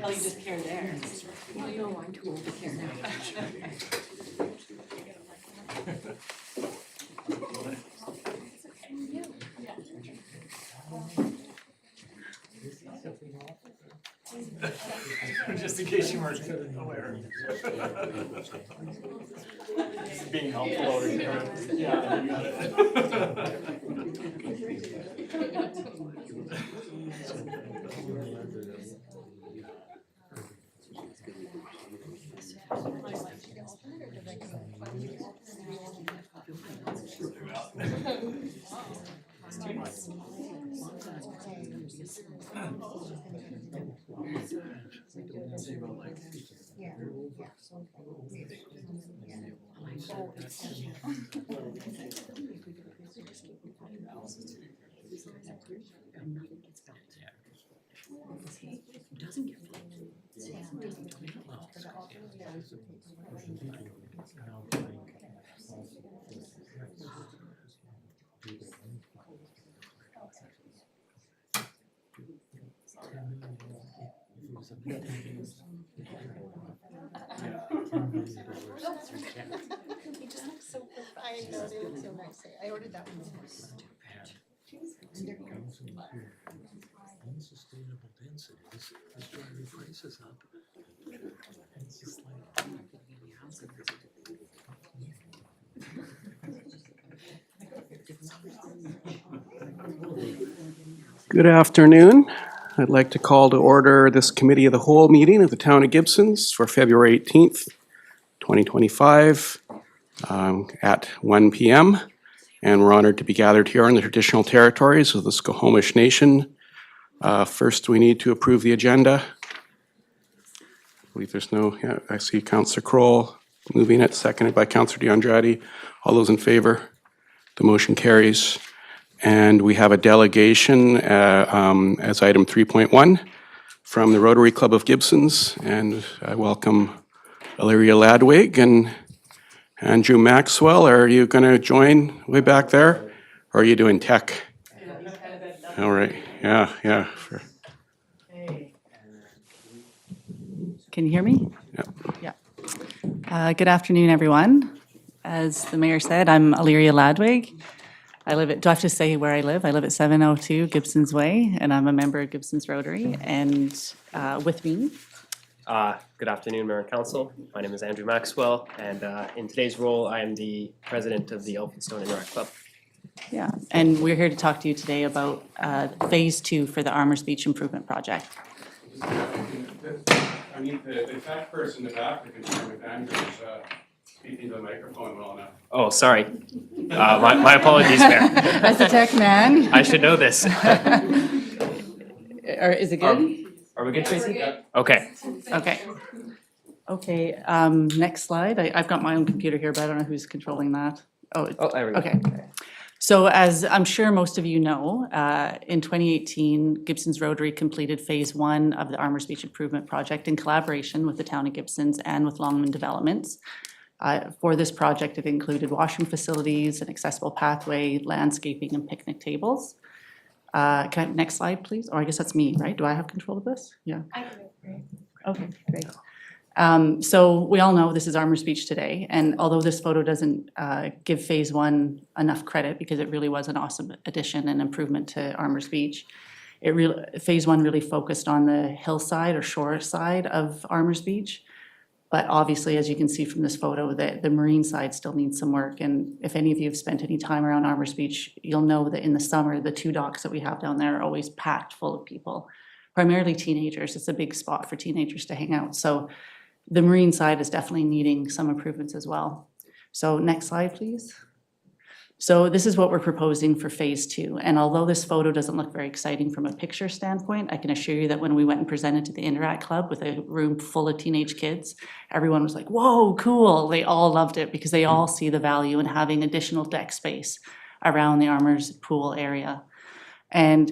Oh, you just care there. Well, no, I'm too old to care now. Just in case you weren't aware. Being helpful over here. Yeah, you got it. I know, they look so nice. I ordered that one. Unsustainable density. This driving prices up. It's just like Good afternoon. I'd like to call to order this Committee of the Whole meeting of the Town of Gibsons for February 18th, 2025 at 1 p.m. And we're honored to be gathered here on the traditional territories of the Skokomish Nation. First, we need to approve the agenda. I believe there's no, I see Councillor Kroll moving it, seconded by Councillor DeAndrade. All those in favor? The motion carries. And we have a delegation as item 3.1 from the Rotary Club of Gibsons. And I welcome Illyria Ladwig and Andrew Maxwell. Are you going to join way back there? Or are you doing tech? All right. Yeah. Can you hear me? Yeah. Good afternoon, everyone. As the mayor said, I'm Illyria Ladwig. I live at, do I have to say where I live? I live at 702 Gibsons Way, and I'm a member of Gibsons Rotary. And with me, Good afternoon, Mayor and Council. My name is Andrew Maxwell, and in today's role, I am the president of the Elphinstone and Rec Club. yeah, and we're here to talk to you today about Phase 2 for the Armours Beach Improvement Project. I need the tech person in the back to confirm if Andrew's speaking to the microphone well enough. Oh, sorry. My apologies, Mayor. As a tech man. I should know this. Or is it good? Are we good, Tracy? Okay. Okay, next slide. I've got my own computer here, but I don't know who's controlling that. Oh, there we go. Okay. So as I'm sure most of you know, in 2018, Gibsons Rotary completed Phase 1 of the Armours Beach Improvement Project in collaboration with the Town of Gibsons and with Longman Developments. For this project, it included washroom facilities, an accessible pathway, landscaping, and picnic tables. Next slide, please. Or I guess that's me, right? Do I have control of this? Yeah. Okay, great. So we all know this is Armours Beach today, and although this photo doesn't give Phase 1 enough credit because it really was an awesome addition and improvement to Armours Beach, Phase 1 really focused on the hillside or shore side of Armours Beach. But obviously, as you can see from this photo, the marine side still needs some work. And if any of you have spent any time around Armours Beach, you'll know that in the summer, the 2 docks that we have down there are always packed full of people, primarily teenagers. It's a big spot for teenagers to hang out. So the marine side is definitely needing some improvements as well. So next slide, please. So this is what we're proposing for Phase 2. And although this photo doesn't look very exciting from a picture standpoint, I can assure you that when we went and presented to the Interact Club with a room full of teenage kids, everyone was like, whoa, cool. They all loved it because they all see the value in having additional deck space around the Armours pool area. And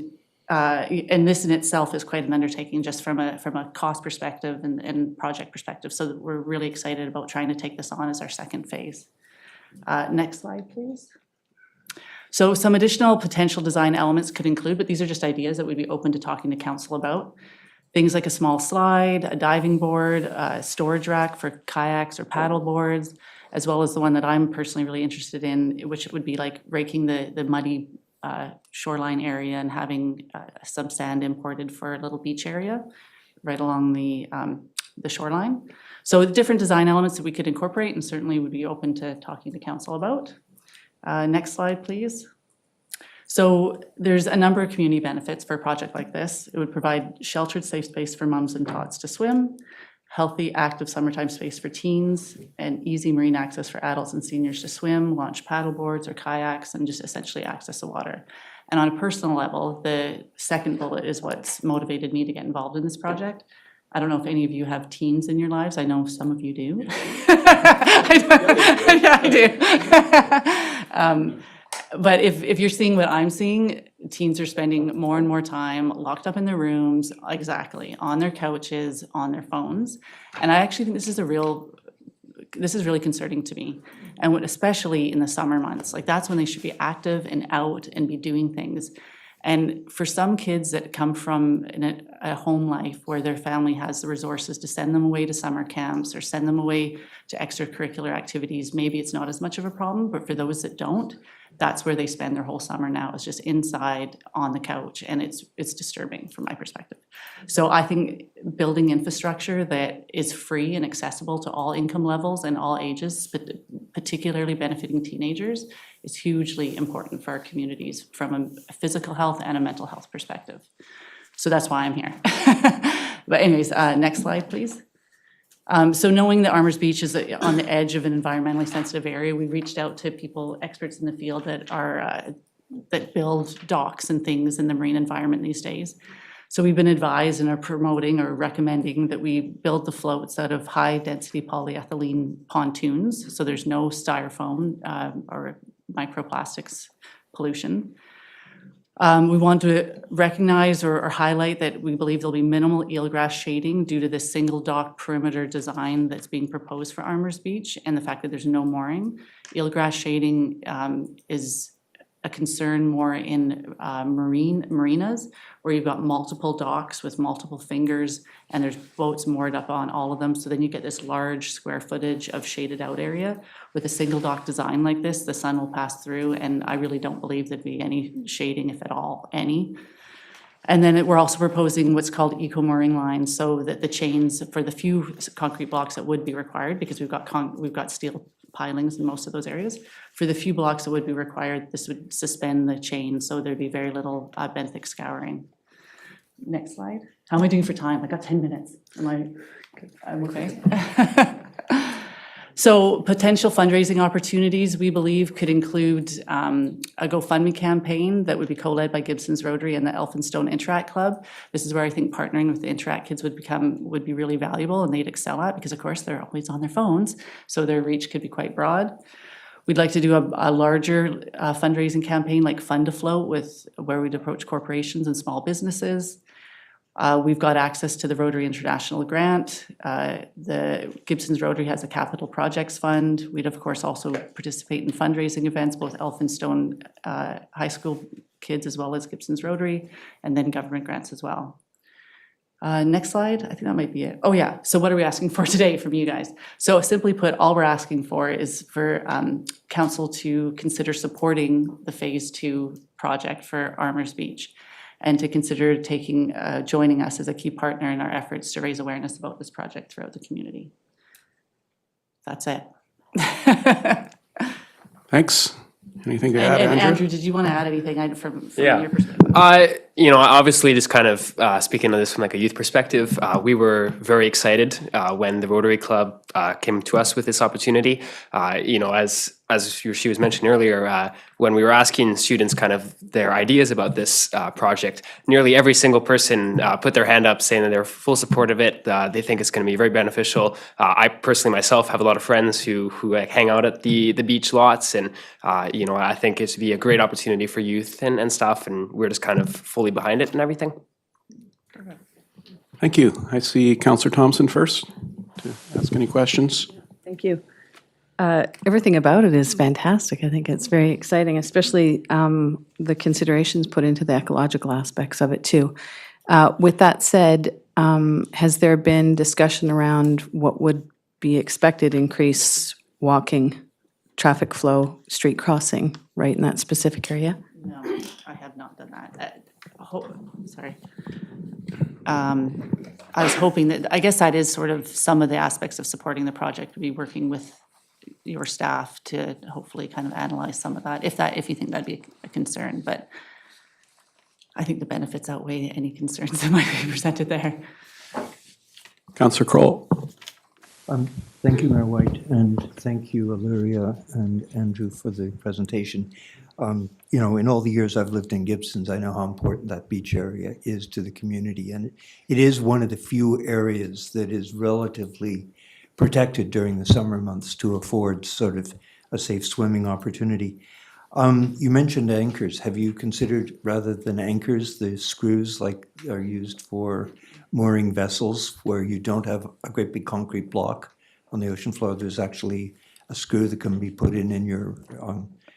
this in itself is quite an undertaking just from a cost perspective and project perspective. So we're really excited about trying to take this on as our second phase. Next slide, please. So some additional potential design elements could include, but these are just ideas that we'd be open to talking to council about. Things like a small slide, a diving board, a storage rack for kayaks or paddle boards, as well as the one that I'm personally really interested in, which would be like raking the muddy shoreline area and having some sand imported for a little beach area right along the shoreline. So different design elements that we could incorporate and certainly would be open to talking to council about. Next slide, please. So there's a number of community benefits for a project like this. It would provide sheltered, safe space for mums and tots to swim, healthy, active summertime space for teens, and easy marine access for adults and seniors to swim, launch paddle boards or kayaks, and just essentially access the water. And on a personal level, the second bullet is what's motivated me to get involved in this project. I don't know if any of you have teens in your lives. I know some of you do. Yeah, I do. But if you're seeing what I'm seeing, teens are spending more and more time locked up in their rooms, exactly, on their couches, on their phones. And I actually think this is really concerning to me. And especially in the summer months, like that's when they should be active and out and be doing things. And for some kids that come from a home life where their family has the resources to send them away to summer camps or send them away to extracurricular activities, maybe it's not as much of a problem, but for those that don't, that's where they spend their whole summer now, is just inside on the couch, and it's disturbing from my perspective. So I think building infrastructure that is free and accessible to all income levels and all ages, but particularly benefiting teenagers, is hugely important for our communities from a physical health and a mental health perspective. So that's why I'm here. But anyways, next slide, please. So knowing that Armours Beach is on the edge of an environmentally sensitive area, we reached out to people, experts in the field that build docks and things in the marine environment these days. So we've been advised and are promoting or recommending that we build the floats out of high-density polyethylene pontoons, so there's no styrofoam or microplastics pollution. We want to recognize or highlight that we believe there'll be minimal eelgrass shading due to this single dock perimeter design that's being proposed for Armours Beach and the fact that there's no mooring. Eelgrass shading is a concern more in marinas where you've got multiple docks with multiple fingers and there's boats moored up on all of them. So then you get this large square footage of shaded out area. With a single dock design like this, the sun will pass through, and I really don't believe there'd be any shading, if at all, any. And then we're also proposing what's called eco-mooring lines, so that the chains for the few concrete blocks that would be required, because we've got steel pilings in most of those areas. For the few blocks that would be required, this would suspend the chain, so there'd be very little benthic scouring. Next slide. How am I doing for time? I got 10 minutes. I'm okay? So potential fundraising opportunities, we believe, could include a GoFundMe campaign that would be co-led by Gibsons Rotary and the Elphinstone Interact Club. This is where I think partnering with the Interact kids would be really valuable and they'd excel at, because of course they're always on their phones, so their reach could be quite broad. We'd like to do a larger fundraising campaign like Fund to Float, where we'd approach corporations and small businesses. We've got access to the Rotary International Grant. The Gibsons Rotary has a capital projects fund. We'd of course also participate in fundraising events, both Elphinstone high school kids as well as Gibsons Rotary, and then government grants as well. Next slide, I think that might be it. Oh yeah, so what are we asking for today from you guys? So simply put, all we're asking for is for council to consider supporting the Phase 2 project for Armours Beach, and to consider joining us as a key partner in our efforts to raise awareness about this project throughout the community. That's it. Thanks. Anything to add, And Andrew? Andrew, did you want to add anything from Yeah. your perspective? Obviously, just kind of speaking of this from like a youth perspective, we were very excited when the Rotary Club came to us with this opportunity. As she was mentioning earlier, when we were asking students kind of their ideas about this project, nearly every single person put their hand up saying that they're full support of it. They think it's going to be very beneficial. I personally myself have a lot of friends who hang out at the beach lots, and I think it should be a great opportunity for youth and stuff, and we're just kind of fully behind it and everything. Thank you. I see Councillor Thompson first to ask any questions. Thank you. Everything about it is fantastic. I think it's very exciting, especially the considerations put into the ecological aspects of it too. With that said, has there been discussion around what would be expected increase walking, traffic flow, street crossing, right in that specific area? No, I have not done that. Sorry. I was hoping that, I guess that is sort of some of the aspects of supporting the project, would be working with your staff to hopefully kind of analyze some of that, if you think that'd be a concern, but I think the benefits outweigh any concerns that might be presented there. Councillor Kroll. Thank you, Mayor White, and thank you, Illyria and Andrew, for the presentation. You know, in all the years I've lived in Gibsons, I know how important that beach area is to the community, and it is one of the few areas that is relatively protected during the summer months to afford sort of a safe swimming opportunity. You mentioned anchors. Have you considered, rather than anchors, the screws like are used for mooring vessels, where you don't have a great big concrete block on the ocean floor? There's actually a screw that can be put in your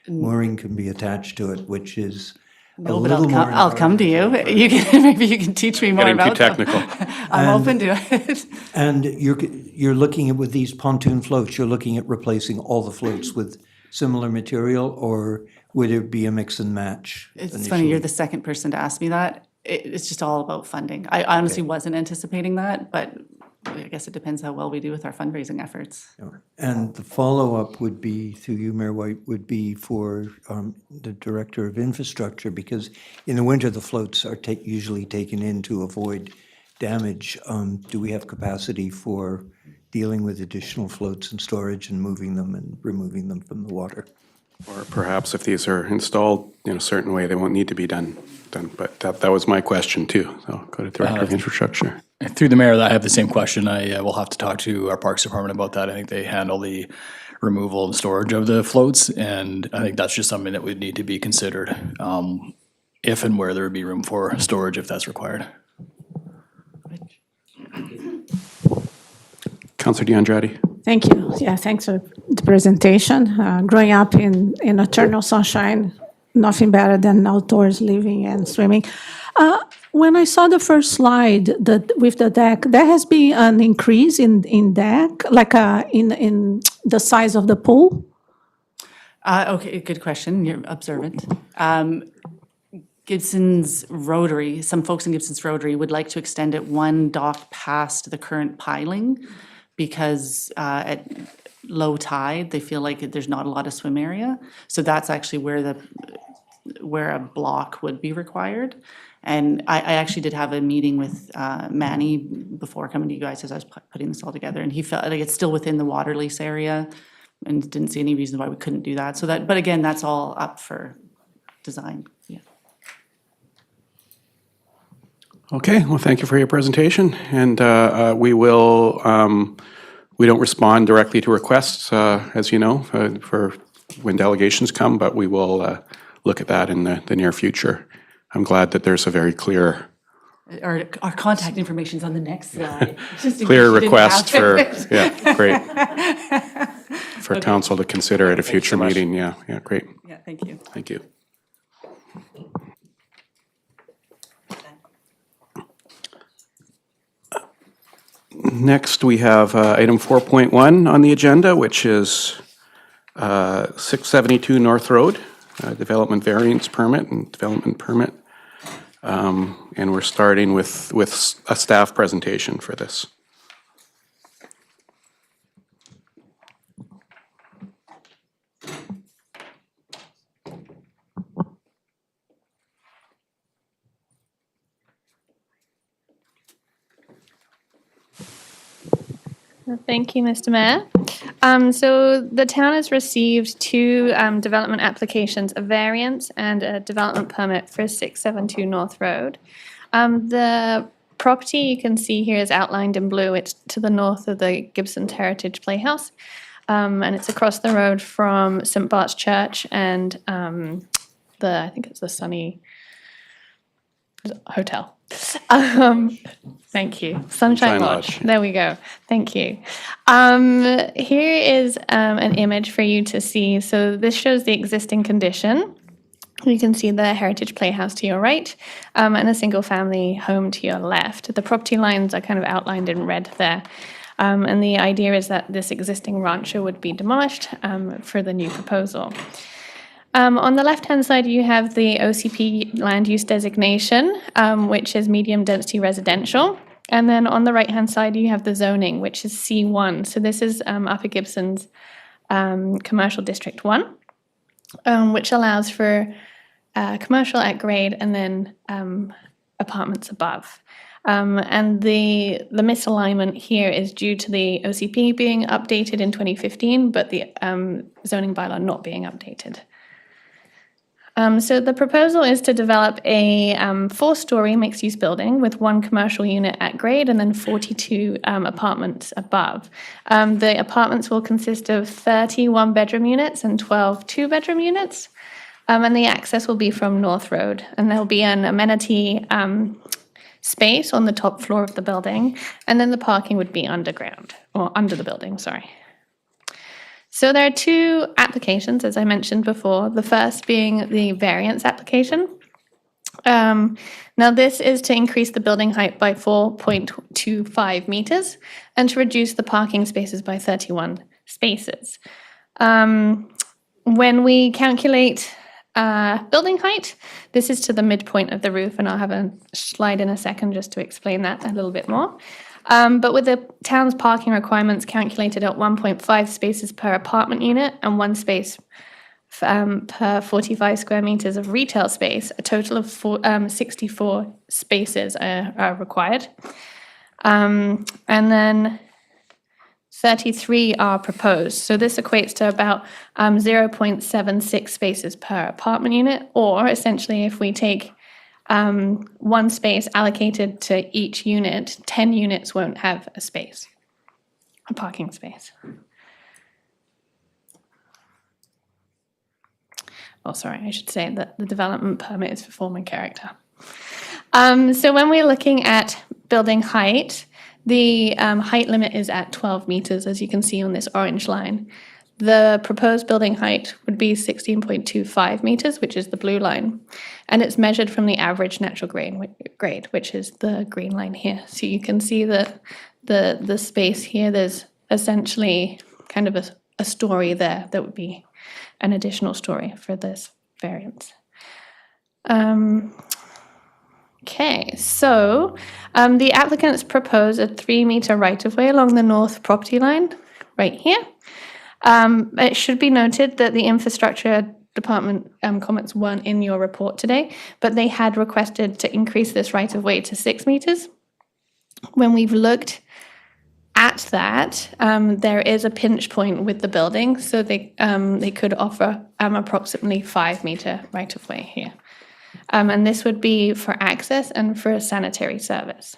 mooring can be attached to it, which is a No, but little more. I'll come to you. You can, maybe you can teach me more Getting too about them. technical. I'm open to it. And you're looking at, with these pontoon floats, you're looking at replacing all the floats with similar material, or would it be a mix and match? It's initially? funny, you're the second person to ask me that. It's just all about funding. I honestly wasn't anticipating that, but I guess it depends how well we do with our fundraising efforts. And the follow-up would be, through you, Mayor White, would be for the Director of Infrastructure, because in the winter, the floats are usually taken in to avoid damage. Do we have capacity for dealing with additional floats and storage and moving them and removing them from the water? Or perhaps if these are installed in a certain way, they won't need to be done. But that was my question too. So go to Director of Infrastructure. Through the mayor, I have the same question. I will have to talk to our Parks Department about that. I think they handle the removal and storage of the floats, and I think that's just something that would need to be considered, if and where there would be room for storage if that's required. Councillor DeAndrade. Thank you. Yeah, thanks for the presentation. Growing up in eternal sunshine, nothing better than outdoors living and swimming. When I saw the first slide with the deck, there has been an increase in deck, like in the size of the pool. Okay, good question. You're observant. Gibson's Rotary, some folks in Gibson's Rotary would like to extend it one dock past the current piling because at low tide, they feel like there's not a lot of swim area. So that's actually where a block would be required. And I actually did have a meeting with Manny before coming to you guys as I was putting this all together, and he felt like it's still within the water lease area and didn't see any reason why we couldn't do that. So that, but again, that's all up for design, yeah. Okay, well, thank you for your presentation. And we will, we don't respond directly to requests, as you know, for when delegations come, but we will look at that in the near future. I'm glad that there's a very clear Our contact information's on the next slide. just in clear case you didn't request have for, it. yeah, great. For council to consider at a future much. meeting, yeah, great, Yeah, thank you. thank you. Next, we have item 4.1 on the agenda, which is 672 North Road, development variance permit and development permit. And we're starting with a staff presentation for this. Thank you, Mr. Mayor. So the town has received two development applications, a variance and a development permit for 672 North Road. The property you can see here is outlined in blue. It's to the north of the Gibsons Heritage Playhouse, and it's across the road from St. Bart's Church and I think it's the Sunny Hotel. Thank you. Sunshine Lodge. There we go. Thank you. Here is an image for you to see. So this shows the existing condition. You can see the Heritage Playhouse to your right and a single family home to your left. The property lines are kind of outlined in red there. And the idea is that this existing rancho would be demolished for the new proposal. On the left-hand side, you have the OCP land use designation, which is medium density residential. And then on the right-hand side, you have the zoning, which is C1. So this is Upper Gibsons Commercial District 1, which allows for commercial at grade and then apartments above. And the misalignment here is due to the OCP being updated in 2015, but the zoning bylaw not being updated. So the proposal is to develop a 4-story mixed-use building with 1 commercial unit at grade and then 42 apartments above. The apartments will consist of 30 one-bedroom units and 12 two-bedroom units. And the access will be from North Road. And there'll be an amenity space on the top floor of the building. And then the parking would be underground, or under the building, sorry. So there are 2 applications, as I mentioned before, the first being the variance application. Now this is to increase the building height by 4.25 meters and to reduce the parking spaces by 31 spaces. When we calculate building height, this is to the midpoint of the roof, and I'll have a slide in a second just to explain that a little bit more. But with the town's parking requirements calculated at 1.5 spaces per apartment unit and 1 space per 45 square meters of retail space, a total of 64 spaces are required. And then 33 are proposed. So this equates to about 0.76 spaces per apartment unit, or essentially if we take 1 space allocated to each unit, 10 units won't have a space, a parking space. Oh, sorry, I should say that the development permit is for form and character. So when we're looking at building height, the height limit is at 12 meters, as you can see on this orange line. The proposed building height would be 16.25 meters, which is the blue line, and it's measured from the average natural grade, which is the green line here. So you can see that the space here, there's essentially kind of a story there that would be an additional story for this variance. Okay, so the applicants propose a 3-meter right-of-way along the north property line, right here. It should be noted that the infrastructure department comments weren't in your report today, but they had requested to increase this right-of-way to 6 meters. When we've looked at that, there is a pinch point with the building, so they could offer approximately 5-meter right-of-way here. And this would be for access and for a sanitary service.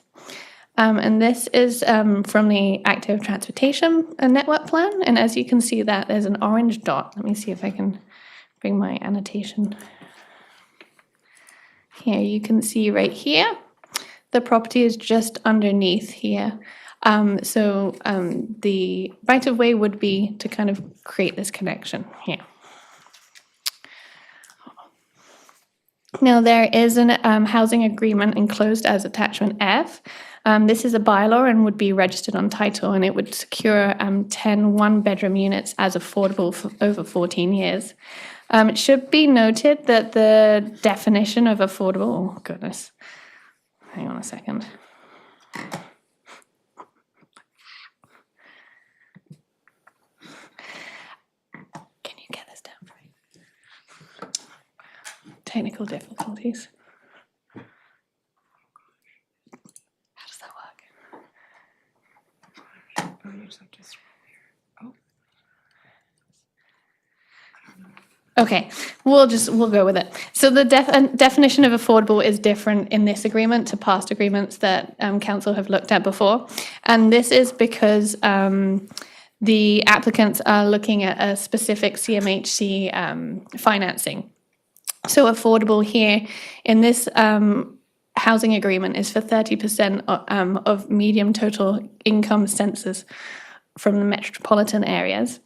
And this is from the active transportation network plan. And as you can see that there's an orange dot. Let me see if I can bring my annotation. Here, you can see right here, the property is just underneath here. So the right-of-way would be to kind of create this connection here. Now, there is an housing agreement enclosed as attachment F. This is a bylaw and would be registered on title, and it would secure 10 one-bedroom units as affordable for over 14 years. It should be noted that the definition of affordable, oh goodness, hang on a second. Can you get this down for me? Technical difficulties. How does that work? Okay, we'll go with it. So the definition of affordable is different in this agreement to past agreements that council have looked at before. And this is because the applicants are looking at a specific CMHC financing. So affordable here in this housing agreement is for 30% of medium total income census from the metropolitan areas,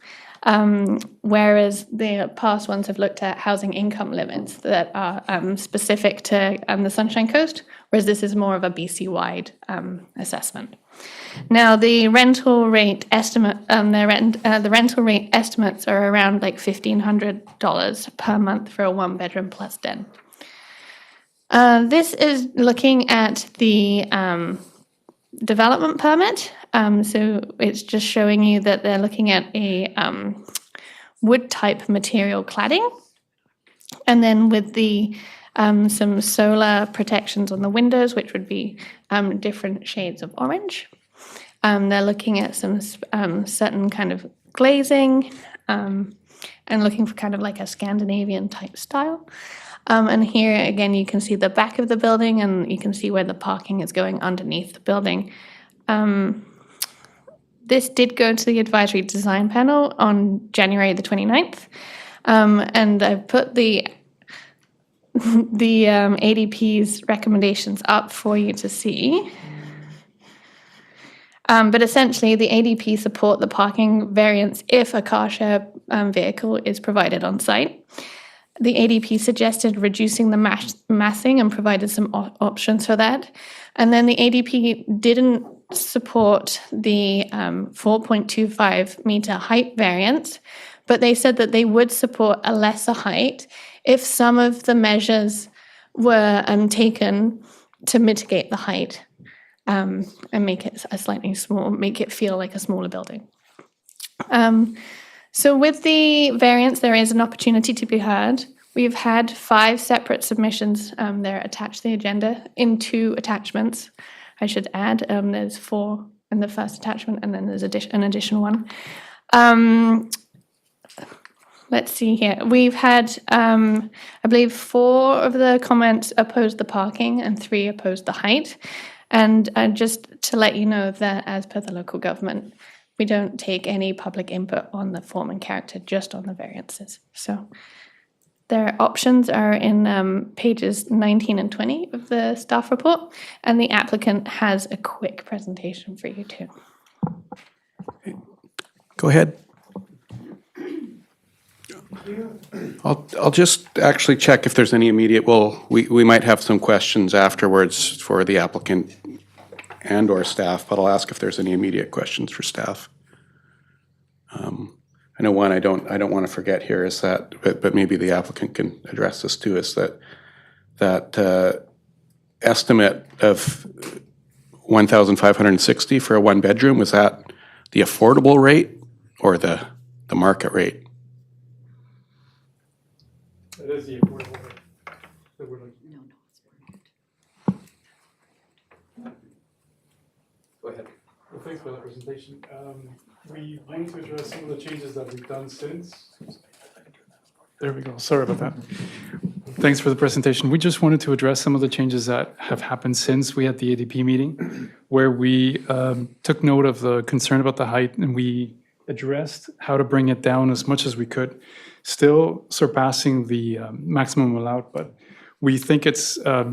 whereas the past ones have looked at housing income limits that are specific to the Sunshine Coast, whereas this is more of a BC-wide assessment. Now, the rental rate estimate, the rental rate estimates are around like $1,500 per month for a 1-bedroom plus den. This is looking at the development permit. So it's just showing you that they're looking at a wood type material cladding. And then with the some solar protections on the windows, which would be different shades of orange. They're looking at some certain kind of glazing and looking for kind of like a Scandinavian type style. And here again, you can see the back of the building and you can see where the parking is going underneath the building. This did go to the advisory design panel on January the 29th. And I've put the ADP's recommendations up for you to see. But essentially, the ADP support the parking variance if a car share vehicle is provided on site. The ADP suggested reducing the massing and provided some options for that. And then the ADP didn't support the 4.25 meter height variance, but they said that they would support a lesser height if some of the measures were taken to mitigate the height and make it a slightly small, make it feel like a smaller building. So with the variance, there is an opportunity to be heard. We've had 5 separate submissions. They're attached to the agenda in 2 attachments, I should add. There's 4 in the first attachment, and then there's an additional one. Let's see here. We've had, I believe, 4 of the comments opposed the parking and 3 opposed the height. And just to let you know that as per the local government, we don't take any public input on the form and character, just on the variances. So their options are in pages 19 and 20 of the staff report, and the applicant has a quick presentation for you too. Go ahead. I'll just actually check if there's any immediate, well, we might have some questions afterwards for the applicant and or staff, but I'll ask if there's any immediate questions for staff. I know one I don't want to forget here is that, but maybe the applicant can address this too, is that estimate of 1,560 for a 1-bedroom, was that the affordable rate or the market rate? That is the affordable rate that we're looking at. Go ahead. Well, thanks for that presentation. We wanted to address some of the changes that we've done since. There we go. Sorry about that. Thanks for the presentation. We just wanted to address some of the changes that have happened since we had the ADP meeting, where we took note of the concern about the height and we addressed how to bring it down as much as we could, still surpassing the maximum allowed. But we think it's a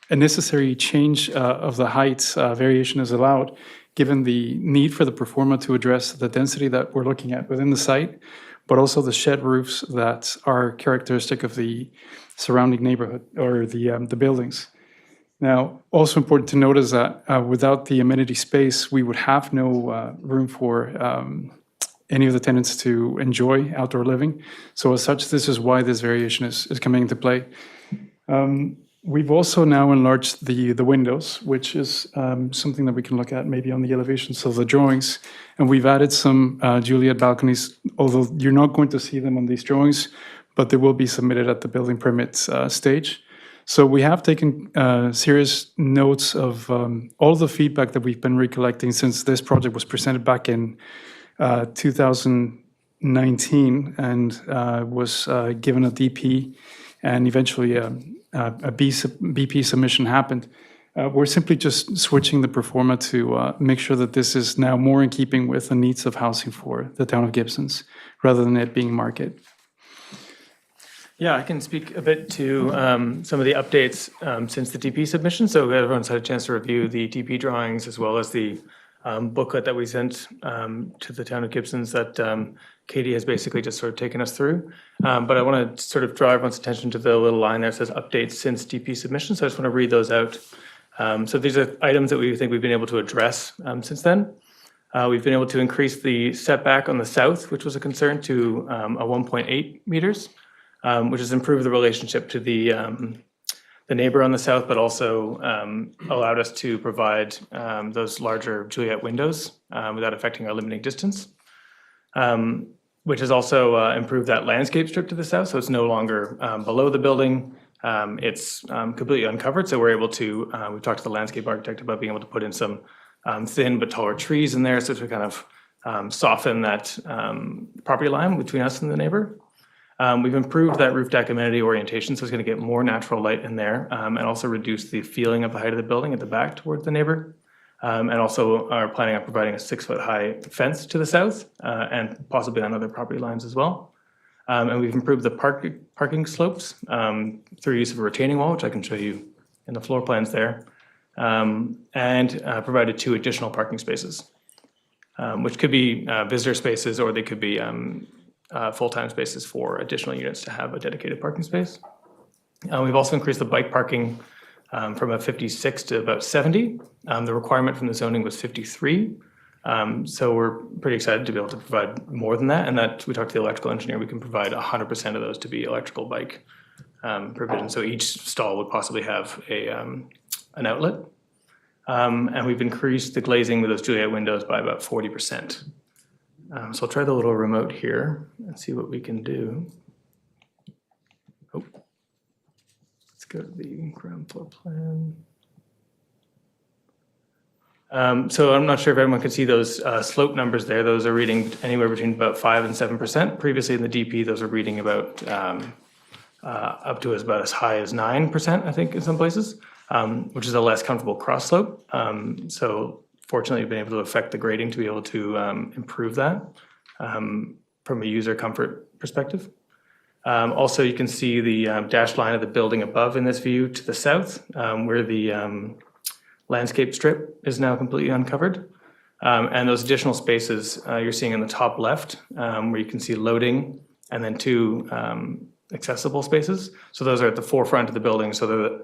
necessary change of the height variation is allowed, given the need for the performer to address the density that we're looking at within the site, but also the shed roofs that are characteristic of the surrounding neighborhood or the buildings. Now, also important to note is that without the amenity space, we would have no room for any of the tenants to enjoy outdoor living. So as such, this is why this variation is coming into play. We've also now enlarged the windows, which is something that we can look at maybe on the elevations of the drawings. And we've added some Juliet balconies, although you're not going to see them on these drawings, but they will be submitted at the building permit stage. So we have taken serious notes of all the feedback that we've been recollecting since this project was presented back in 2019 and was given a DP and eventually a BP submission happened. We're simply just switching the performa to make sure that this is now more in keeping with the needs of housing for the town of Gibsons, rather than it being market. Yeah, I can speak a bit to some of the updates since the DP submission. So everyone's had a chance to review the DP drawings as well as the booklet that we sent to the town of Gibsons that Katie has basically just sort of taken us through. But I want to sort of draw everyone's attention to the little line there that says updates since DP submission. So I just want to read those out. So these are items that we think we've been able to address since then. We've been able to increase the setback on the south, which was a concern, to a 1.8 meters. Which has improved the relationship to the neighbor on the south, but also allowed us to provide those larger Juliet windows without affecting our limiting distance, which has also improved that landscape strip to the south, so it's no longer below the building. It's completely uncovered, so we're able to, we talked to the landscape architect about being able to put in some thin but taller trees in there, so to kind of soften that property line between us and the neighbor. We've improved that roof deck amenity orientation, so it's going to get more natural light in there and also reduce the feeling of the height of the building at the back towards the neighbor. And also are planning on providing a 6-foot high fence to the south and possibly on other property lines as well. And we've improved the parking slopes through use of a retaining wall, which I can show you in the floor plans there, and provided 2 additional parking spaces, which could be visitor spaces or they could be full-time spaces for additional units to have a dedicated parking space. We've also increased the bike parking from a 56 to about 70. The requirement from the zoning was 53. So we're pretty excited to be able to provide more than that. And that we talked to the electrical engineer, we can provide 100% of those to be electrical bike provision. So each stall would possibly have an outlet. And we've increased the glazing with those Juliet windows by about 40%. So I'll try the little remote here and see what we can do. Oh, let's go to the ground floor plan. So I'm not sure if everyone can see those slope numbers there. Those are reading anywhere between about 5 and 7%. Previously in the DP, those are reading about up to about as high as 9%, I think, in some places, which is a less comfortable cross slope. So fortunately, we've been able to affect the grading to be able to improve that from a user comfort perspective. Also, you can see the dashed line of the building above in this view to the south, where the landscape strip is now completely uncovered. And those additional spaces you're seeing in the top left, where you can see loading and then 2 accessible spaces. So those are at the forefront of the building, so they're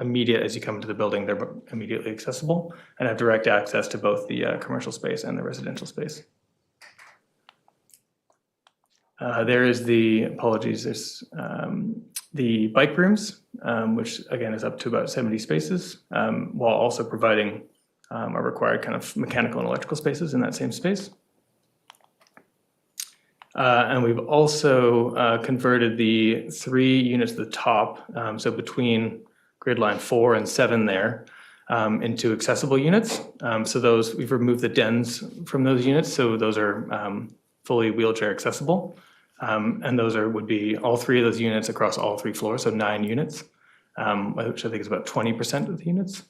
immediate as you come into the building, they're immediately accessible and have direct access to both the commercial space and the residential space. There is there's the bike rooms, which again is up to about 70 spaces, while also providing a required kind of mechanical and electrical spaces in that same space. And we've also converted the 3 units at the top, so between grid line 4 and 7 there, into accessible units. So those, we've removed the dens from those units, so those are fully wheelchair accessible. And those would be all 3 of those units across all 3 floors, so 9 units, which I think is about 20% of the units,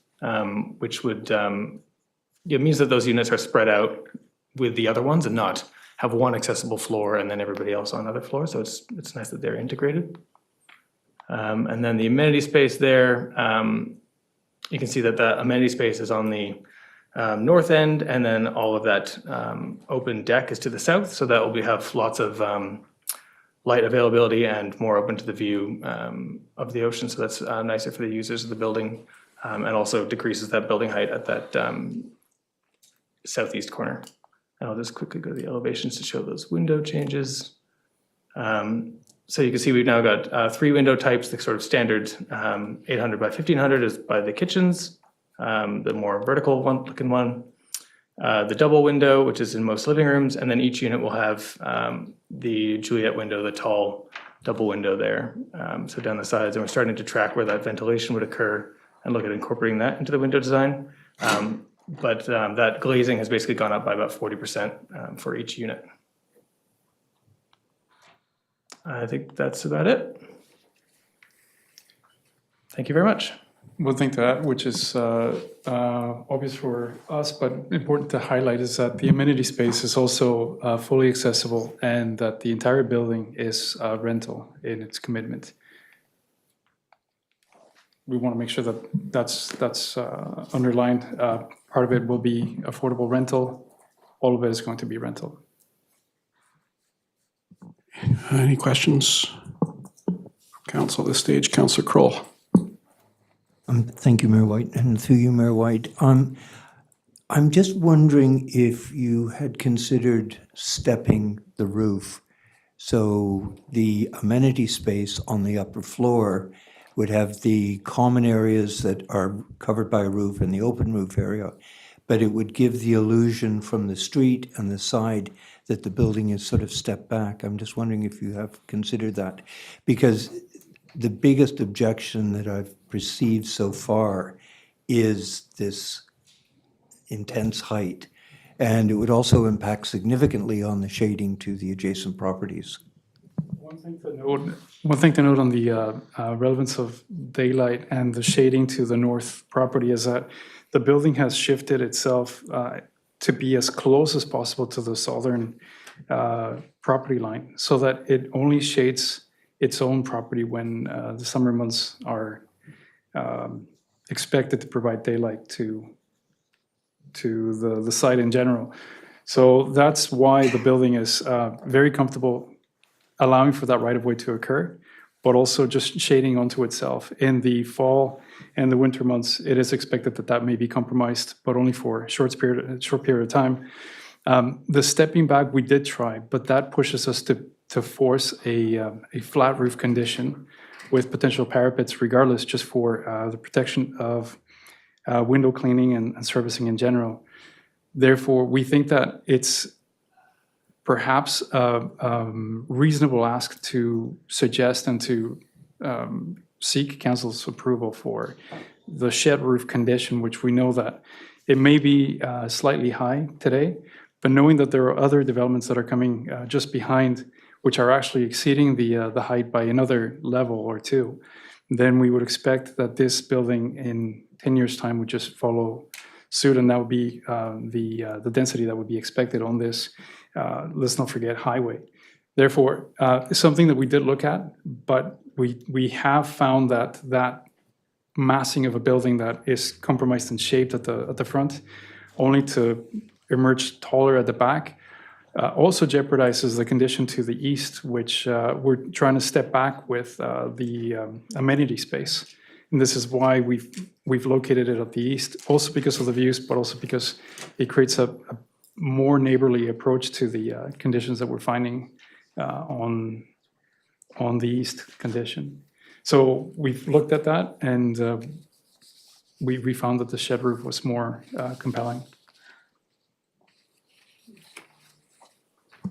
which would, it means that those units are spread out with the other ones and not have one accessible floor and then everybody else on other floors. So it's nice that they're integrated. And then the amenity space there, you can see that the amenity space is on the north end, and then all of that open deck is to the south. So that will have lots of light availability and more open to the view of the ocean. So that's nicer for the users of the building, and also decreases that building height at that southeast corner. And I'll just quickly go to the elevations to show those window changes. So you can see we've now got 3 window types. The sort of standard 800 by 1500 is by the kitchens, the more vertical looking one. The double window, which is in most living rooms, and then each unit will have the Juliet window, the tall double window there, so down the sides. And we're starting to track where that ventilation would occur and look at incorporating that into the window design. But that glazing has basically gone up by about 40% for each unit. I think that's about it. Thank you very much. one thing to add, which is obvious for us, but important to highlight, is that the amenity space is also fully accessible and that the entire building is rental in its commitment. We want to make sure that that's underlined. Part of it will be affordable rental. All of it is going to be rental. Any questions? Council at this stage, Councillor Kroll. Thank you, Mayor White, and through you, Mayor White. I'm just wondering if you had considered stepping the roof so the amenity space on the upper floor would have the common areas that are covered by a roof and the open roof area, but it would give the illusion from the street and the side that the building is sort of stepped back. I'm just wondering if you have considered that, because the biggest objection that I've received so far is this intense height, and it would also impact significantly on the shading to the adjacent properties. One thing to note on the relevance of daylight and the shading to the north property is that the building has shifted itself to be as close as possible to the southern property line, so that it only shades its own property when the summer months are expected to provide daylight to the site in general. So that's why the building is very comfortable allowing for that right-of-way to occur, but also just shading onto itself. In the fall and the winter months, it is expected that that may be compromised, but only for a short period of time. The stepping back we did try, but that pushes us to force a flat roof condition with potential parapets regardless, just for the protection of window cleaning and servicing in general. Therefore, we think that it's perhaps a reasonable ask to suggest and to seek council's approval for the shed roof condition, which we know that it may be slightly high today, but knowing that there are other developments that are coming just behind, which are actually exceeding the height by another level or two, then we would expect that this building in 10 years' time would just follow suit, and that would be the density that would be expected on this, let's not forget, highway. Therefore, it's something that we did look at, but we have found that massing of a building that is compromised and shaped at the front, only to emerge taller at the back, also jeopardizes the condition to the east, which we're trying to step back with the amenity space. And this is why we've located it at the east, also because of the views, but also because it creates a more neighborly approach to the conditions that we're finding on the east condition. So we've looked at that, and we found that the shed roof was more compelling.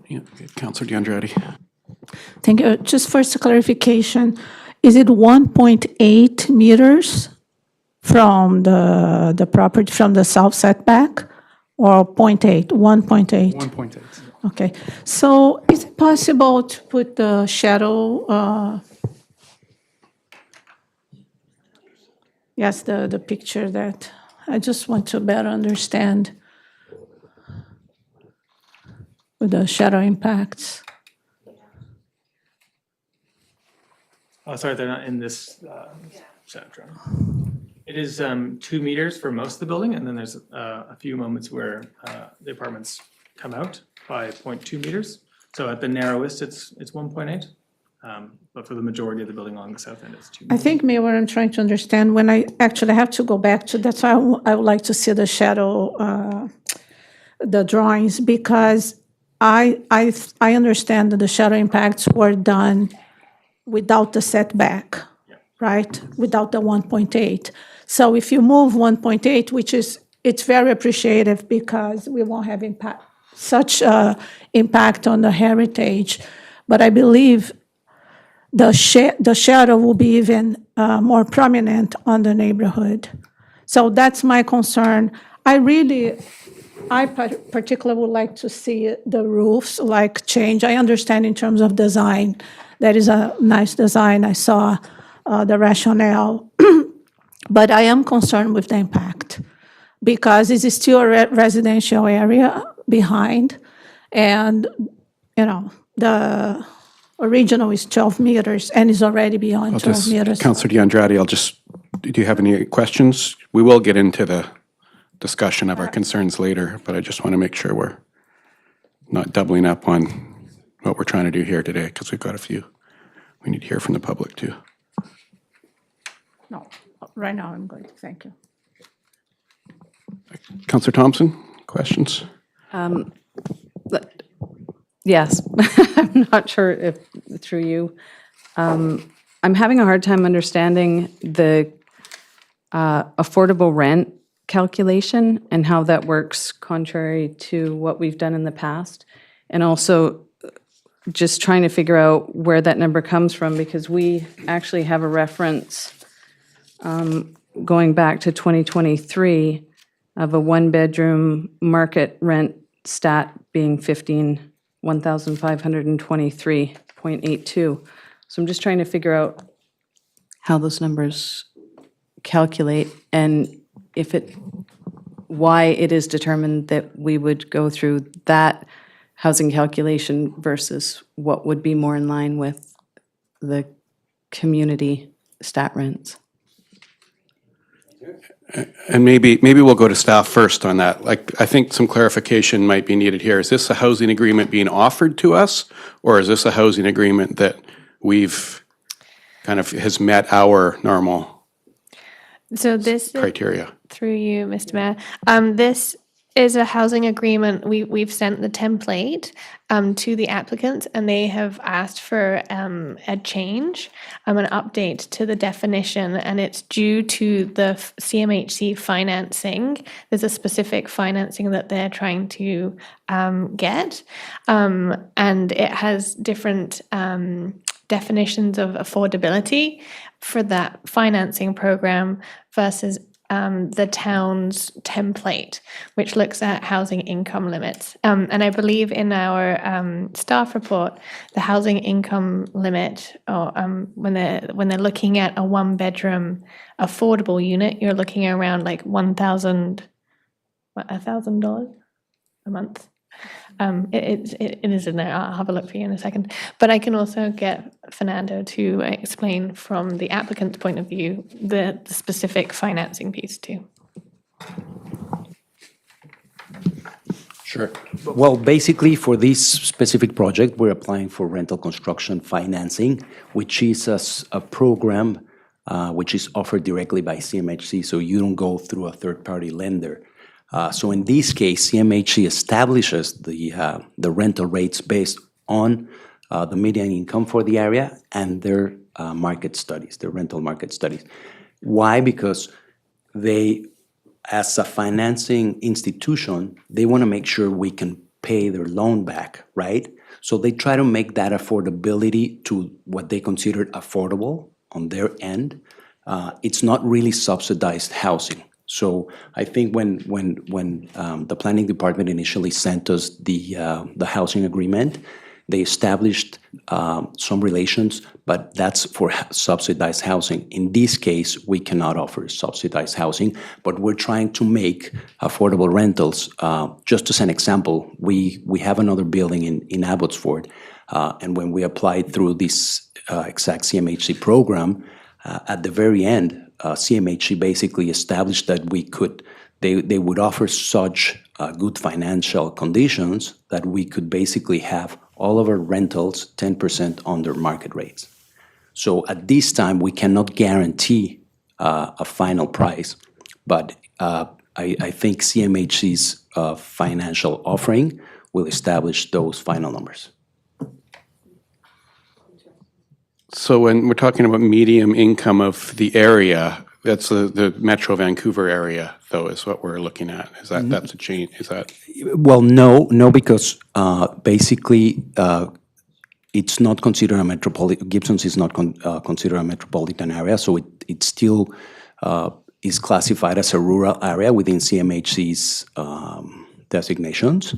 Yeah, okay. Councillor DeAndretti. Thank you. Just first a clarification, is it 1.8 meters from the property, from the south setback, or 0.8, 1.8? 1.8. Okay, so is it possible to put the shadow, yes, the picture that, I just want to better understand with the shadow impacts. Oh, sorry, they're not in this set of drawing. It is 2 meters for most of the building, and then there's a few moments where the apartments come out by 0.2 meters. So at the narrowest, it's 1.8. But for the majority of the building along the south end, it's 2 meters. I think maybe what I'm trying to understand, when I actually have to go back to, that's why I would like to see the shadow, the drawings, because I understand that the shadow impacts were done without the setback, right? Without the 1.8. So if you move 1.8, which is, it's very appreciative because we won't have such impact on the heritage. But I believe the shadow will be even more prominent on the neighborhood. So that's my concern. I particularly would like to see the roofs like change. I understand in terms of design, that is a nice design. I saw the rationale. But I am concerned with the impact because it's still a residential area behind. And, the original is 12 meters and is already beyond 12 meters. Councillor DeAndrade, do you have any questions? We will get into the discussion of our concerns later, but I just want to make sure we're not doubling up on what we're trying to do here today, because we've got a few. We need to hear from the public too. No, right now I'm good, thank you. Councillor Thompson, questions? Yes, I'm not sure if through you. I'm having a hard time understanding the affordable rent calculation and how that works contrary to what we've done in the past. And also just trying to figure out where that number comes from, because we actually have a reference going back to 2023 of a one-bedroom market rent stat being 1,523.82. So I'm just trying to figure out how those numbers calculate and why it is determined that we would go through that housing calculation versus what would be more in line with the community stat rents. And maybe we'll go to staff first on that. Like, I think some clarification might be needed here. Is this a housing agreement being offered to us, or is this a housing agreement that we've kind of has met our normal So this criteria? through you, Mr. Mayor. This is a housing agreement. We've sent the template to the applicants, and they have asked for a change, an update to the definition, and it's due to the CMHC financing. There's a specific financing that they're trying to get, and it has different definitions of affordability for that financing program versus the town's template, which looks at housing income limits. And I believe in our staff report, the housing income limit, or when they're looking at a one-bedroom affordable unit, you're looking around like $1,000 a month. It is in there. I'll have a look for you in a second. But I can also get Fernando to explain from the applicant's point of view the specific financing piece too. Sure. Well, basically, for this specific project, we're applying for rental construction financing, which is a program which is offered directly by CMHC, so you don't go through a third-party lender. So in this case, CMHC establishes the rental rates based on the median income for the area and their market studies, their rental market studies. Why? Because they, as a financing institution, they want to make sure we can pay their loan back, right? So they try to make that affordability to what they consider affordable on their end. It's not really subsidized housing. So I think when the planning department initially sent us the housing agreement, they established some relations, but that's for subsidized housing. In this case, we cannot offer subsidized housing, but we're trying to make affordable rentals. Just as an example, we have another building in Abbotsford, and when we applied through this exact CMHC program, at the very end, CMHC basically established that they would offer such good financial conditions that we could basically have all of our rentals 10% under market rates. So at this time, we cannot guarantee a final price, but I think CMHC's financial offering will establish those final numbers. So when we're talking about medium income of the area, that's the Metro Vancouver area, though, is what we're looking at. Is that that's a change? Is that? Well, no, because basically it's not considered a metropolitan. Gibsons is not considered a metropolitan area, so it still is classified as a rural area within CMHC's designations.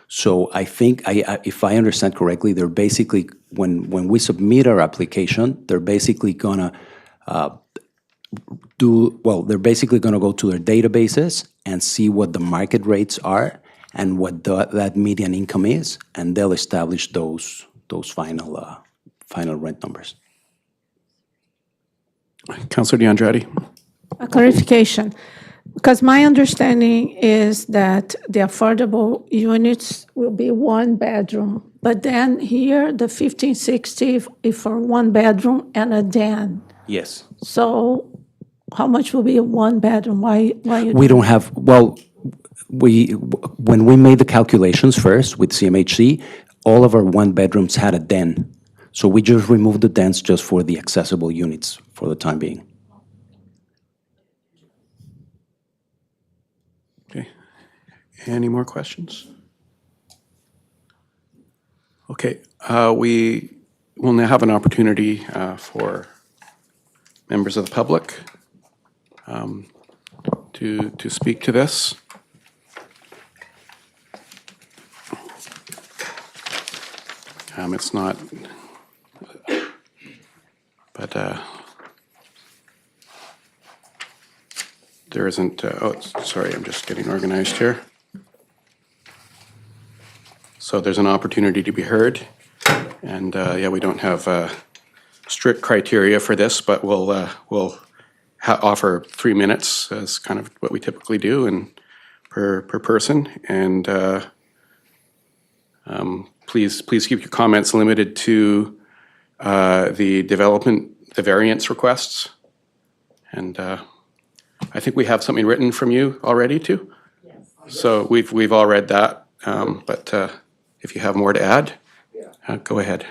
So I think, if I understand correctly, they're basically, when we submit our application, they're basically gonna they're basically going to go to their databases and see what the market rates are and what that median income is, and they'll establish those final rent numbers. Councillor DeAndretti? A clarification, because my understanding is that the affordable units will be one bedroom, but then here, the 1560 is for one bedroom and a den. Yes. So how much will be a one bedroom? Why you We don't have, well, when we made the calculations first with CMHC, all of our one bedrooms had a den. So we just removed the dens just for the accessible units for the time being. Okay. Any more questions? Okay, we will now have an opportunity for members of the public to speak to this. It's not, but there isn't, oh, sorry, I'm just getting organized here. So there's an opportunity to be heard. And yeah, we don't have strict criteria for this, but we'll offer 3 minutes as kind of what we typically do and per person. And please keep your comments limited to the development, the variance requests. And I think we have something written from you already too. Yes. So we've all read that, but if you have more to add, go ahead.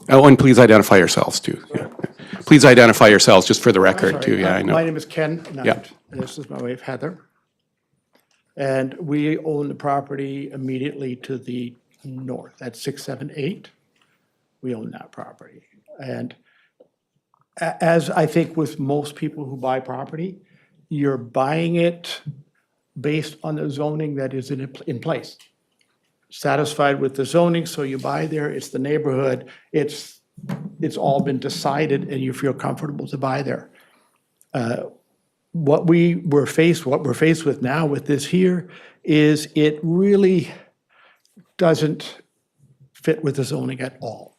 Oh, and please identify yourselves too. Yeah. Please identify yourselves just for the record too. Yeah, I know. My name is Ken Knight. Yeah. This is my wife Heather. And we own the property immediately to the north at 678. We own that property. And as I think with most people who buy property, you're buying it based on the zoning that is in place. Satisfied with the zoning, so you buy there, it's the neighborhood, it's all been decided and you feel comfortable to buy there. What we're faced with now with this here is it really doesn't fit with the zoning at all.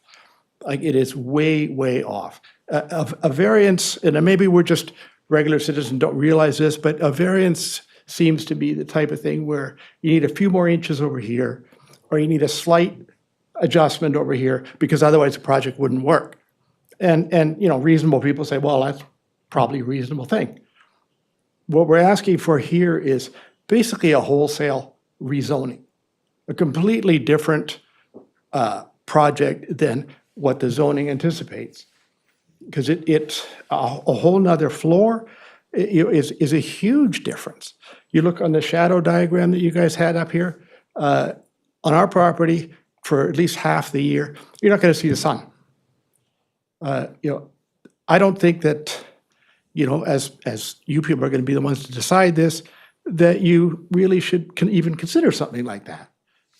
Like it is way off. A variance, and maybe we're just regular citizens don't realize this, but a variance seems to be the type of thing where you need a few more inches over here, or you need a slight adjustment over here, because otherwise the project wouldn't work. And you know, reasonable people say, well, that's probably a reasonable thing. What we're asking for here is basically a wholesale rezoning, a completely different project than what the zoning anticipates. Because it's a whole nother floor is a huge difference. You look on the shadow diagram that you guys had up here, on our property for at least half the year, you're not going to see the sun. You know, I don't think that, you know, as you people are going to be the ones to decide this, that you really should even consider something like that,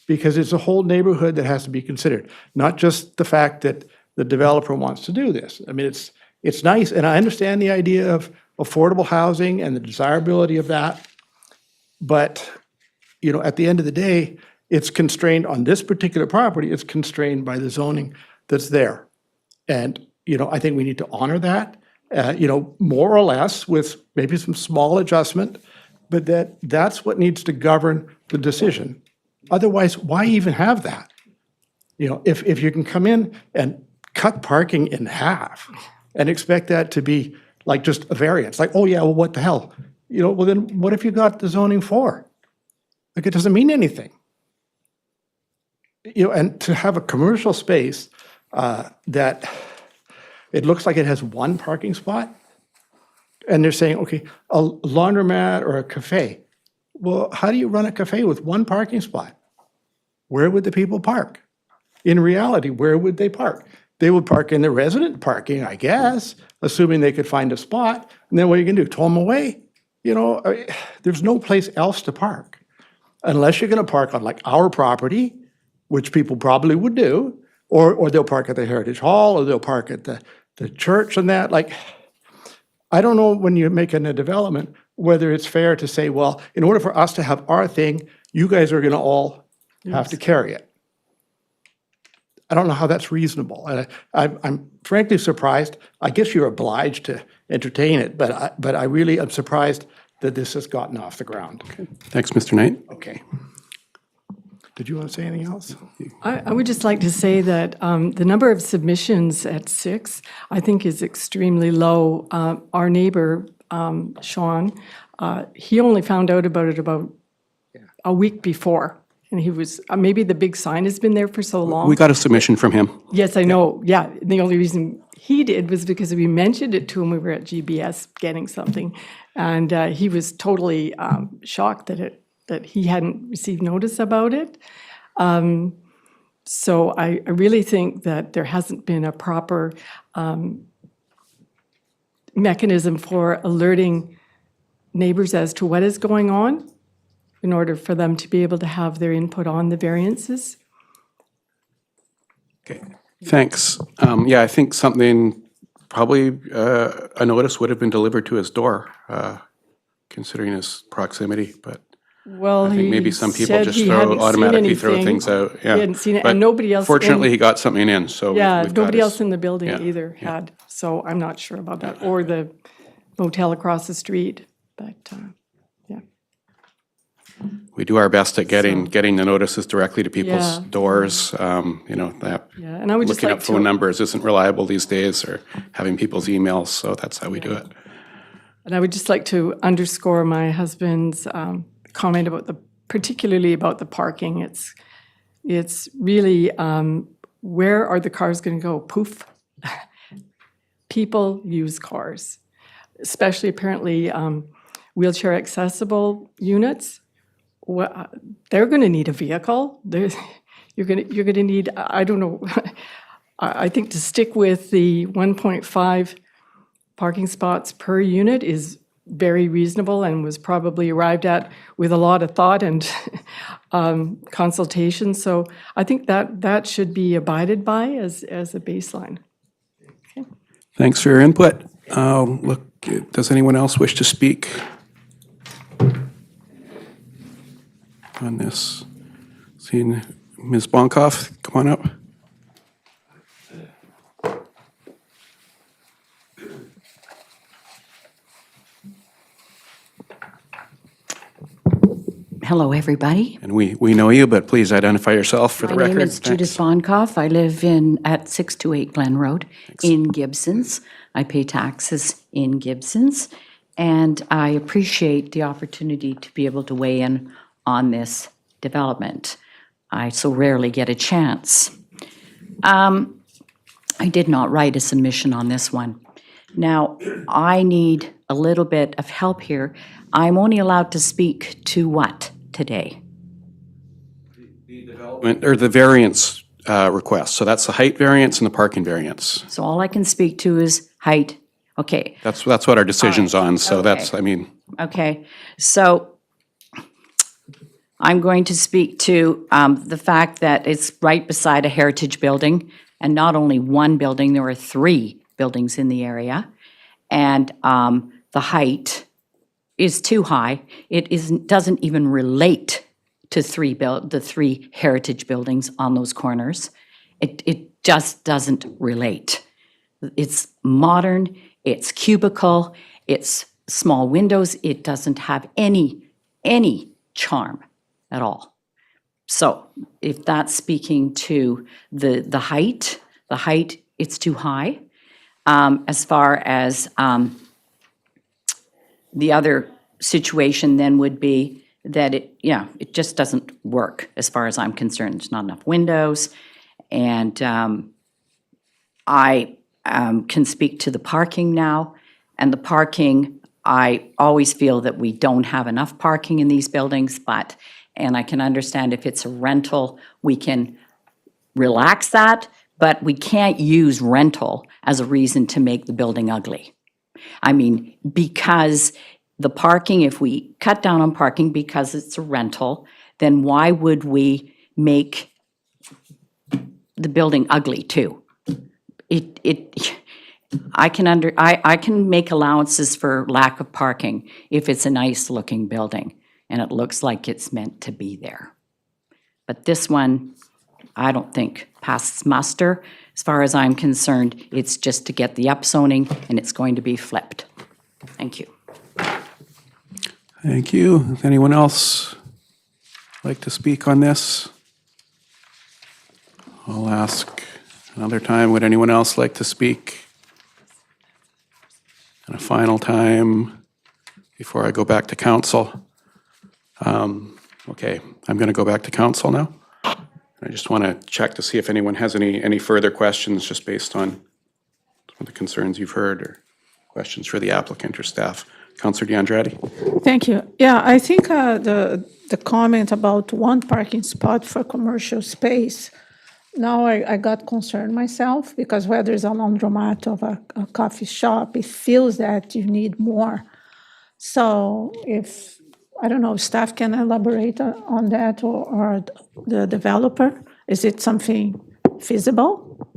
because it's a whole neighborhood that has to be considered, not just the fact that the developer wants to do this. I mean, it's nice, and I understand the idea of affordable housing and the desirability of that, but, you know, at the end of the day, it's constrained on this particular property, it's constrained by the zoning that's there. And, you know, I think we need to honor that, you know, more or less with maybe some small adjustment, but that's what needs to govern the decision. Otherwise, why even have that? You know, if you can come in and cut parking in half and expect that to be like just a variance, like, oh yeah, well, what the hell? You know, well then what if you got the zoning for? Like, it doesn't mean anything. You know, and to have a commercial space that it looks like it has one parking spot, and they're saying, okay, a laundromat or a cafe. Well, how do you run a cafe with one parking spot? Where would the people park? In reality, where would they park? They would park in the resident parking, I guess, assuming they could find a spot. And then what are you going to do, tow them away? You know, there's no place else to park. Unless you're going to park on like our property, which people probably would do, or they'll park at the Heritage Hall, or they'll park at the church and that. Like, I don't know when you're making a development, whether it's fair to say, well, in order for us to have our thing, you guys are gonna all have to carry it. I don't know how that's reasonable. And I'm frankly surprised. I guess you're obliged to entertain it, but I really am surprised that this has gotten off the ground. Thanks, Mr. Knight. Okay. Did you want to say anything else? I would just like to say that the number of submissions at 6, I think, is extremely low. Our neighbor, Sean, he only found out about it about a week before. And he was, maybe the big sign has been there for so long. We got a submission from him. Yes, I know. Yeah, the only reason he did was because we mentioned it to him. We were at GBS getting something, and he was totally shocked that he hadn't received notice about it. So I really think that there hasn't been a proper mechanism for alerting neighbors as to what is going on, in order for them to be able to have their input on the variances. Okay, thanks. Yeah, I think something, probably a notice would have been delivered to his door, considering his proximity, but Well, I think maybe he some people said just he hadn't seen automatically throw anything. things out. Yeah. He hadn't seen it, But and nobody else. fortunately, he got something in, so Yeah, we've got nobody his- else in the building yeah, either had, so I'm not sure about that, or the motel across the street, but, yeah. We do our best at getting the notices directly to people's Yeah. doors. You know, that Yeah, and I would just looking like up phone to, numbers isn't reliable these days, or having people's emails, so that's how we do it. and I would just like to underscore my husband's comment about particularly about the parking. It's really, where are the cars gonna go? Poof. People use cars, especially apparently wheelchair accessible units. They're gonna need a vehicle. You're gonna need, I don't know, I think to stick with the 1.5 parking spots per unit is very reasonable and was probably arrived at with a lot of thought and consultation. So I think that should be abided by as a baseline. Thanks for your input. Look, does anyone else wish to speak on this? Seeing Ms. Bonkoff, come on up. Hello, everybody. And we know you, but please identify yourself for the My record. name is Judith Bonkoff. I live at 628 Glen Road in Gibsons. I pay taxes in Gibsons, and I appreciate the opportunity to be able to weigh in on this development. I so rarely get a chance. I did not write a submission on this one. Now, I need a little bit of help here. I'm only allowed to speak to what today? Or the variance request. So that's the height variance and the parking variance. So all I can speak to is height. Okay, That's what our decision's on, so that's, I mean, okay. So I'm going to speak to the fact that it's right beside a heritage building, and not only one building, there are 3 buildings in the area. And the height is too high. It doesn't even relate to the 3 heritage buildings on those corners. It just doesn't relate. It's modern, it's cubicle, it's small windows, it doesn't have any charm at all. So if that's speaking to the height, it's too high. As far as the other situation then would be that it just doesn't work as far as I'm concerned. There's not enough windows. And I can speak to the parking now. And the parking, I always feel that we don't have enough parking in these buildings, and I can understand if it's a rental, we can relax that, but we can't use rental as a reason to make the building ugly. I mean, because the parking, if we cut down on parking because it's a rental, then why would we make the building ugly too? I can make allowances for lack of parking if it's a nice-looking building and it looks like it's meant to be there. But this one, I don't think passes muster. As far as I'm concerned, it's just to get the upzoning and it's going to be flipped. Thank you. Thank you. Does anyone else like to speak on this? I'll ask another time, would anyone else like to speak? And a final time before I go back to council. Okay, I'm going to go back to council now. I just want to check to see if anyone has any further questions just based on some of the concerns you've heard or questions for the applicant or staff. Councillor DeAndrade. Thank you. Yeah, I think the comment about one parking spot for commercial space, now I got concerned myself because where there's a laundromat or a coffee shop, it feels that you need more. So if, I don't know, staff can elaborate on that or the developer, is it something feasible?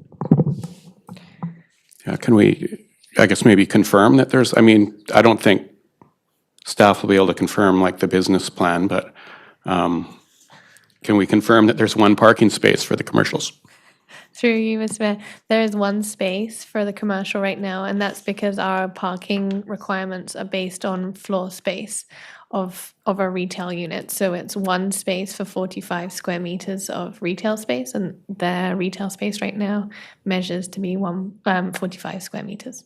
Yeah, can we, I guess maybe confirm that there's, I mean, I don't think staff will be able to confirm like the business plan, but can we confirm that there's one parking space for the commercials? Through you, Mr. Mayor, there is one space for the commercial right now, and that's because our parking requirements are based on floor space of a retail unit. So it's one space for 45 square meters of retail space, and their retail space right now measures to be 45 square meters.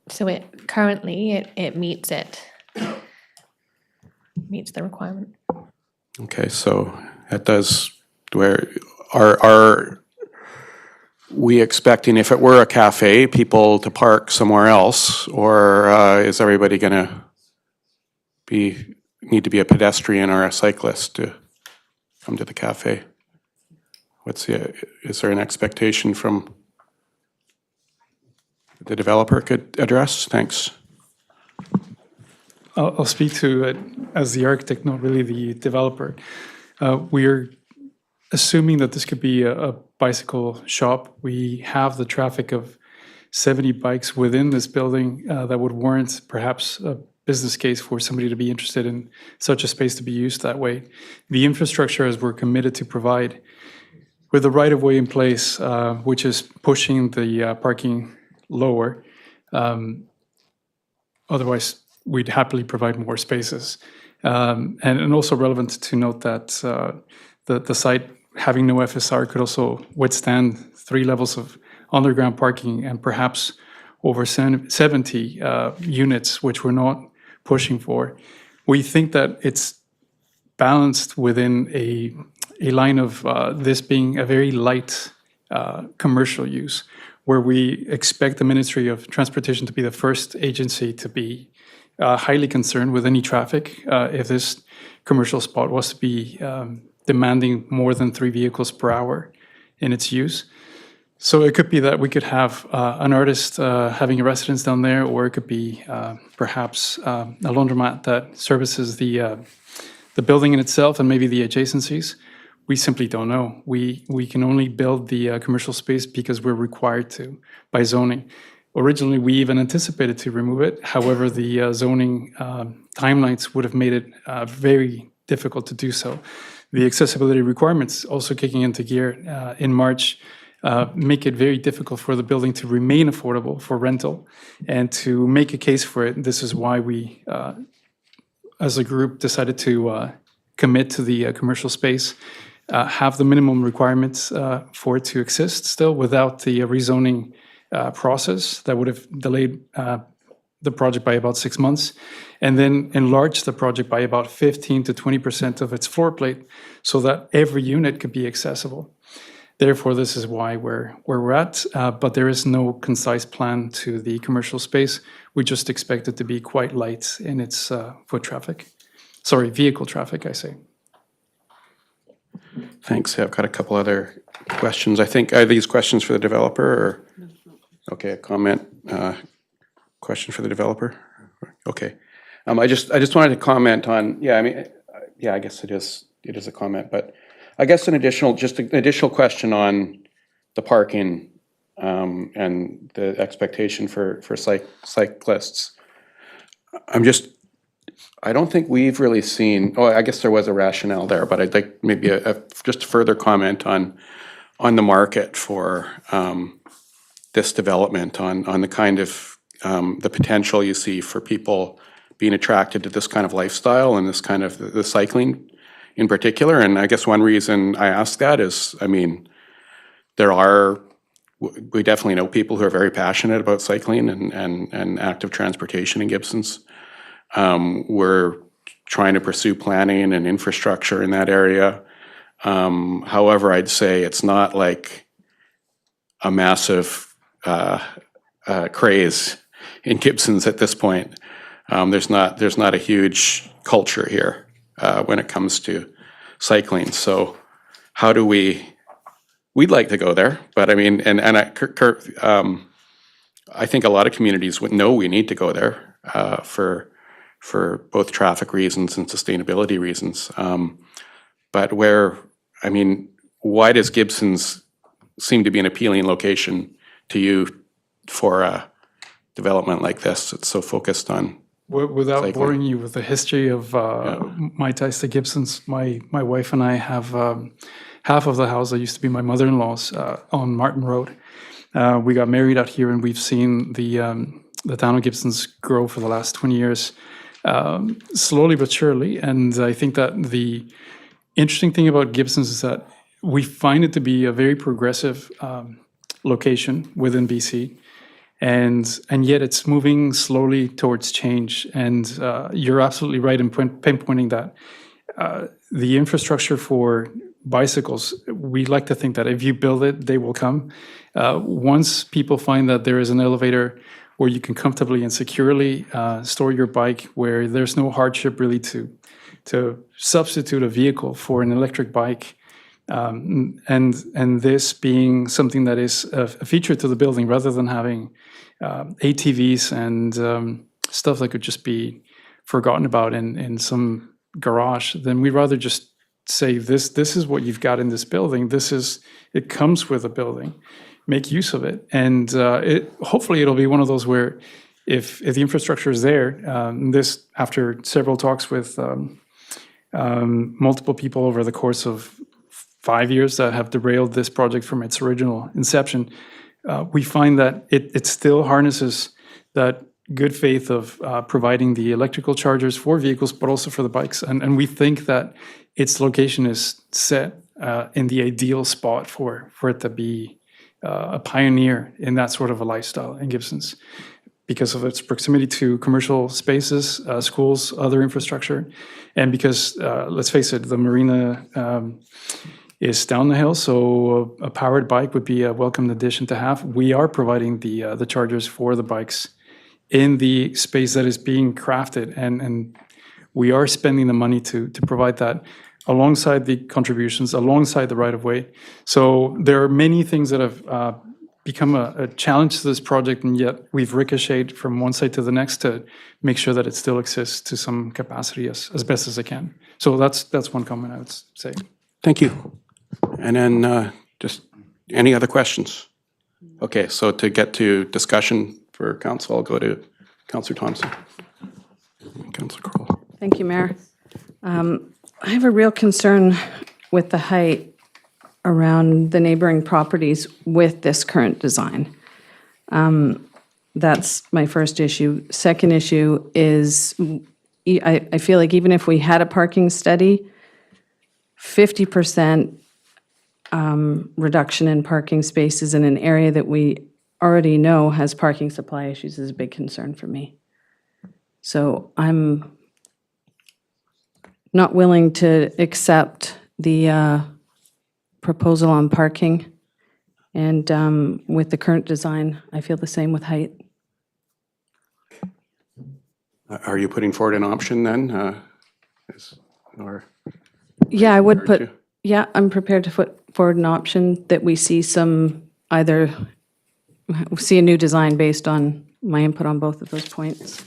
So it currently meets meets the requirement. Okay, so that does, where are we expecting, if it were a cafe, people to park somewhere else, or is everybody gonna need to be a pedestrian or a cyclist to come to the cafe? Is there an expectation from the developer could address? Thanks. I'll speak to it as the architect, not really the developer. We're assuming that this could be a bicycle shop. We have the traffic of 70 bikes within this building that would warrant perhaps a business case for somebody to be interested in such a space to be used that way. The infrastructure, as we're committed to provide, with the right-of-way in place, which is pushing the parking lower, otherwise we'd happily provide more spaces. And also relevant to note that the site, having no FSR, could also withstand 3 levels of underground parking and perhaps over 70 units, which we're not pushing for. We think that it's balanced within a line of this being a very light commercial use, where we expect the Ministry of Transportation to be the first agency to be highly concerned with any traffic if this commercial spot was to be demanding more than 3 vehicles per hour in its use. So it could be that we could have an artist having a residence down there, or it could be perhaps a laundromat that services the building in itself and maybe the adjacencies. We simply don't know. We can only build the commercial space because we're required to by zoning. Originally, we even anticipated to remove it. However, the zoning timelines would have made it very difficult to do so. The accessibility requirements also kicking into gear in March make it very difficult for the building to remain affordable for rental. And to make a case for it, this is why we, as a group, decided to commit to the commercial space, have the minimum requirements for it to exist still without the rezoning process that would have delayed the project by about 6 months, and then enlarge the project by about 15 to 20% of its floor plate so that every unit could be accessible. Therefore, this is why where we're at, but there is no concise plan to the commercial space. We just expect it to be quite light in its vehicle traffic, I say. Thanks. I've got a couple other questions. I think, are these questions for the developer or? Okay, a comment, question for the developer? Okay. I just wanted to comment on, I guess it is a comment, but I guess an additional question on the parking and the expectation for cyclists. I don't think we've really seen, I guess there was a rationale there, but I'd like maybe just a further comment on the market for this development, on the kind of, the potential you see for people being attracted to this kind of lifestyle and this kind of, the cycling in particular. And I guess one reason I ask that is, I mean, we definitely know people who are very passionate about cycling and active transportation in Gibsons. We're trying to pursue planning and infrastructure in that area. However, I'd say it's not like a massive craze in Gibsons at this point. There's not a huge culture here when it comes to cycling. So how do we'd like to go there, but I mean, I think a lot of communities would know we need to go there for both traffic reasons and sustainability reasons. But why does Gibsons seem to be an appealing location to you for a development like this? It's so focused on Without cycling. boring you with the history of my ties to Gibsons, my wife and I have half of the house that used to be my mother-in-law's on Martin Road. We got married out here, and we've seen the town of Gibsons grow for the last 20 years, slowly but surely. And I think that the interesting thing about Gibsons is that we find it to be a very progressive location within BC. And yet it's moving slowly towards change. And you're absolutely right in pinpointing that the infrastructure for bicycles, we like to think that if you build it, they will come. Once people find that there is an elevator where you can comfortably and securely store your bike, where there's no hardship really to substitute a vehicle for an electric bike, and this being something that is a feature to the building rather than having ATVs and stuff that could just be forgotten about in some garage, then we'd rather just say this is what you've got in this building. It comes with a building. Make use of it, and hopefully it'll be one of those where if the infrastructure is there, this after several talks with multiple people over the course of 5 years that have derailed this project from its original inception, we find that it still harnesses that good faith of providing the electrical chargers for vehicles, but also for the bikes. And we think that its location is set in the ideal spot for it to be a pioneer in that sort of a lifestyle in Gibsons, because of its proximity to commercial spaces, schools, other infrastructure, and because, let's face it, the marina is down the hill, so a powered bike would be a welcome addition to have. We are providing the chargers for the bikes in the space that is being crafted, and we are spending the money to provide that alongside the contributions, alongside the right-of-way. So there are many things that have become a challenge to this project, and yet we've ricocheted from one side to the next to make sure that it still exists to some capacity as best as it can. So that's one comment I would say. Thank you. And then just any other questions? Okay, so to get to discussion for council, I'll go to Councillor Thompson. Councillor Kroll. Thank you, Mayor. I have a real concern with the height around the neighboring properties with this current design. That's my first issue. Second issue is I feel like even if we had a parking study, 50% reduction in parking spaces in an area that we already know has parking supply issues is a big concern for me. So I'm not willing to accept the proposal on parking. And with the current design, I feel the same with height. Are you putting forward an option then? Yeah, I would put, yeah, I'm prepared to put forward an option that we see either see a new design based on my input on both of those points.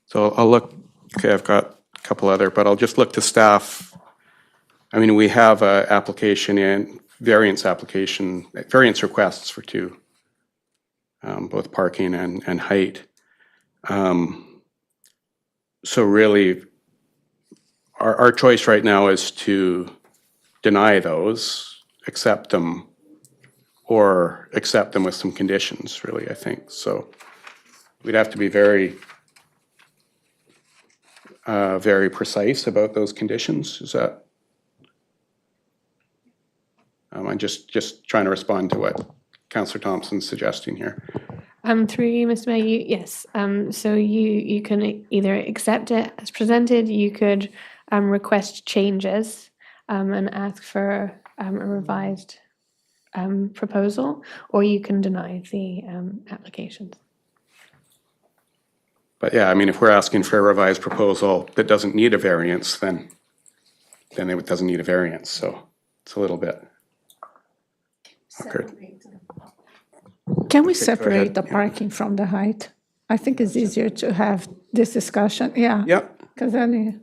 So I'll look, okay, I've got a couple other, but I'll just look to staff. I mean, we have an application in variance requests for two, both parking and height. So really, our choice right now is to deny those, accept them, or accept them with some conditions, really, I think. So we'd have to be very, very precise about those conditions. Is that? I'm just trying to respond to what Councillor Thompson's suggesting here. Through you, Mr. Mayor, yes. So you can either accept it as presented, you could request changes and ask for a revised proposal, or you can deny the applications. But yeah, I mean, if we're asking for a revised proposal that doesn't need a variance, then it doesn't need a variance. So it's a little bit awkward. Can we separate the parking from the height? I think it's easier to have this discussion, yeah. Yep. Because then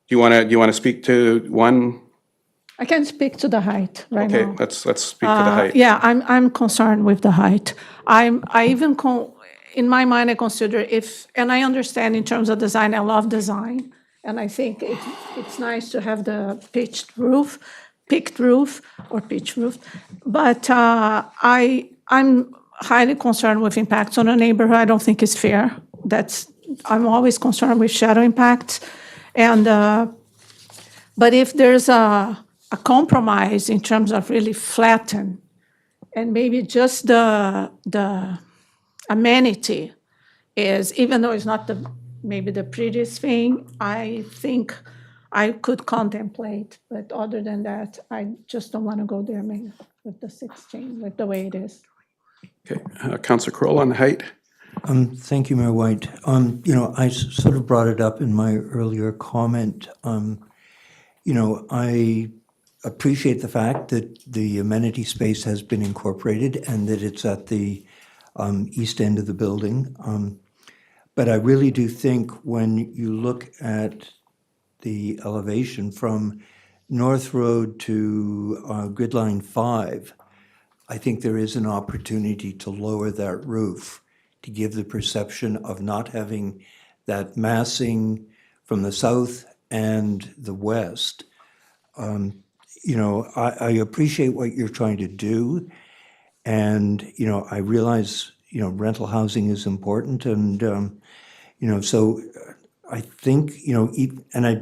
Do you want to speak to one? I can speak to the height right now. Okay, let's speak to the height. Yeah, I'm concerned with the height. In my mind, I consider and I understand in terms of design, I love design, and I think it's nice to have the peaked roof, but I'm highly concerned with impacts on a neighborhood. I don't think it's fair. I'm always concerned with shadow impacts, and but if there's a compromise in terms of really flatten, and maybe just the amenity is, even though it's not maybe the prettiest thing, I think I could contemplate, but other than that, I just don't want to go there, maybe, with the 16, with the way it is. Okay, Councillor Kroll on the height. Thank you, Mayor White. I sort of brought it up in my earlier comment. I appreciate the fact that the amenity space has been incorporated and that it's at the east end of the building. But I really do think when you look at the elevation from North Road to Grid Line 5, I think there is an opportunity to lower that roof to give the perception of not having that massing from the south and the west. I appreciate what you're trying to do, and I realize rental housing is important, and so I think and I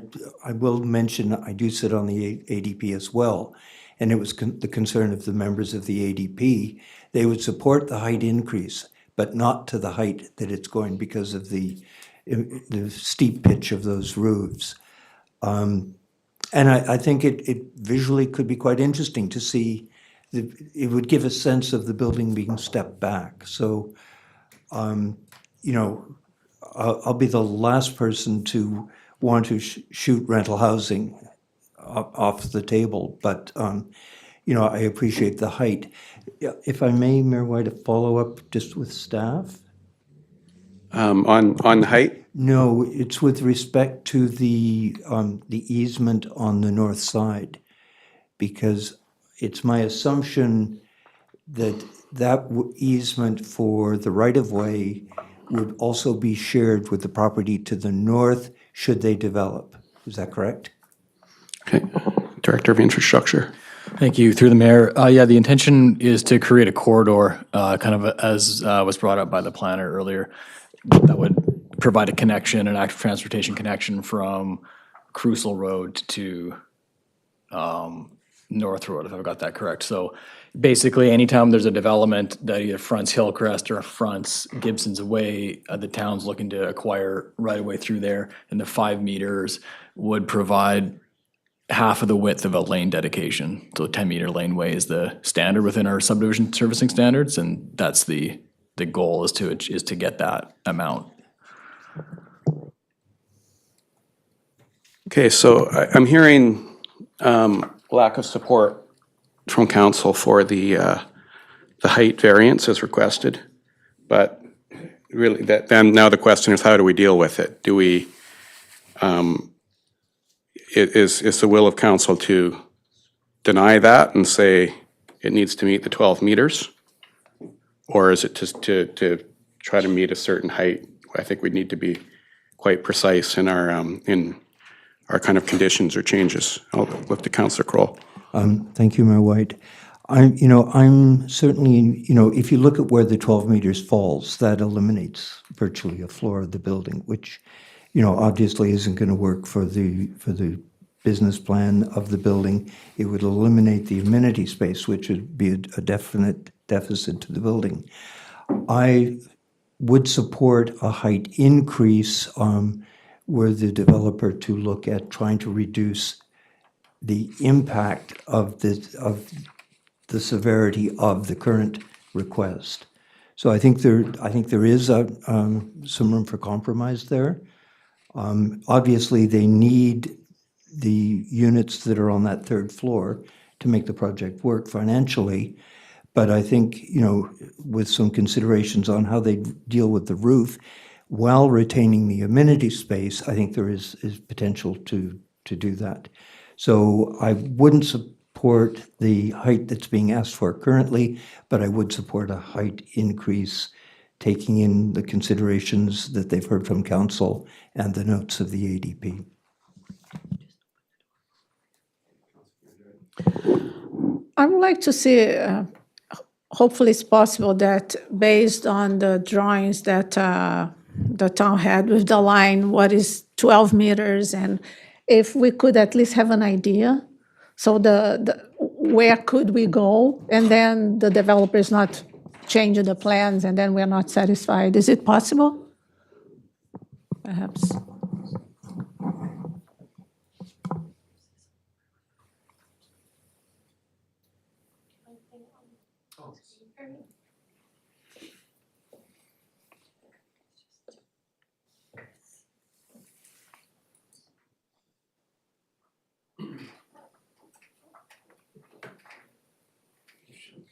will mention I do sit on the ADP as well, and it was the concern of the members of the ADP. They would support the height increase, but not to the height that it's going because of the steep pitch of those roofs. And I think it visually could be quite interesting to see. It would give a sense of the building being stepped back. So, I'll be the last person to want to shoot rental housing off the table, but I appreciate the height. If I may, Mayor White, a follow-up just with staff? On the height? No, it's with respect to the easement on the north side, because it's my assumption that easement for the right-of-way would also be shared with the property to the north should they develop. Is that correct? Okay, Director of Infrastructure. Thank you. Through the mayor. The intention is to create a corridor, kind of as was brought up by the planner earlier, that would provide a connection, an active transportation connection from Crucial Road to North Road, if I've got that correct. So basically, anytime there's a development that either fronts Hillcrest or fronts Gibsons Way, the town's looking to acquire right away through there, and the 5 meters would provide half of the width of a lane dedication. So a 10-meter laneway is the standard within our subdivision servicing standards, and that's the goal is to get that amount. Okay, so I'm hearing lack of support from council for the height variance as requested, but really then now the question is, how do we deal with it? Do we is the will of council to deny that and say it needs to meet the 12 meters? Or is it just to try to meet a certain height? I think we need to be quite precise in our kind of conditions or changes. I'll look to Councillor Kroll. Thank you, Mayor White. I'm certainly, if you look at where the 12 meters falls, that eliminates virtually a floor of the building, which, obviously isn't going to work for the business plan of the building. It would eliminate the amenity space, which would be a definite deficit to the building. I would support a height increase were the developer to look at trying to reduce the impact of the severity of the current request. So I think there is some room for compromise there. Obviously, they need the units that are on that third floor to make the project work financially. But I think, with some considerations on how they deal with the roof, while retaining the amenity space, I think there is potential to do that. So I wouldn't support the height that's being asked for currently, but I would support a height increase, taking in the considerations that they've heard from council and the notes of the ADP. I would like to see, hopefully it's possible that based on the drawings that the town had with the line, what is 12 meters, and if we could at least have an idea, so where could we go, and then the developer is not changing the plans, and then we're not satisfied. Is it possible? Perhaps.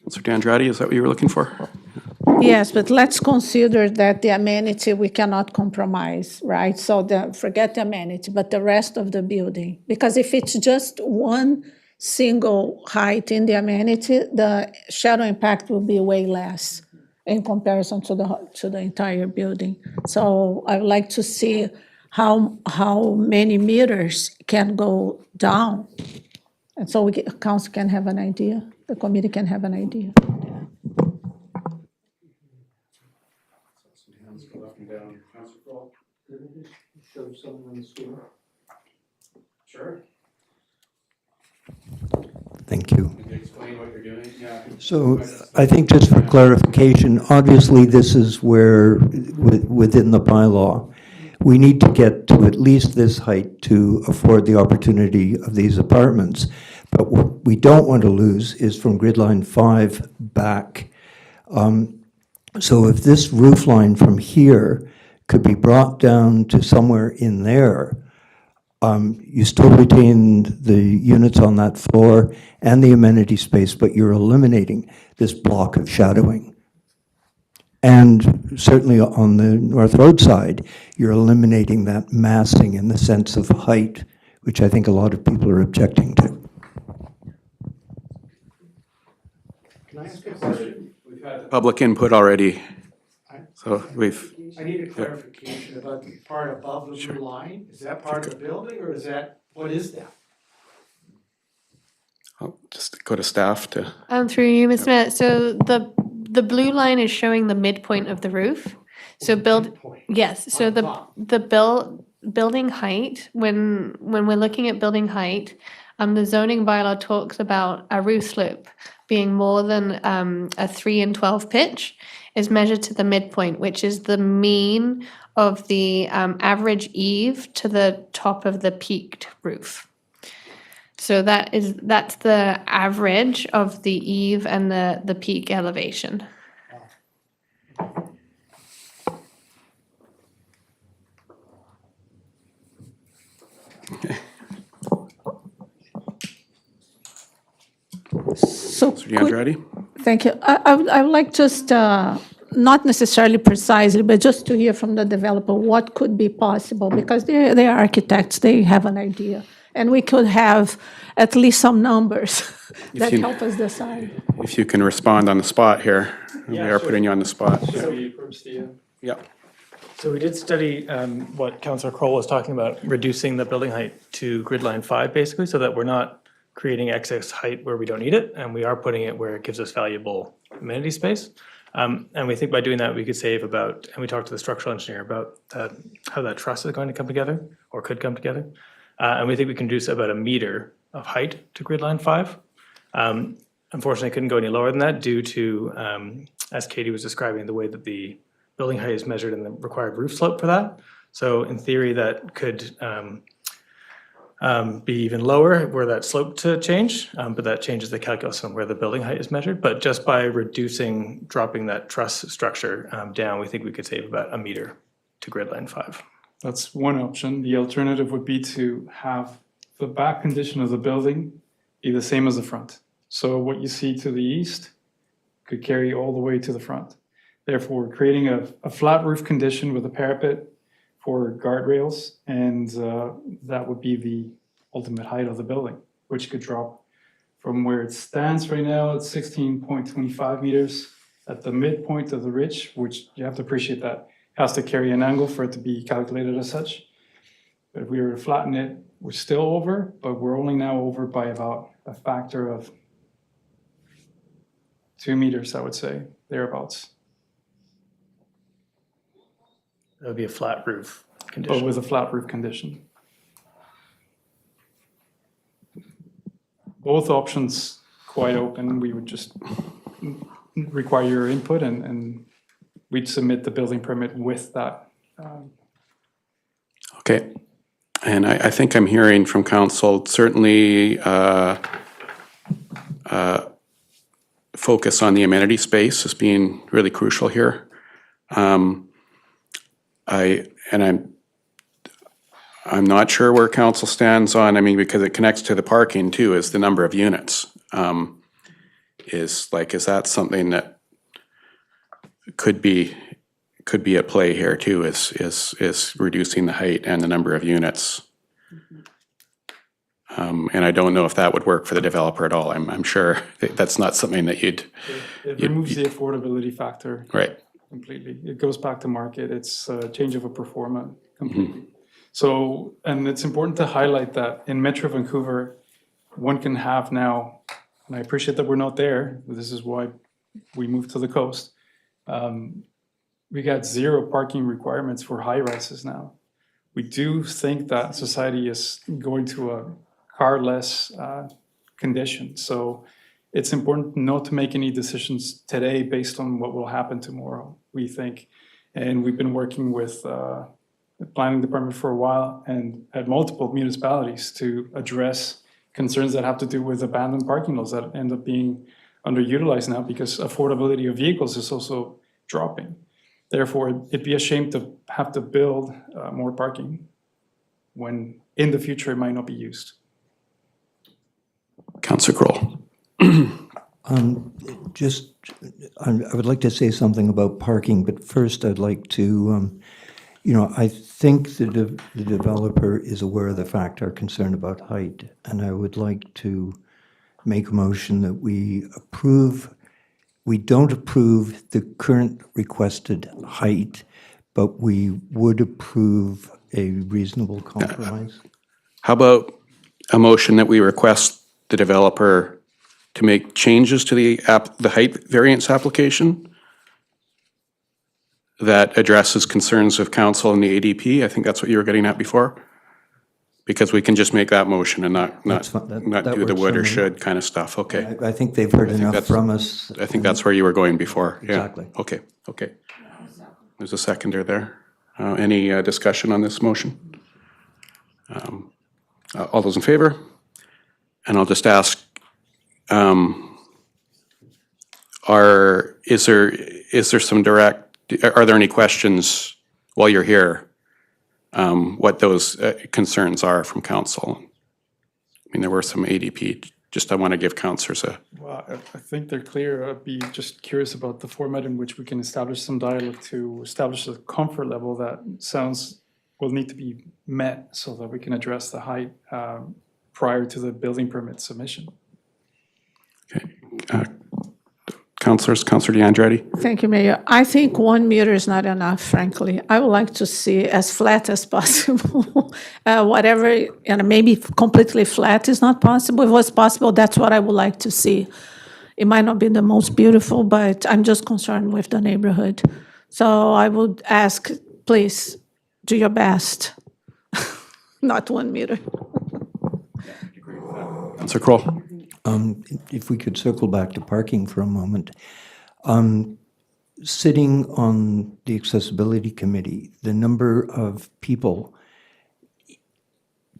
Councillor D'Andrade, is that what you were looking for? Yes, but let's consider that the amenity we cannot compromise, right? So forget the amenity, but the rest of the building. Because if it's just one single height in the amenity, the shadow impact will be way less in comparison to the entire building. So I would like to see how many meters can go down. And so council can have an idea, the committee can have an idea. Sure. Thank you. Can you explain what you're doing? Yeah. So I think just for clarification, obviously this is where, within the bylaw, we need to get to at least this height to afford the opportunity of these apartments. But what we don't want to lose is from grid line 5 back. So if this roof line from here could be brought down to somewhere in there, you still retain the units on that floor and the amenity space, but you're eliminating this block of shadowing. And certainly on the North Road side, you're eliminating that massing in the sense of height, which I think a lot of people are objecting to. Can I ask a question? We've had public input already, so we've. I need a clarification about the part above the blue line. Is that part of the building, or what is that? I'll just go to staff to. Through you, Mr. Mayor. So the blue line is showing the midpoint of the roof. So yes. So building height. When we're looking at building height, the zoning bylaw talks about a roof slope being more than a 3 and 12 pitch is measured to the midpoint, which is the mean of the average eave to the top of the peaked roof. So that's the average of the eave and the peak elevation. So thank you. I would like just, not necessarily precisely, but just to hear from the developer what could be possible, because they are architects, they have an idea. And we could have at least some numbers that you- help us decide. If you can respond on the spot here. We are putting you on the spot. Yeah. So we did study what Councillor Kroll was talking about, reducing the building height to grid line 5, basically, so that we're not creating excess height where we don't need it, and we are putting it where it gives us valuable amenity space. And we think by doing that, we could save about, and we talked to the structural engineer about how that truss is going to come together, or could come together. And we think we can reduce about 1 meter of height to grid line 5. Unfortunately, I couldn't go any lower than that due to, as Katie was describing, the way that the building height is measured and the required roof slope for that. So in theory, that could be even lower were that slope to change, but that changes the calculus on where the building height is measured. But just by dropping that truss structure down, we think we could save about 1 meter to grid line 5. That's one option. The alternative would be to have the back condition of the building be the same as the front. So what you see to the east could carry all the way to the front. Therefore, we're creating a flat roof condition with a parapet for guardrails, and that would be the ultimate height of the building, which could drop from where it stands right now at 16.25 meters at the midpoint of the ridge, which you have to appreciate that has to carry an angle for it to be calculated as such. But if we were to flatten it, we're still over, but we're only now over by about a factor of 2 meters, I would say, thereabouts. That would be a flat roof But condition. with a flat roof condition. Both options quite open. We would just require your input and we'd submit the building permit with that. Okay. And I think I'm hearing from council, certainly focus on the amenity space as being really crucial here. I'm not sure where council stands on, I mean, because it connects to the parking too, is the number of units. Is that something that could be at play here too, is reducing the height and the number of units? And I don't know if that would work for the developer at all. I'm sure that's not something that It removes the affordability factor. Right. Completely. It goes back to market. It's a change of a pro forma completely. So, and it's important to highlight that in Metro Vancouver, one can have now, and I appreciate that we're not there, this is why we moved to the coast. We got 0 parking requirements for high rises now. We do think that society is going to a car-less condition. So it's important not to make any decisions today based on what will happen tomorrow, we think. And we've been working with the planning department for a while and at multiple municipalities to address concerns that have to do with abandoned parking lots that end up being underutilized now because affordability of vehicles is also dropping. Therefore, it'd be a shame to have to build more parking when in the future it might not be used. Councillor Kroll. I would like to say something about parking, but first I'd like to, I think the developer is aware of the fact, our concern about height, and I would like to make a motion that we don't approve the current requested height, but we would approve a reasonable compromise. How about a motion that we request the developer to make changes to the height variance application that addresses concerns of council and the ADP? I think that's what you were getting at before. Because we can just make that motion and not do the would or should kind of stuff. Okay. I think they've heard enough from us. I think that's where you were going before. Yeah. Exactly. Okay. There's a seconder there. Any discussion on this motion? All those in favor? And I'll just ask, is there some are there any questions while you're here? What those concerns are from council? I mean, there were some ADP. Just I want to give councillors a. Well, I think they're clear. I'd be just curious about the format in which we can establish some dialogue to establish a comfort level that sounds will need to be met so that we can address the height prior to the building permit submission. Councilors, Councilor DeAndretti? Thank you, Mayor. I think 1 meter is not enough, frankly. I would like to see as flat as possible. Whatever, and maybe completely flat is not possible. If it was possible, that's what I would like to see. It might not be the most beautiful, but I'm just concerned with the neighborhood. So I would ask, please, do your best. Not 1 meter. Councilor Kroll? If we could circle back to parking for a moment. Sitting on the Accessibility Committee, the number of people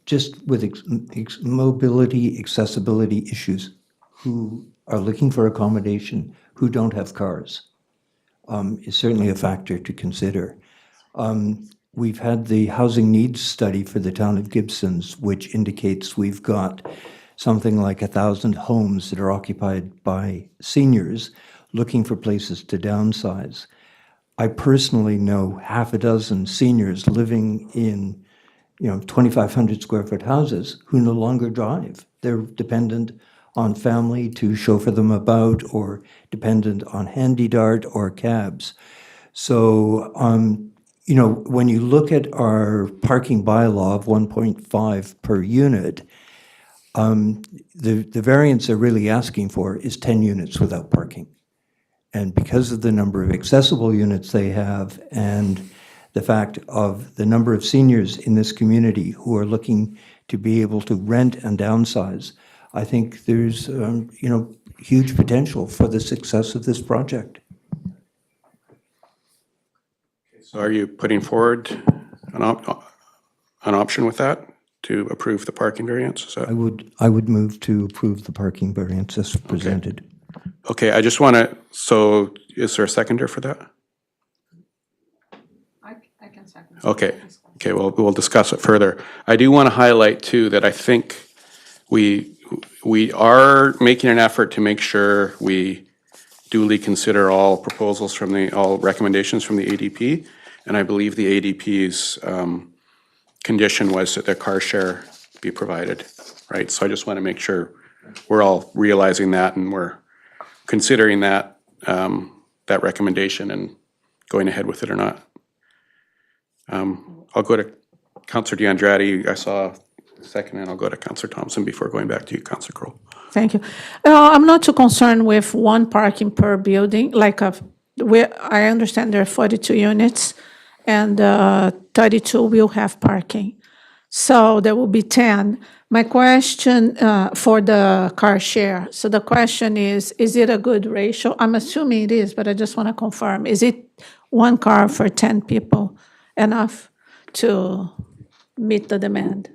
just with mobility, accessibility issues who are looking for accommodation, who don't have cars, is certainly a factor to consider. We've had the housing needs study for the town of Gibsons, which indicates we've got something like 1,000 homes that are occupied by seniors looking for places to downsize. I personally know half a dozen seniors living in 2,500 square foot houses who no longer drive. They're dependent on family to chauffeur them about, or dependent on Handy-Dart or cabs. So, when you look at our parking bylaw of 1.5 per unit, the variance they're really asking for is 10 units without parking. And because of the number of accessible units they have and the fact of the number of seniors in this community who are looking to be able to rent and downsize, I think there's huge potential for the success of this project. So are you putting forward an option with that to approve the parking variance? Is that... I would move to approve the parking variance as presented. Okay, I just want to, so is there a seconder for that? I can second. Okay, we'll discuss it further. I do want to highlight too that I think we are making an effort to make sure we duly consider all proposals from all recommendations from the ADP. And I believe the ADP's condition was that the car share be provided, right? So I just want to make sure we're all realizing that and we're considering that that recommendation and going ahead with it or not. I'll go to Councilor DeAndretti. I saw a second, and I'll go to Councilor Thompson before going back to you, Councilor Kroll. Thank you. I'm not too concerned with one parking per building. I understand there are 42 units, and 32 will have parking. So there will be 10. My question for the car share, so the question is it a good ratio? I'm assuming it is, but I just want to confirm. Is it one car for 10 people enough to meet the demand?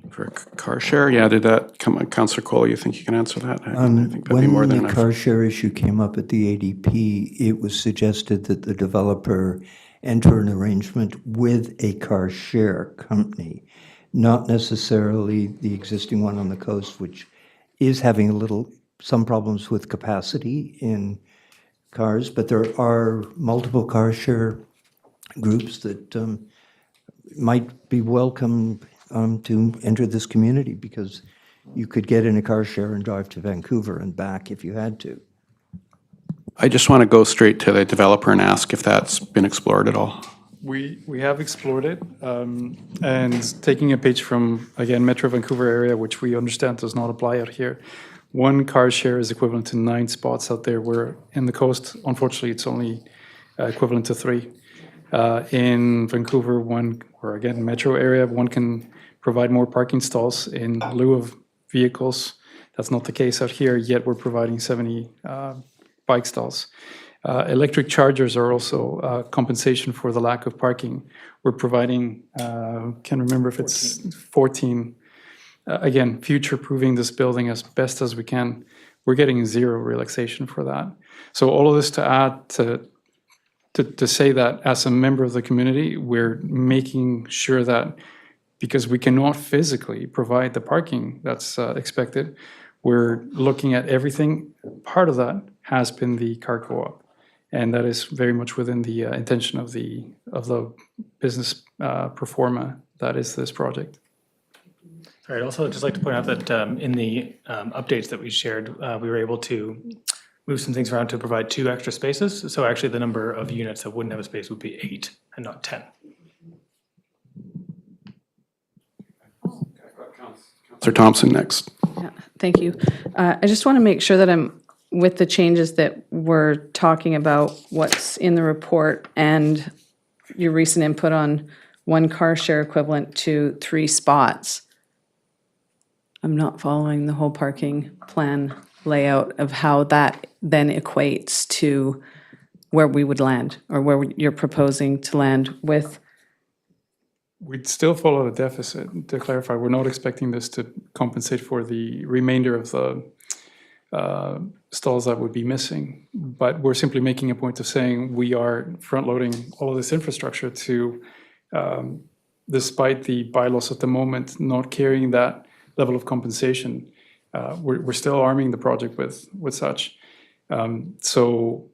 For car share, yeah, did that come, Councilor Cole, you think you can answer that? I think that'd be more When than the enough. car share issue came up at the ADP, it was suggested that the developer enter an arrangement with a car share company, not necessarily the existing one on the coast, which is having some problems with capacity in cars, but there are multiple car share groups that might be welcome to enter this community, because you could get in a car share and drive to Vancouver and back if you had to. I just want to go straight to the developer and ask if that's been explored at all. We have explored it, and taking a page from, again, Metro Vancouver area, which we understand does not apply out here. One car share is equivalent to 9 spots out there, where in the coast, unfortunately, it's only equivalent to 3. In Vancouver, or again, Metro area, one can provide more parking stalls in lieu of vehicles. That's not the case out here, yet we're providing 70 bike stalls. Electric chargers are also compensation for the lack of parking. We're providing, can't remember if it's 14. Again, future-proofing this building as best as we can. We're getting 0 relaxation for that. So all of this to add to say that as a member of the community, we're making sure that, because we cannot physically provide the parking that's expected, we're looking at everything. Part of that has been the car co-op, and that is very much within the intention of the business pro forma that is this project. I'd also just like to point out that in the updates that we shared, we were able to move some things around to provide 2 extra spaces. So actually the number of units that wouldn't have a space would be 8 and not 10. Councillor Thompson next. Yeah, thank you. I just want to make sure that I'm with the changes that we're talking about, what's in the report and your recent input on 1 car share equivalent to 3 spots. I'm not following the whole parking plan layout of how that then equates to where we would land or where you're proposing to land with. We'd still follow the deficit. To clarify, we're not expecting this to compensate for the remainder of the stalls that would be missing, but we're simply making a point of saying we are front-loading all of this infrastructure to, despite the bylaws at the moment not carrying that level of compensation, we're still arming the project with such. So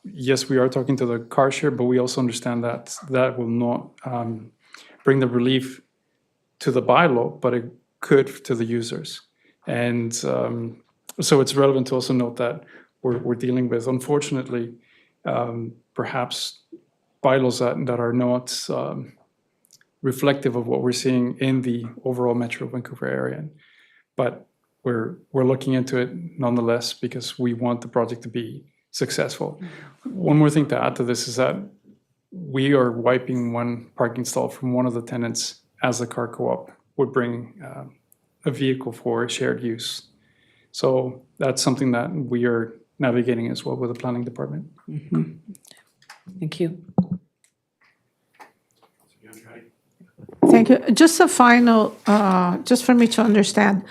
yes, we are talking to the car share, but we also understand that that will not bring the relief to the bylaw, but it could to the users. And so it's relevant to also note that we're dealing with, unfortunately, perhaps bylaws that are not reflective of what we're seeing in the overall Metro Vancouver area. But we're looking into it nonetheless because we want the project to be successful. One more thing to add to this is that we are wiping 1 parking stall from one of the tenants as the car co-op would bring a vehicle for shared use. So that's something that we are navigating as well with the planning department. Thank you. Thank you. Just a final, just for me to understand.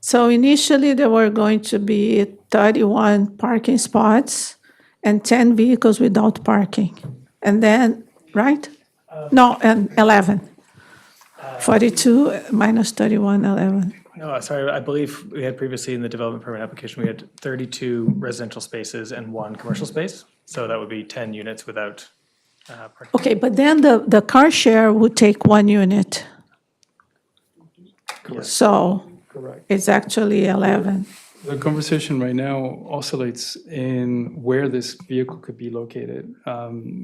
So initially, there were going to be 31 parking spots and 10 vehicles without parking. And then, right? No, and 11. 42 minus 31, 11. No, sorry, I believe we had previously in the development permit application, we had 32 residential spaces and 1 commercial space. So that would be 10 units without parking. Okay, but then the car share would take 1 unit. So Correct. it's actually 11. The conversation right now oscillates in where this vehicle could be located.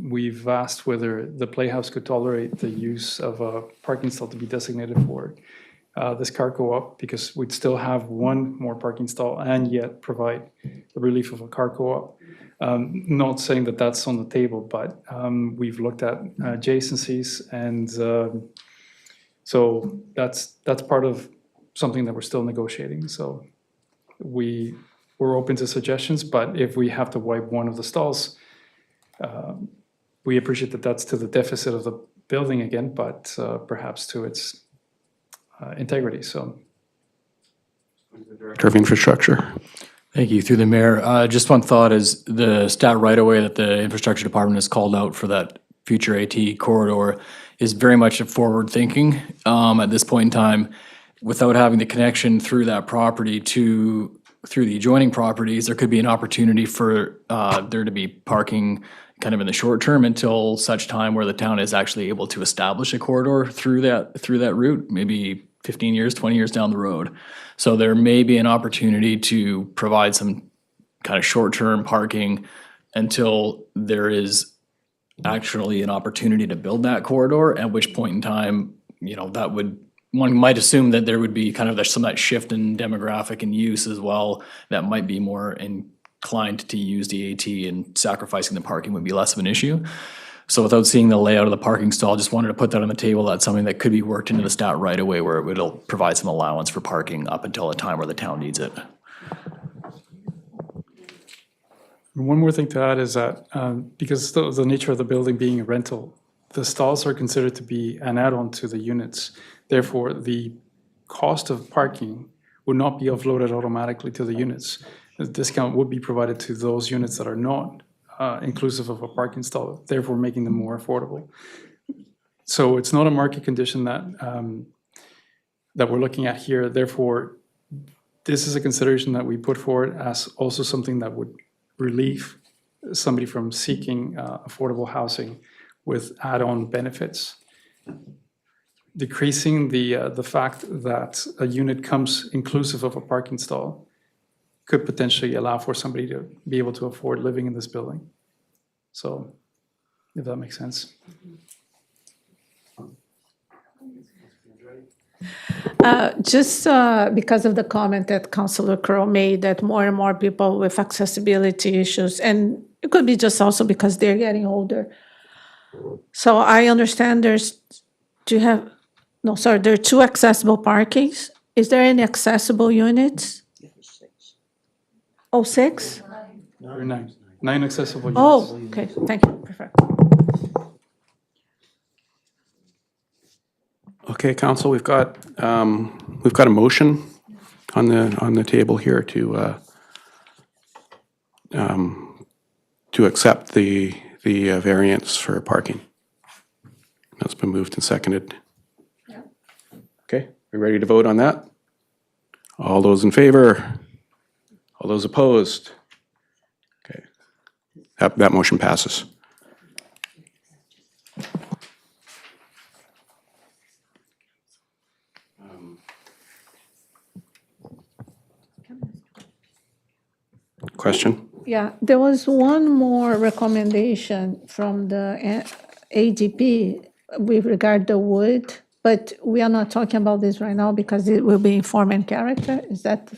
We've asked whether the Playhouse could tolerate the use of a parking stall to be designated for this car co-op, because we'd still have 1 more parking stall and yet provide the relief of a car co-op. Not saying that that's on the table, but we've looked at adjacencies, and so that's part of something that we're still negotiating. So we're open to suggestions, but if we have to wipe 1 of the stalls, we appreciate that that's to the deficit of the building again, but perhaps to its integrity. So, Director of Infrastructure. Thank you. Through the mayor, just one thought is the stat right away that the infrastructure department has called out for that future AT corridor is very much a forward thinking at this point in time. Without having the connection through that property through the adjoining properties, there could be an opportunity for there to be parking kind of in the short term until such time where the town is actually able to establish a corridor through that route, maybe 15 years, 20 years down the road. So there may be an opportunity to provide some kind of short-term parking until there is actually an opportunity to build that corridor, at which point in time, that would, one might assume that there would be kind of some of that shift in demographic and use as well that might be more inclined to use the AT, and sacrificing the parking would be less of an issue. So without seeing the layout of the parking stall, just wanted to put that on the table. That's something that could be worked into the stat right away, where it'll provide some allowance for parking up until a time where the town needs it. one more thing to add is that because the nature of the building being a rental, the stalls are considered to be an add-on to the units. Therefore, the cost of parking would not be offloaded automatically to the units. The discount would be provided to those units that are not inclusive of a parking stall, therefore making them more affordable. So it's not a market condition that we're looking at here. Therefore, this is a consideration that we put forward as also something that would relieve somebody from seeking affordable housing with add-on benefits. Decreasing the fact that a unit comes inclusive of a parking stall could potentially allow for somebody to be able to afford living in this building. So, if that makes sense. Just because of the comment that Councillor Crowe made, that more and more people with accessibility issues, and it could be just also because they're getting older. So I understand there are 2 accessible parkings. Is there any accessible units? Oh, 6? Or nine accessible units. Oh, okay, thank you, perfect. Okay, council, we've got a motion on the table here to accept the variance for parking. That's been moved and seconded. Okay, we ready to vote on that? All those in favor? All those opposed? Okay, that motion passes. Question? Yeah, there was one more recommendation from the ADP with regard to wood, but we are not talking about this right now because it will be in form and character. Is that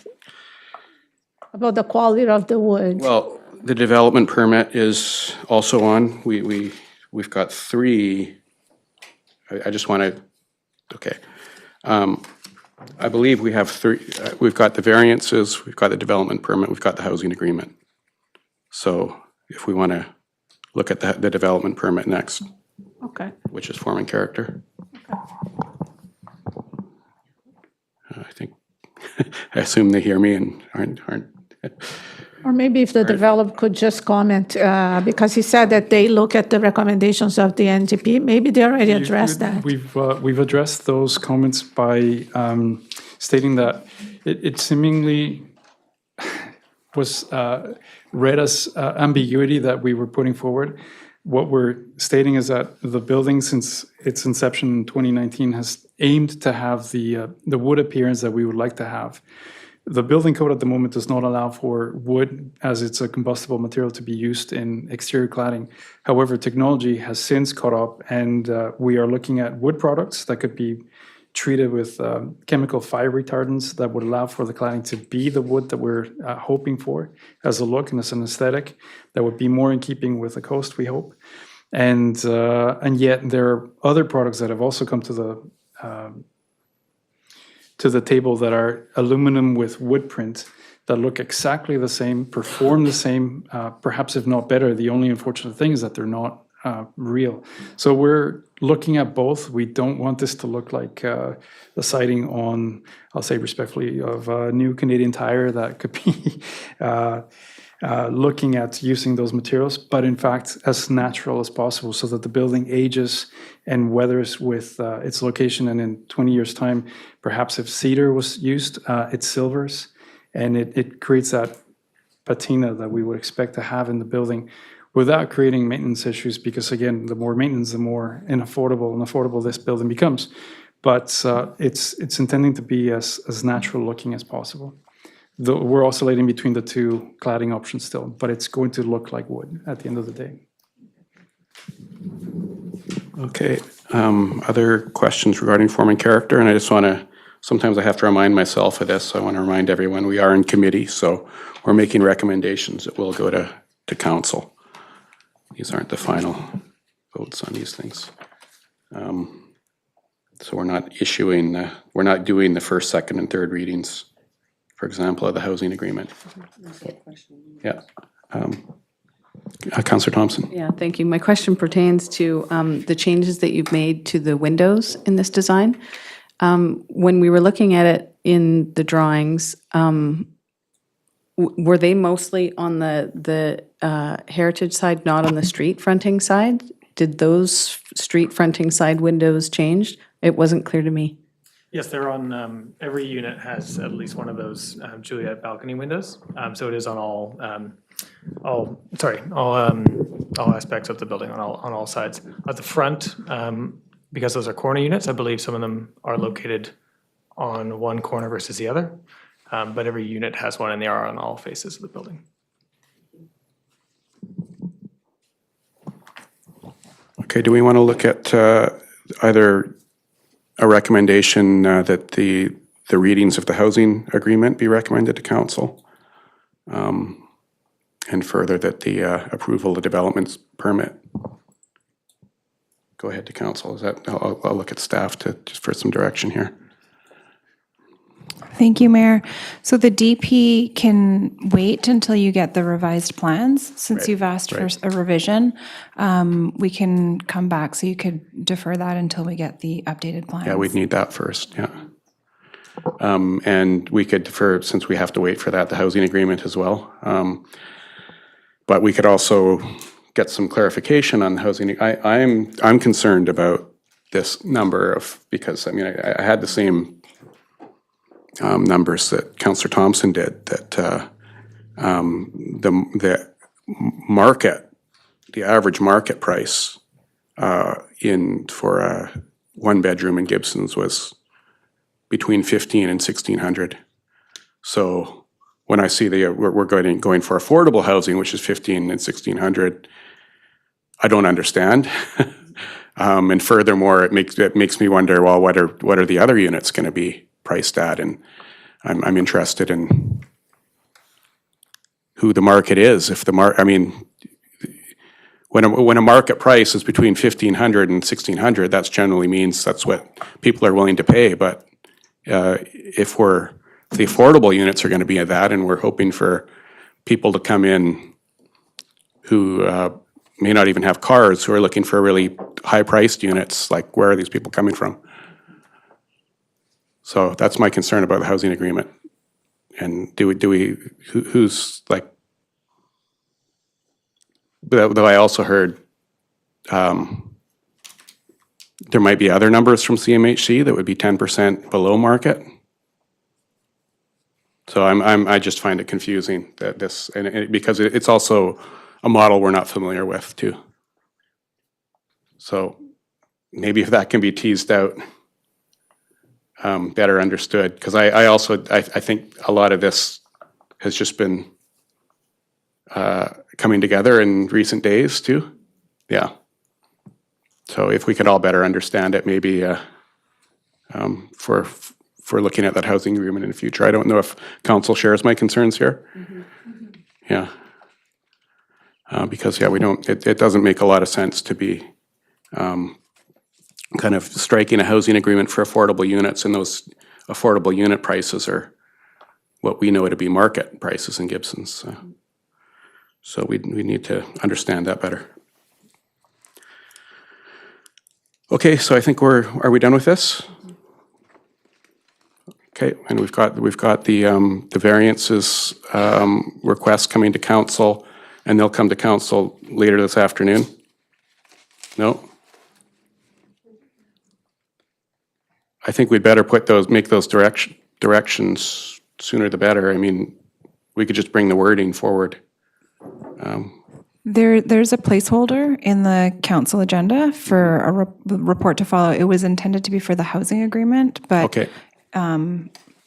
about the quality of the wood? Well, the development permit is also on. We've got 3. I just want to, okay. I believe we have 3, we've got the variances, we've got the development permit, we've got the housing agreement. So if we want to look at the development permit next, Okay. which is form and character. I think, I assume they hear me and aren't. Or maybe if the developer could just comment, because he said that they look at the recommendations of the NDP, maybe they already addressed that. We've addressed those comments by stating that it seemingly was read as ambiguity that we were putting forward. What we're stating is that the building, since its inception in 2019, has aimed to have the wood appearance that we would like to have. The building code at the moment does not allow for wood, as it's a combustible material, to be used in exterior cladding. However, technology has since caught up, and we are looking at wood products that could be treated with chemical fire retardants that would allow for the cladding to be the wood that we're hoping for as a look and as an aesthetic that would be more in keeping with the coast, we hope. And yet there are other products that have also come to the table that are aluminum with wood print that look exactly the same, perform the same, perhaps if not better. The only unfortunate thing is that they're not real. So we're looking at both. We don't want this to look like the sighting on, I'll say respectfully, of a new Canadian Tire that could be looking at using those materials, but in fact as natural as possible so that the building ages and weathers with its location, and in 20 years' time, perhaps if cedar was used, it silvers, and it creates that patina that we would expect to have in the building without creating maintenance issues, because again, the more maintenance, the more unaffordable this building becomes. But it's intending to be as natural looking as possible. We're oscillating between the 2 cladding options still, but it's going to look like wood at the end of the day. Okay, other questions regarding form and character? And I just want to, sometimes I have to remind myself of this, so I want to remind everyone we are in committee, so we're making recommendations that will go to council. These aren't the final votes on these things. So we're not we're not doing the first, second, and third readings, for example, of the housing agreement. Yeah. Councillor Thompson. Yeah, thank you. My question pertains to the changes that you've made to the windows in this design. When we were looking at it in the drawings, were they mostly on the heritage side, not on the street fronting side? Did those street fronting side windows change? It wasn't clear to me. Yes, they're on, every unit has at least one of those Juliet balcony windows. So it is on all all aspects of the building on all sides. At the front, because those are corner units, I believe some of them are located on one corner versus the other. But every unit has one, and they are on all faces of the building. Okay, do we want to look at either a recommendation that the readings of the housing agreement be recommended to council? And further, that the approval of the development permit go ahead to council. Is that, I'll look at staff to, just for some direction here. Thank you, Mayor. So the DP can wait until you get the revised plans. Since you've asked for a revision, we can come back. So you could defer that until we get the updated plans. Yeah, we'd need that first, yeah. And we could defer, since we have to wait for that, the housing agreement as well. But we could also get some clarification on the housing. I'm concerned about this number of, because I mean, I had the same numbers that Councillor Thompson did, that the market, the average market price for a one bedroom in Gibsons was between 15 and 1,600. So when I see we're going for affordable housing, which is 15 and 1,600, I don't understand. And furthermore, it makes me wonder, well, what are the other units going to be priced at? And I'm interested in who the market is. If the I mean, when a market price is between 1,500 and 1,600, that generally means that's what people are willing to pay. But if the affordable units are going to be at that, and we're hoping for people to come in who may not even have cars, who are looking for really high-priced units, like, where are these people coming from? So that's my concern about the housing agreement. And who's like, though I also heard there might be other numbers from CMHC that would be 10% below market. So I just find it confusing that this, because it's also a model we're not familiar with too. So maybe if that can be teased out, better understood, because I think a lot of this has just been coming together in recent days too. Yeah. So if we could all better understand it, maybe for looking at that housing agreement in the future. I don't know if council shares my concerns here. Yeah. Because, yeah, it doesn't make a lot of sense to be kind of striking a housing agreement for affordable units, and those affordable unit prices are what we know to be market prices in Gibsons. So we need to understand that better. Okay, so I think are we done with this? Okay, and we've got the variances requests coming to council, and they'll come to council later this afternoon. No? I think we'd better make those directions sooner the better. I mean, we could just bring the wording forward. There's a placeholder in the council agenda for a report to follow. It was intended to be for the housing agreement, but Okay.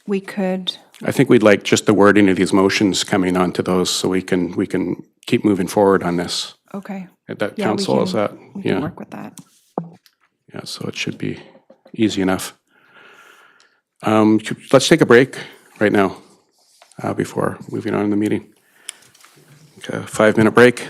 We could. I think we'd like just the wording of these motions coming onto those, so we can keep moving forward on this. Okay. At that Yeah, council, is that? We can work with that. Yeah, so it should be easy enough. Let's take a break right now before moving on in the meeting. Okay, 5-minute break.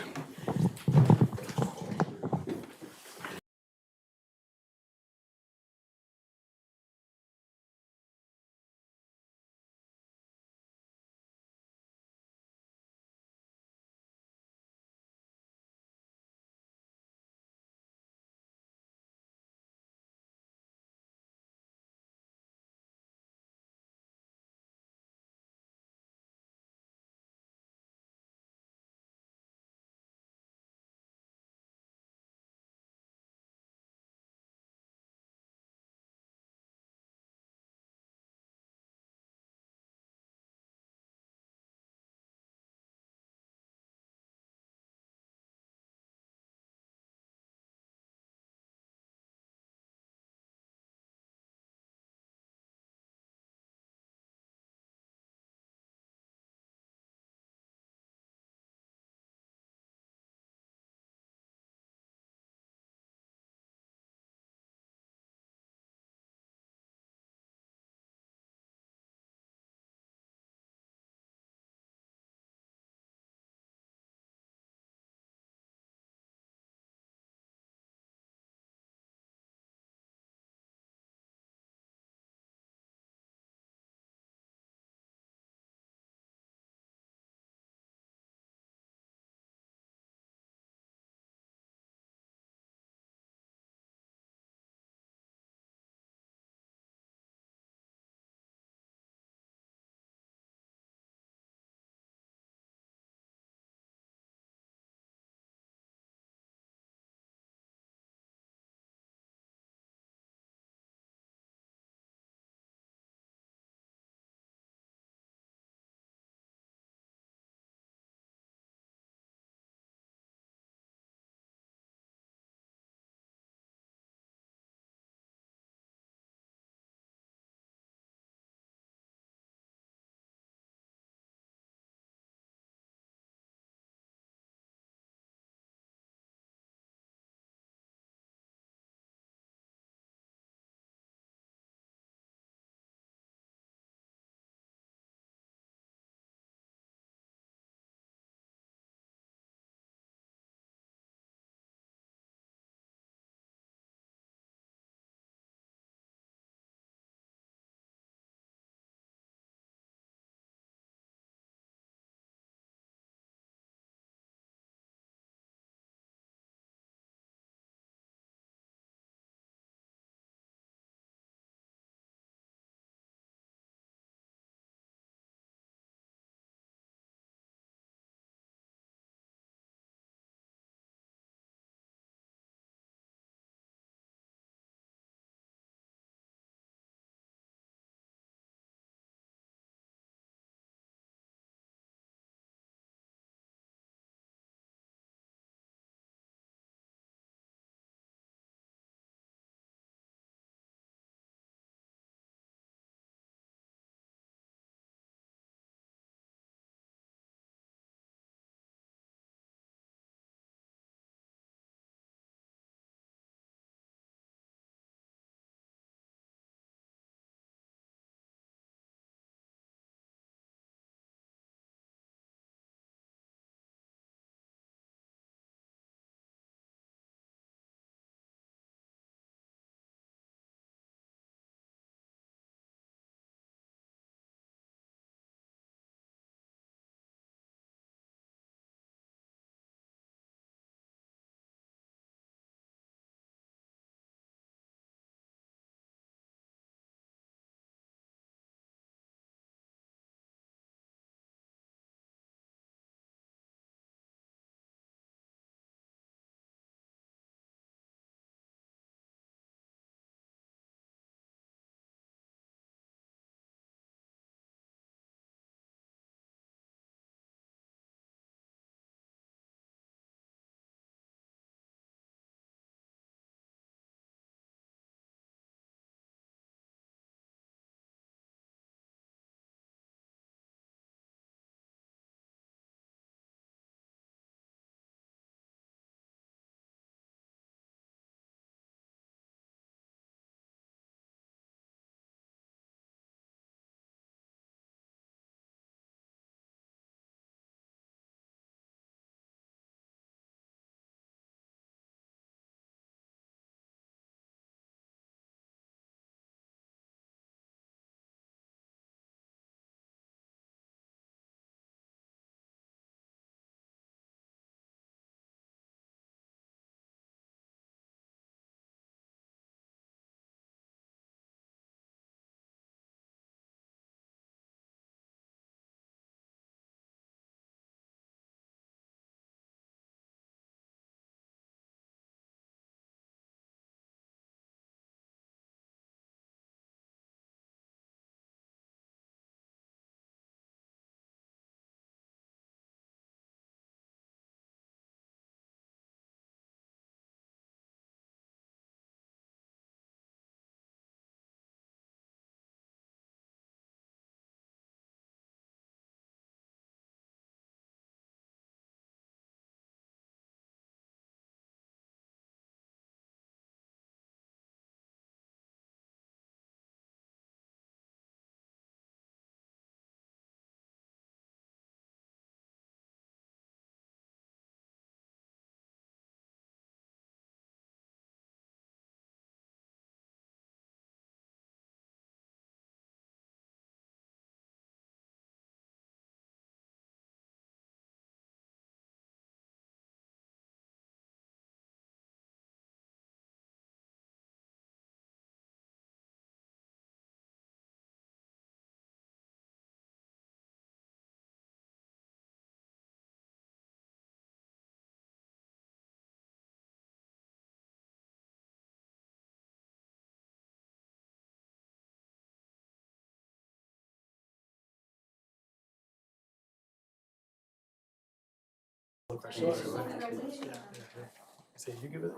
Say, you give it,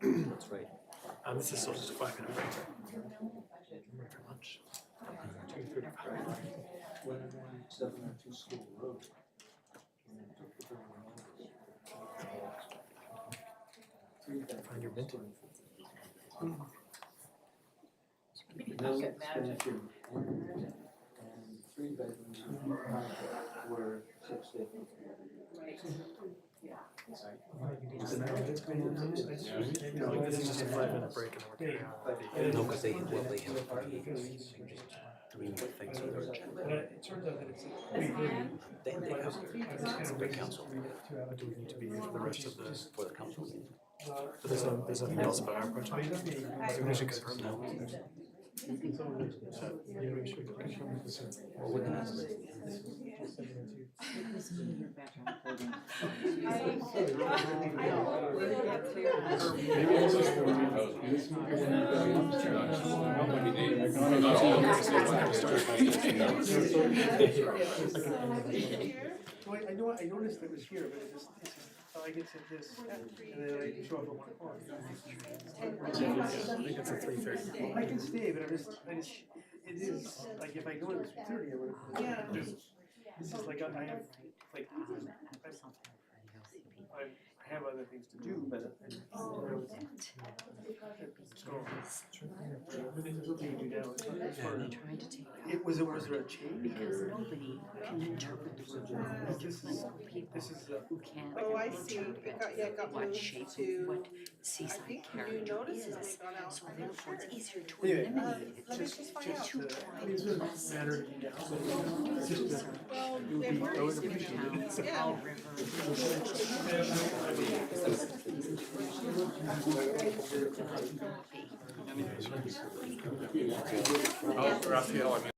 That's right. This is still just a 5-minute break. For lunch. 2:35. Find your minting. This is just a 5-minute break and we're carrying on. No, because they have three more things on their agenda. It turns out that it's Then they have their council do we need to be here for the rest of the. for the council meeting. But there's nothing else about our project. We should confirm that. Well, we're gonna. I noticed it was here, but it just, I get to this, and then I show up at 1 o'clock. I think it's at 3:30. I can stay, but it is, like, if I go at 3:30, I would have. This is like, I have, like, I have other things to do, but. Was there a change? Because nobody can interpret the word. This is Who can't. Oh, I see. It got What moved shape, to, what seaside you character noticed is. when they got out. So therefore, it's easier to Anyway, eliminate it. Let me just find out. To try to lessen. Well, they were Different towns, Yeah. Fall River. Oh, Raphael, I mean.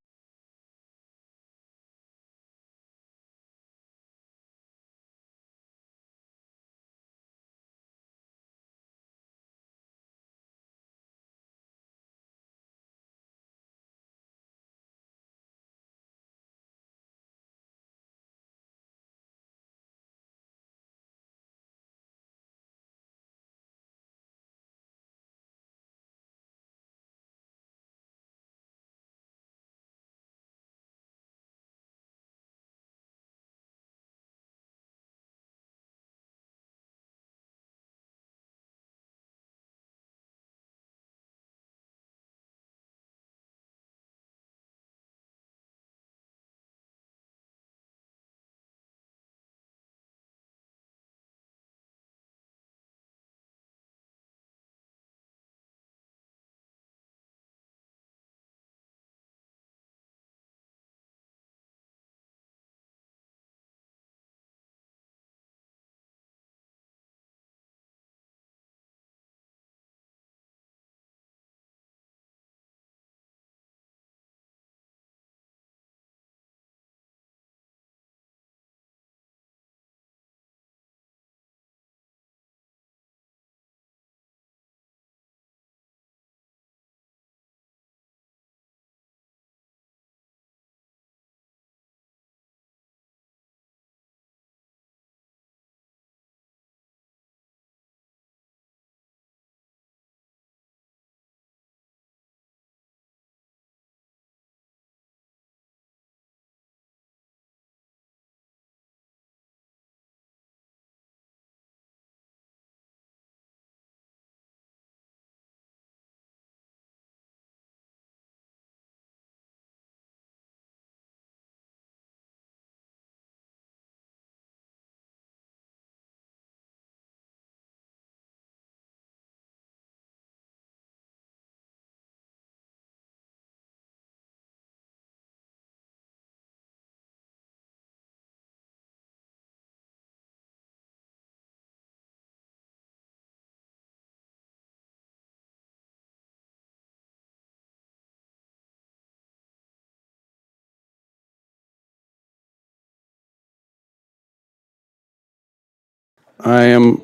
I am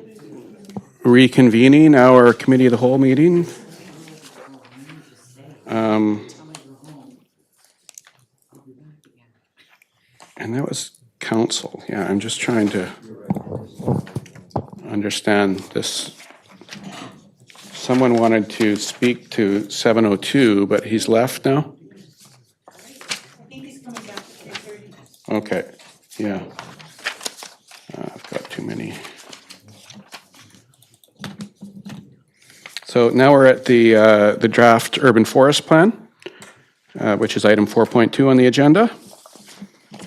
reconvening our Committee of the Whole meeting. And that was council. Yeah, I'm just trying to understand this. Someone wanted to speak to 702, but he's left now? Okay, yeah. I've got too many. So now we're at the draft urban forest plan, which is item 4.2 on the agenda.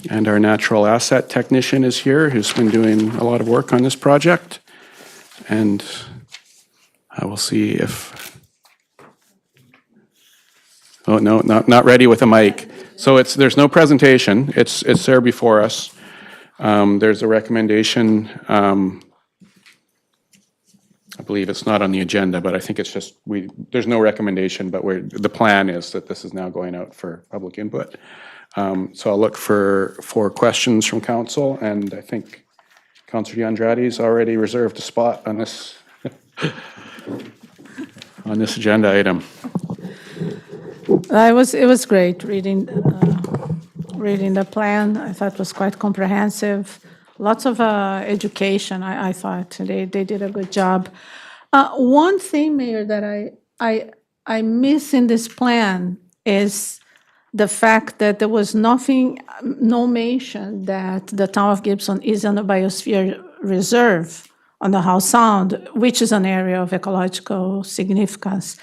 And our natural asset technician is here, who's been doing a lot of work on this project. And I will see if, oh, no, not ready with a mic. So there's no presentation. It's there before us. There's a recommendation. I believe it's not on the agenda, but I think it's just, there's no recommendation, but the plan is that this is now going out for public input. So I'll look for questions from council, and I think Councillor Andrade's already reserved a spot on this on this agenda item. It was great reading the plan. I thought it was quite comprehensive. Lots of education. I thought they did a good job. One thing, Mayor, that I miss in this plan is the fact that there was no mention that the town of Gibson is on a biosphere reserve on the Howe Sound, which is an area of ecological significance.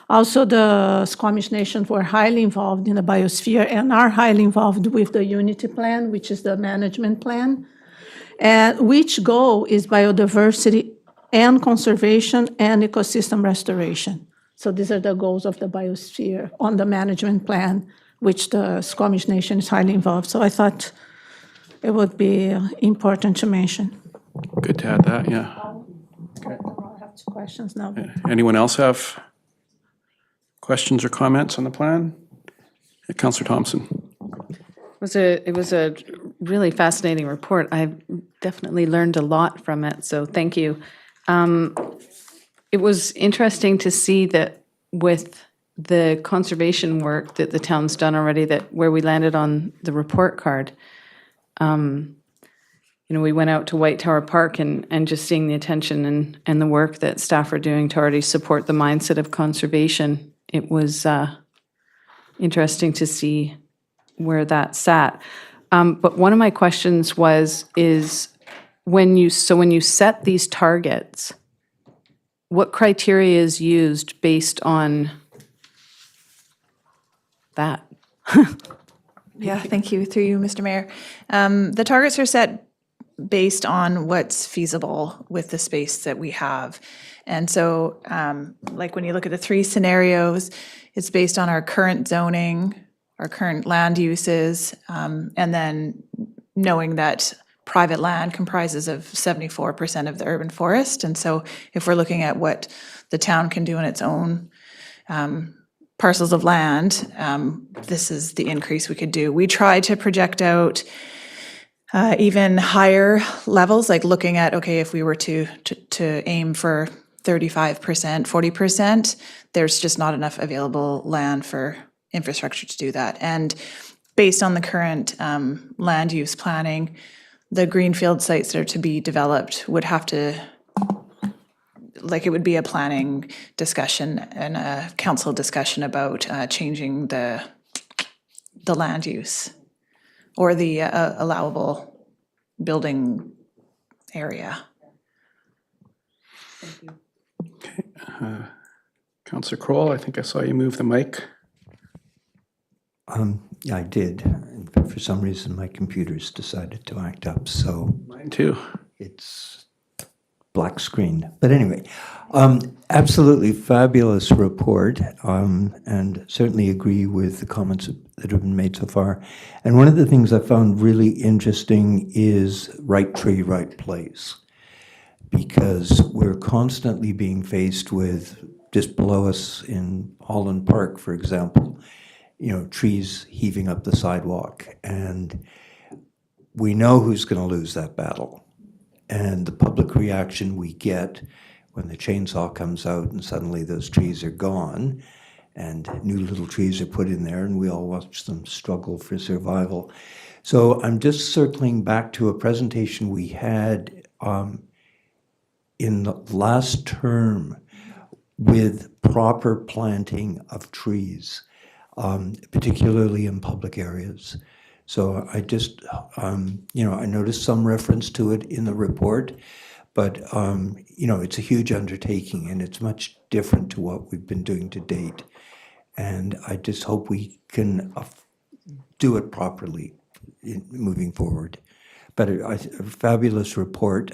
Also, the Squamish Nation were highly involved in the biosphere and are highly involved with the Unity Plan, which is the management plan, and which goal is biodiversity and conservation and ecosystem restoration. So these are the goals of the biosphere on the management plan, which the Squamish Nation is highly involved. So I thought it would be important to mention. Good to add that, yeah. Okay. I have 2 questions now. Anyone else have questions or comments on the plan? Councillor Thompson. It was a really fascinating report. I've definitely learned a lot from it, so thank you. It was interesting to see that with the conservation work that the town's done already, that where we landed on the report card. We went out to White Tower Park and just seeing the attention and the work that staff are doing to already support the mindset of conservation. It was interesting to see where that sat. But one of my questions is when you set these targets, what criteria is used based on that? Yeah, thank you. Through you, Mr. Mayor. The targets are set based on what's feasible with the space that we have. And so, like when you look at the 3 scenarios, it's based on our current zoning, our current land uses, and then knowing that private land comprises of 74% of the urban forest. And so if we're looking at what the town can do in its own parcels of land, this is the increase we could do. We try to project out even higher levels, like looking at, okay, if we were to aim for 35%, 40%, there's just not enough available land for infrastructure to do that. And based on the current land use planning, the greenfield sites that are to be developed would have to, like, it would be a planning discussion and a council discussion about changing the land use or the allowable building area. Thank you. Okay. Councillor Kroll, I think I saw you move the mic. Yeah, I did. For some reason, my computer's decided to act up, so. Mine too. It's black screen. But anyway, absolutely fabulous report, and certainly agree with the comments that have been made so far. And one of the things I found really interesting is right tree, right place, because we're constantly being faced with, just below us in Holland Park, for example, trees heaving up the sidewalk, and we know who's going to lose that battle. And the public reaction we get when the chainsaw comes out and suddenly those trees are gone, and new little trees are put in there, and we all watch them struggle for survival. So I'm just circling back to a presentation we had in the last term with proper planting of trees, particularly in public areas. So I just, I noticed some reference to it in the report, but, it's a huge undertaking and it's much different to what we've been doing to date. And I just hope we can do it properly moving forward. But a fabulous report.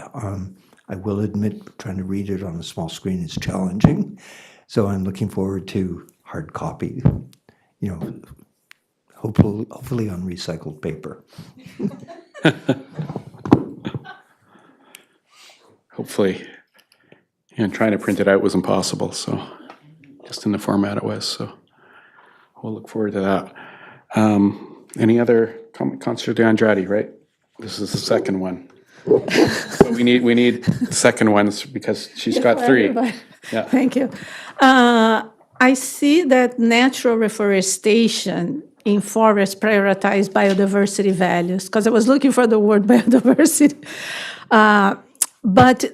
I will admit, trying to read it on a small screen is challenging. So I'm looking forward to hard copy, hopefully on recycled paper. Hopefully. And trying to print it out was impossible, so just in the format it was, so we'll look forward to that. Any other comment? Councillor De Andrade, right? This is the second one. So we need second ones because she's got three. Yeah. Thank you. I see that natural reforestation in forests prioritize biodiversity values, because I was looking for the word biodiversity. But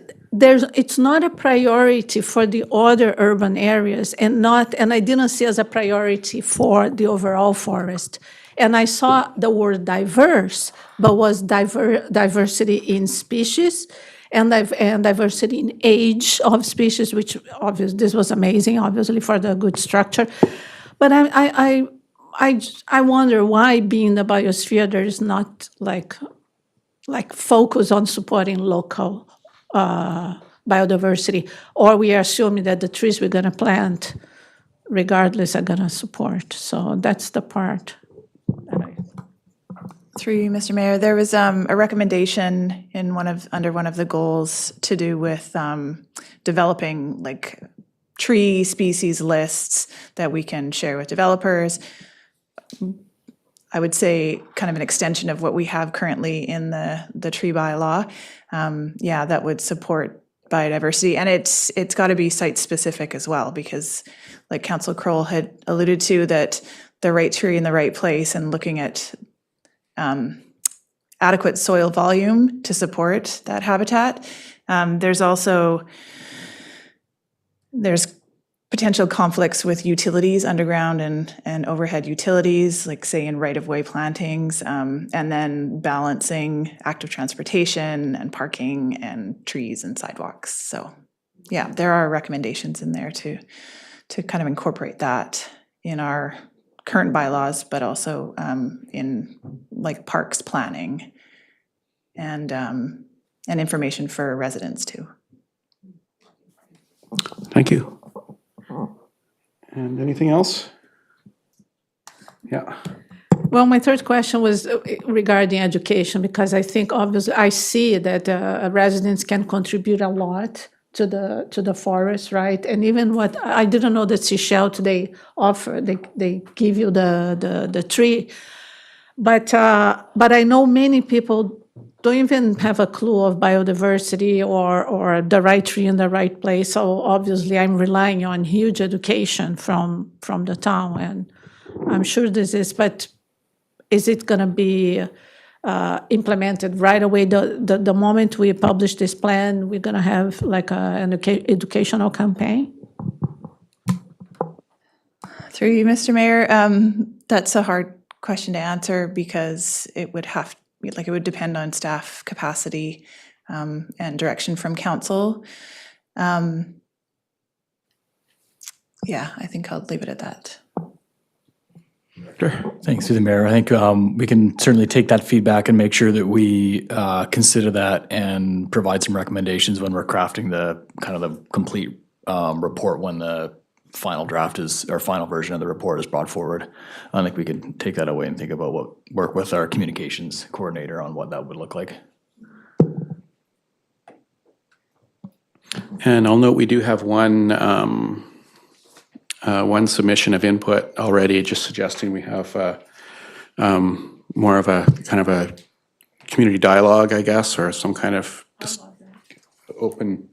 it's not a priority for the other urban areas, and I didn't see as a priority for the overall forest. And I saw the word diverse, but was diversity in species and diversity in age of species, which obviously this was amazing, obviously for the good structure. But I wonder why, being the biosphere, there is not like focus on supporting local biodiversity, or we are assuming that the trees we're going to plant, regardless, are going to support. So that's the part. Through you, Mr. Mayor, there was a recommendation in under one of the goals to do with developing like tree species lists that we can share with developers. I would say kind of an extension of what we have currently in the tree bylaw. That would support biodiversity, and it's got to be site specific as well, because like Councillor Kroll had alluded to, that the right tree in the right place and looking at adequate soil volume to support that habitat. There's potential conflicts with utilities, underground and overhead utilities, like say in right-of-way plantings, and then balancing active transportation and parking and trees and sidewalks. So yeah, there are recommendations in there to kind of incorporate that in our current bylaws, but also in like parks planning and information for residents too. Thank you. And anything else? Yeah. Well, my third question was regarding education, because I think obviously I see that residents can contribute a lot to the forest, right? And even what I didn't know that Seychelles they offer, they give you the tree, but I know many people don't even have a clue of biodiversity or the right tree in the right place. So obviously I'm relying on huge education from the town, and I'm sure this is, but is it going to be implemented right away? The moment we publish this plan, we're going to have like an educational campaign? Through you, Mr. Mayor, that's a hard question to answer, because it would depend on staff capacity and direction from council. I think I'll leave it at that. Thanks, through the mayor. I think we can certainly take that feedback and make sure that we consider that and provide some recommendations when we're crafting the complete report when the final draft or final version of the report is brought forward. I think we could take that away and think about work with our communications coordinator on what that would look like. And I'll note we do have one submission of input already, just suggesting we have more of a kind of a community dialogue, I guess, or some kind of just open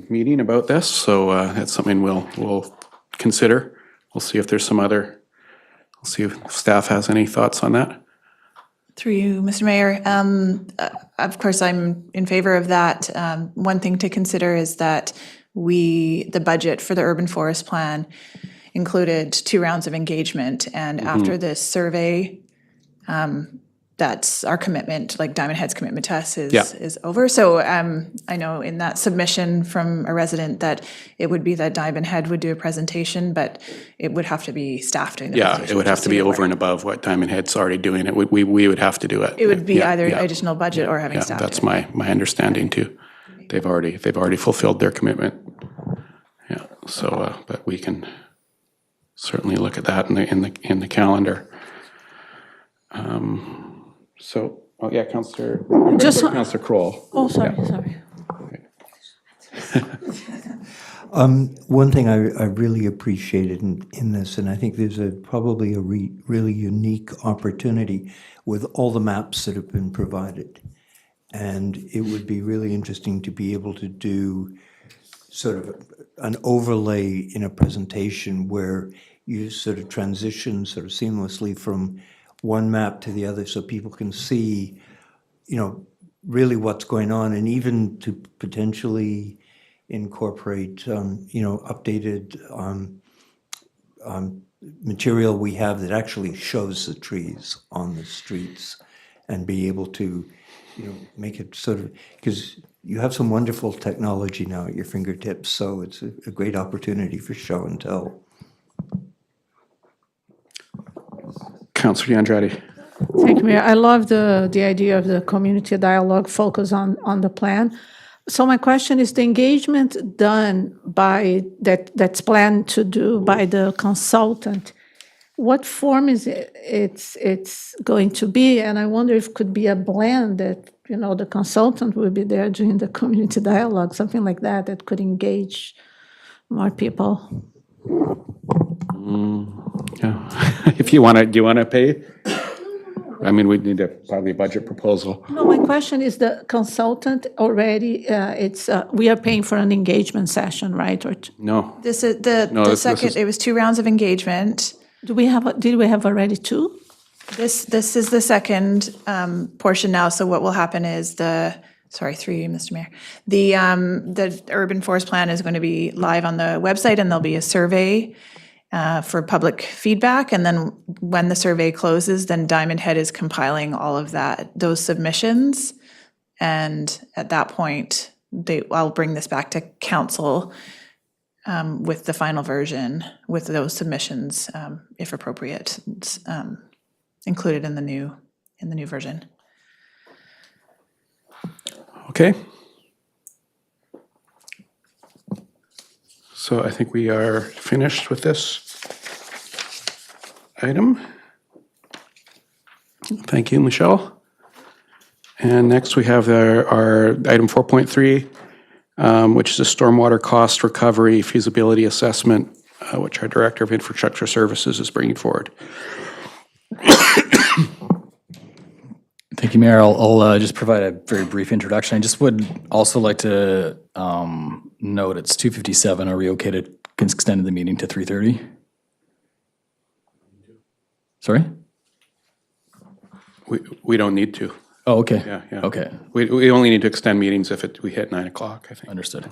meeting about this. So that's something we'll consider. we'll see if there's some other, we'll see if staff has any thoughts on that. Through you, Mr. Mayor. Of course, I'm in favor of that. One thing to consider is that the budget for the urban forest plan included 2 rounds of engagement, and after this survey, that's our commitment, like Diamond Head's commitment to us is over. So I know in that submission from a resident that it would be that Diamond Head would do a presentation, but it would have to be staff doing the presentation. Yeah, it would have just to be be over aware. and above what Diamond Head's already doing. We would have to do it. It would be Yeah, either yeah. additional budget or having Yeah, staff. that's do it. my understanding too. They've already fulfilled their commitment. Yeah, so, but we can certainly look at that in the calendar. So, oh yeah, Councillor Kroll. Oh, sorry. One thing I really appreciated in this, and I think there's probably a really unique opportunity with all the maps that have been provided. And it would be really interesting to be able to do sort of an overlay in a presentation where you sort of transition sort of seamlessly from one map to the other so people can see, really what's going on, and even to potentially incorporate, updated material we have that actually shows the trees on the streets and be able to, make it sort of, because you have some wonderful technology now at your fingertips, so it's a great opportunity for show and tell. Councillor Andrade. Thank you, Mayor. I love the idea of the community dialogue focus on the plan. So my question is, the engagement done by, that's planned to do by the consultant, what form is it's going to be? And I wonder if it could be a blend that, the consultant will be there doing the community dialogue, something like that could engage more people. Yeah. If you want to, do you want to pay? I mean, we need probably a budget proposal. No, my question is the consultant already, we are paying for an engagement session, right? Or No. This is the second, it was 2 rounds of engagement. did we have already 2? This is the second portion now, so what will happen is through you, Mr. Mayor. The urban forest plan is going to be live on the website, and there'll be a survey for public feedback, and then when the survey closes, then Diamond Head is compiling all of those submissions, and at that point, I'll bring this back to council with the final version, with those submissions, if appropriate, included in the new version. Okay. So I think we are finished with this item. Thank you, Michelle. And next we have our item 4.3, which is a stormwater cost recovery feasibility assessment, which our Director of Infrastructure Services is bringing forward. Thank you, Mayor. I'll just provide a very brief introduction. I just would also like to note it's 2:57. Are we okay to extend the meeting to 3:30? Sorry? We don't need to. Oh, okay. Yeah. Okay. We only need to extend meetings if we hit 9 o'clock, I think. Understood.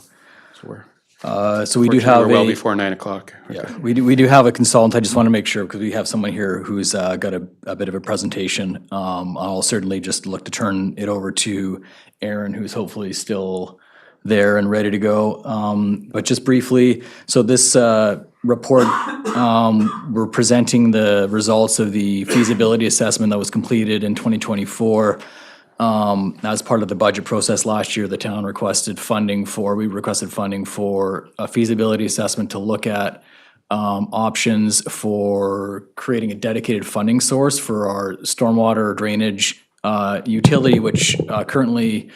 So So we do have we're well before 9 o'clock. Okay. Yeah, we do have a consultant. I just want to make sure, because we have someone here who's got a bit of a presentation. I'll certainly just look to turn it over to Aaron, who's hopefully still there and ready to go. But just briefly, so this report, we're presenting the results of the feasibility assessment that was completed in 2024. As part of the budget process last year, the town requested funding for a feasibility assessment to look at options for creating a dedicated funding source for our stormwater drainage utility, which currently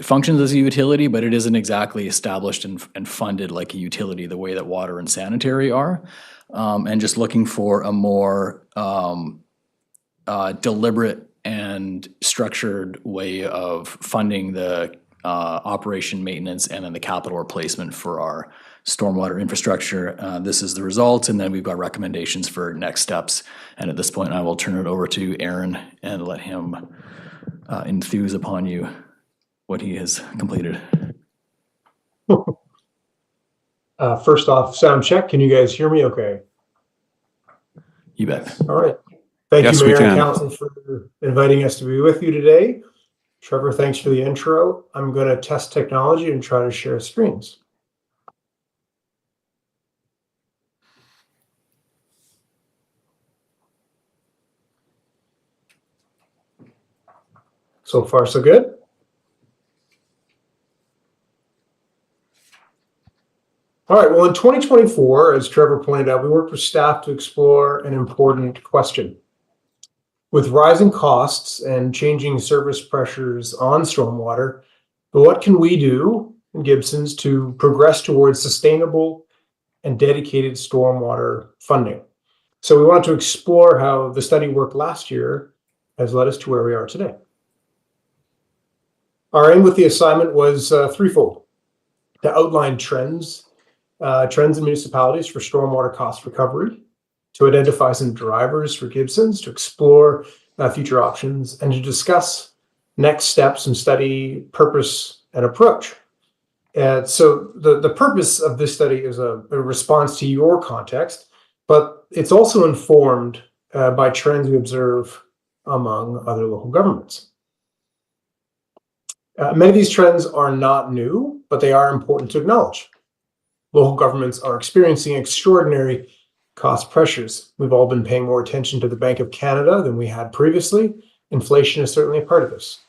functions as a utility, but it isn't exactly established and funded like a utility the way that water and sanitary are. And just looking for a more deliberate and structured way of funding the operation, maintenance, and then the capital replacement for our stormwater infrastructure. This is the result, and then we've got recommendations for next steps. And at this point, I will turn it over to Aaron and let him enthuse upon you what he has completed. First off, sound check. Can you guys hear me okay? You bet. All right. Thank Yes, you, we Mayor and can. Council, for inviting us to be with you today. Trevor, thanks for the intro. I'm going to test technology and try to share screens. So far, so good. All right, well, in 2024, as Trevor pointed out, we worked with staff to explore an important question. With rising costs and changing service pressures on stormwater, what can we do in Gibsons to progress towards sustainable and dedicated stormwater funding? So we wanted to explore how the study worked last year has led us to where we are today. Our aim with the assignment was threefold: to outline trends in municipalities for stormwater cost recovery, to identify some drivers for Gibsons, to explore future options, and to discuss next steps and study purpose and approach. And so the purpose of this study is a response to your context, but it's also informed by trends we observe among other local governments. Many of these trends are not new, but they are important to acknowledge. Local governments are experiencing extraordinary cost pressures. We've all been paying more attention to the Bank of Canada than we had previously. Inflation is certainly a part of this.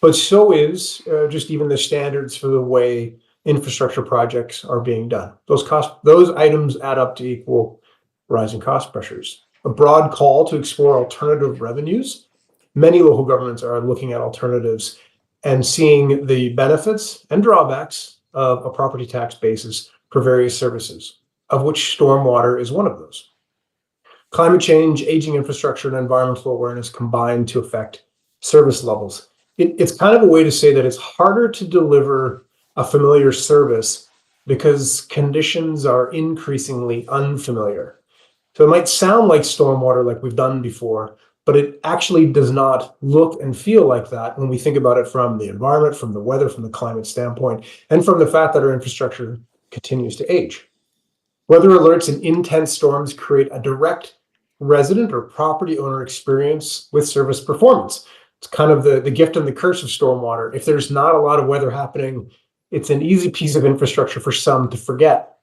But so is just even the standards for the way infrastructure projects are being done. Those items add up to equal rising cost pressures. A broad call to explore alternative revenues. Many local governments are looking at alternatives and seeing the benefits and drawbacks of a property tax basis for various services, of which stormwater is one of those. Climate change, aging infrastructure, and environmental awareness combine to affect service levels. It's kind of a way to say that it's harder to deliver a familiar service because conditions are increasingly unfamiliar. So it might sound like stormwater like we've done before, but it actually does not look and feel like that when we think about it from the environment, from the weather, from the climate standpoint, and from the fact that our infrastructure continues to age. Weather alerts and intense storms create a direct resident or property owner experience with service performance. It's kind of the gift and the curse of stormwater. If there's not a lot of weather happening, it's an easy piece of infrastructure for some to forget.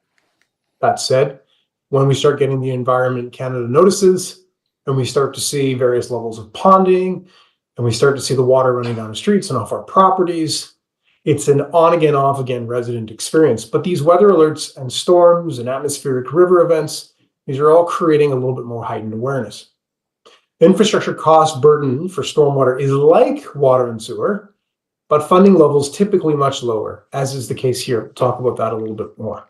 That said, when we start getting the Environment Canada notices, and we start to see various levels of ponding, and we start to see the water running down the streets and off our properties, it's an on-again, off-again resident experience. But these weather alerts and storms and atmospheric river events, these are all creating a little bit more heightened awareness. Infrastructure cost burden for stormwater is like water and sewer, but funding levels typically much lower, as is the case here. We'll talk about that a little bit more.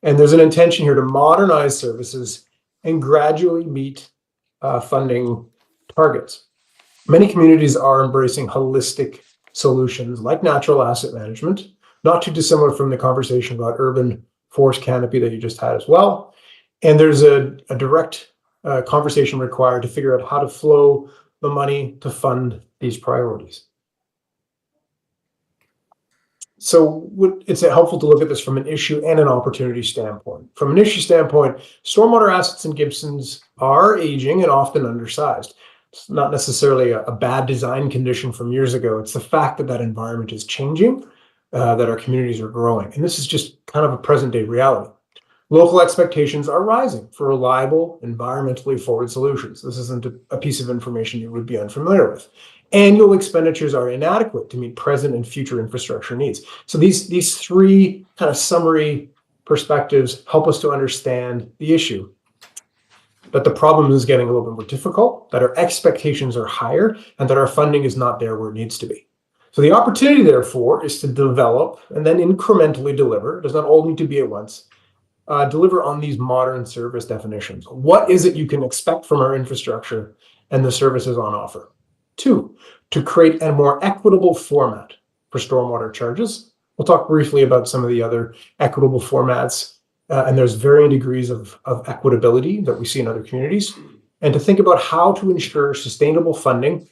And there's an intention here to modernize services and gradually meet funding targets. Many communities are embracing holistic solutions like natural asset management, not too dissimilar from the conversation about urban forest canopy that you just had as well. And there's a direct conversation required to figure out how to flow the money to fund these priorities. So it's helpful to look at this from an issue and an opportunity standpoint. From an issue standpoint, stormwater assets in Gibsons are aging and often undersized. It's not necessarily a bad design condition from years ago. It's the fact that that environment is changing, that our communities are growing. And this is just kind of a present day reality. Local expectations are rising for reliable, environmentally forward solutions. This isn't a piece of information you would be unfamiliar with. Annual expenditures are inadequate to meet present and future infrastructure needs. So these three kind of summary perspectives help us to understand the issue. That the problem is getting a little bit more difficult, that our expectations are higher, and that our funding is not there where it needs to be. So the opportunity, therefore, is to develop and then incrementally deliver. It does not all need to be at once. Deliver on these modern service definitions. What is it you can expect from our infrastructure and the services on offer? 2, to create a more equitable format for stormwater charges. We'll talk briefly about some of the other equitable formats, and there's varying degrees of equitability that we see in other communities, and to think about how to ensure sustainable funding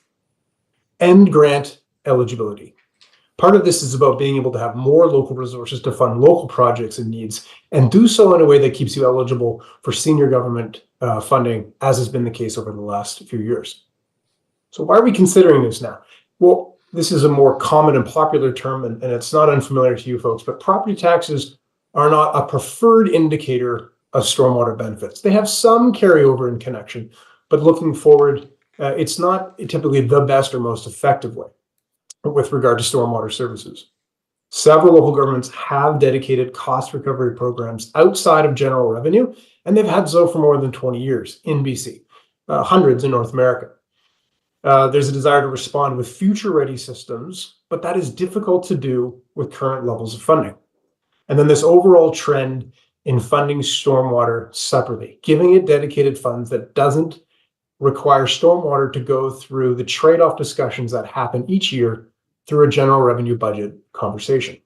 and grant eligibility. Part of this is about being able to have more local resources to fund local projects and needs, and do so in a way that keeps you eligible for senior government funding, as has been the case over the last few years. So why are we considering this now? Well, this is a more common and popular term, and it's not unfamiliar to you folks, but property taxes are not a preferred indicator of stormwater benefits. They have some carryover in connection, but looking forward, it's not typically the best or most effective way with regard to stormwater services. Several local governments have dedicated cost recovery programs outside of general revenue, and they've had so for more than 20 years in BC, hundreds in North America. There's a desire to respond with future-ready systems, but that is difficult to do with current levels of funding. And then this overall trend in funding stormwater separately, giving it dedicated funds that doesn't require stormwater to go through the trade-off discussions that happen each year through a general revenue budget conversation.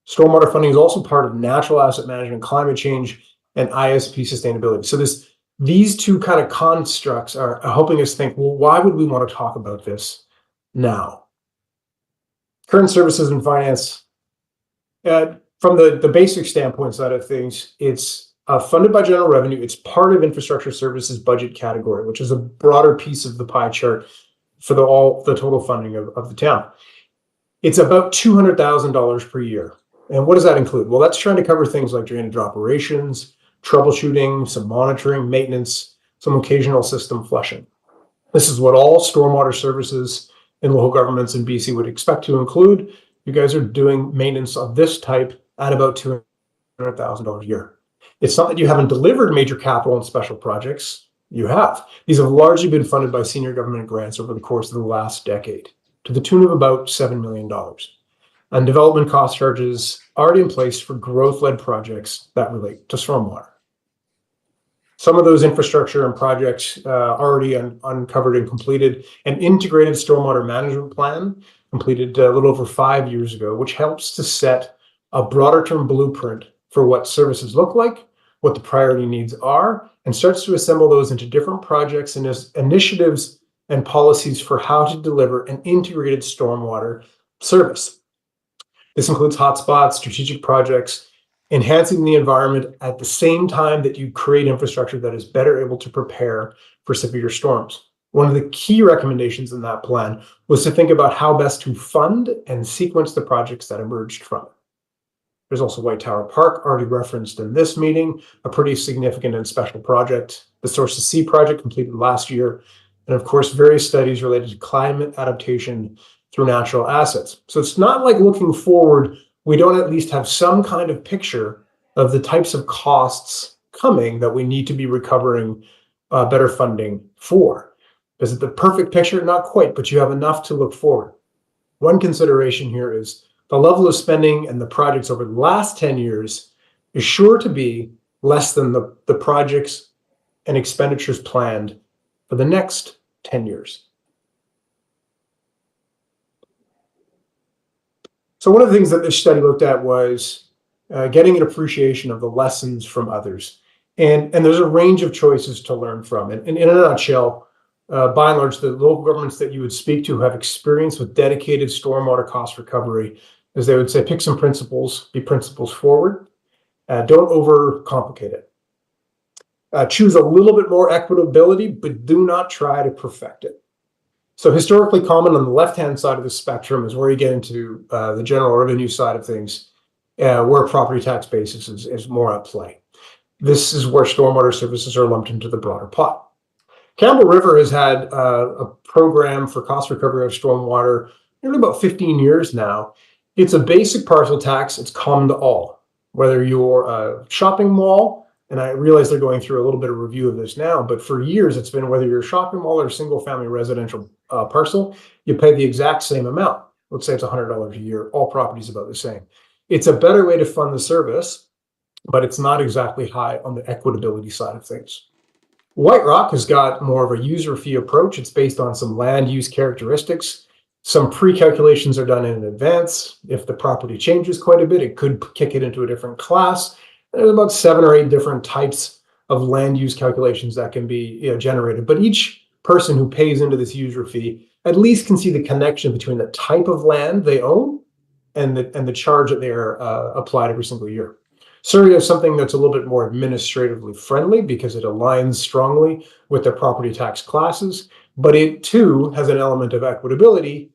Stormwater funding is also part of natural asset management, climate change, and ISP sustainability. So these two kind of constructs are helping us think, well, why would we want to talk about this now? Current services and finance, from the basic standpoint side of things, it's funded by general revenue. It's part of infrastructure services budget category, which is a broader piece of the pie chart for the total funding of the town. It's about $200,000 per year. And what does that include? Well, that's trying to cover things like drainage operations, troubleshooting, some monitoring, maintenance, some occasional system flushing. This is what all stormwater services in local governments in BC would expect to include. You guys are doing maintenance of this type at about $200,000 a year. It's not that you haven't delivered major capital and special projects. You have. These have largely been funded by senior government grants over the course of the last decade, to the tune of about $7 million. And development cost charges already in place for growth-led projects that relate to stormwater. Some of those infrastructure and projects already uncovered and completed an integrated stormwater management plan completed a little over 5 years ago, which helps to set a broader term blueprint for what services look like, what the priority needs are, and starts to assemble those into different projects and initiatives and policies for how to deliver an integrated stormwater service. This includes hotspots, strategic projects, enhancing the environment at the same time that you create infrastructure that is better able to prepare for severe storms. One of the key recommendations in that plan was to think about how best to fund and sequence the projects that emerged from it. There's also White Tower Park, already referenced in this meeting, a pretty significant and special project. The Sources Sea project completed last year, and of course, various studies related to climate adaptation through natural assets. So it's not like looking forward, we don't at least have some kind of picture of the types of costs coming that we need to be recovering better funding for. Is it the perfect picture? Not quite, but you have enough to look forward. One consideration here is the level of spending and the projects over the last 10 years is sure to be less than the projects and expenditures planned for the next 10 years. So one of the things that this study looked at was getting an appreciation of the lessons from others. And there's a range of choices to learn from. And in a nutshell, by and large, the local governments that you would speak to have experience with dedicated stormwater cost recovery, as they would say, pick some principles, be principles forward. Don't overcomplicate it. Choose a little bit more equitability, but do not try to perfect it. So historically common on the left-hand side of the spectrum is where you get into the general revenue side of things, where property tax basis is more at play. This is where stormwater services are lumped into the broader pot. Campbell River has had a program for cost recovery of stormwater nearly about 15 years now. It's a basic parcel tax. It's common to all, whether you're a shopping mall, and I realize they're going through a little bit of review of this now, but for years it's been whether you're a shopping mall or a single family residential parcel, you pay the exact same amount. Let's say it's $100 a year. All properties about the same. It's a better way to fund the service, but it's not exactly high on the equitability side of things. White Rock has got more of a user fee approach. It's based on some land use characteristics. Some pre-calculations are done in advance. If the property changes quite a bit, it could kick it into a different class. There's about 7 or 8 different types of land use calculations that can be generated. But each person who pays into this user fee at least can see the connection between the type of land they own and the charge that they are applied every single year. Surrey is something that's a little bit more administratively friendly because it aligns strongly with their property tax classes, but it too has an element of equitability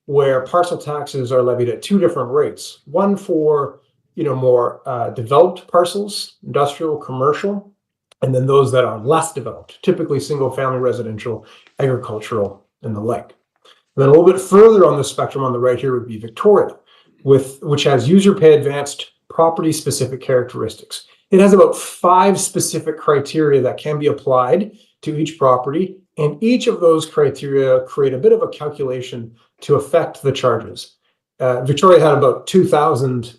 where parcel taxes are levied at 2 different rates. One for more developed parcels, industrial, commercial, and then those that are less developed, typically single-family residential, agricultural, and the like. And then a little bit further on the spectrum on the right here would be Victoria, which has user pay advanced property-specific characteristics. It has about 5 specific criteria that can be applied to each property, and each of those criteria create a bit of a calculation to affect the charges. Victoria had about 2,000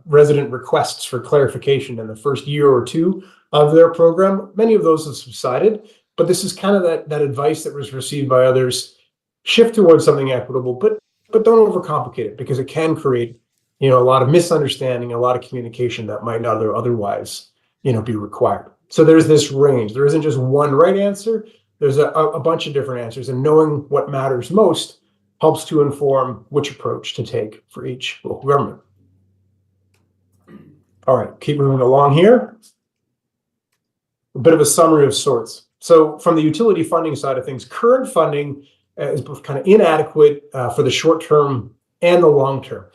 resident requests for clarification in the first year or 2 of their program. Many of those have subsided, but this is kind of that advice that was received by others. Shift towards something equitable, but don't overcomplicate it because it can create a lot of misunderstanding, a lot of communication that might not otherwise be required. So there's this range. There isn't just one right answer. There's a bunch of different answers, and knowing what matters most helps to inform which approach to take for each local government. All right, keep moving along here. A bit of a summary of sorts. So from the utility funding side of things, current funding is kind of inadequate for the short term and the long term,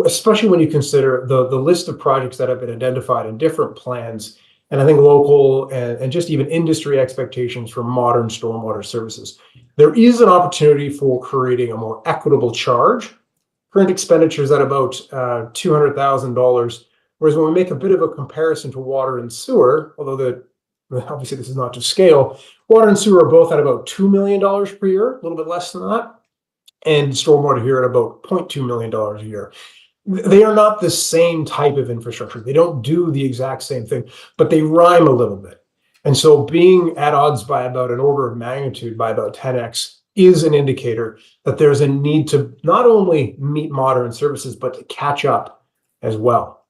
especially when you consider the list of projects that have been identified in different plans, and I think local and just even industry expectations for modern stormwater services. There is an opportunity for creating a more equitable charge. Current expenditures at about $200,000, whereas when we make a bit of a comparison to water and sewer, although obviously this is not to scale, water and sewer are both at about $2 million per year, a little bit less than that, and stormwater here at about $0.2 million a year. They are not the same type of infrastructure. They don't do the exact same thing, but they rhyme a little bit. And so being at odds by about an order of magnitude, by about 10x, is an indicator that there's a need to not only meet modern services, but to catch up as well.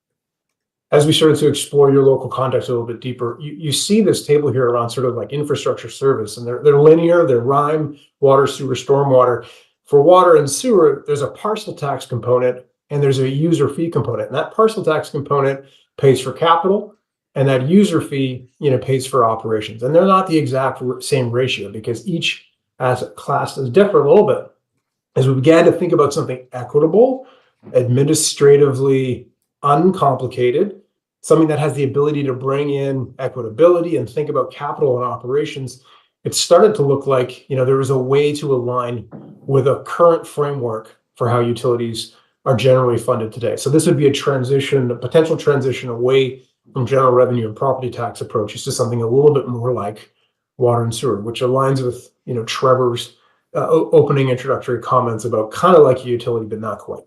As we started to explore your local context a little bit deeper, you see this table here around sort of like infrastructure service, and they're linear, they're rhyme, water, sewer, stormwater. For water and sewer, there's a parcel tax component and there's a user fee component. And that parcel tax component pays for capital, and that user fee, pays for operations. And they're not the exact same ratio because each asset class does differ a little bit. As we began to think about something equitable, administratively uncomplicated, something that has the ability to bring in equitability and think about capital and operations, it started to look like, there was a way to align with a current framework for how utilities are generally funded today. So this would be a potential transition away from general revenue and property tax approaches to something a little bit more like water and sewer, which aligns with, Trevor's opening introductory comments about kind of like a utility, but not quite.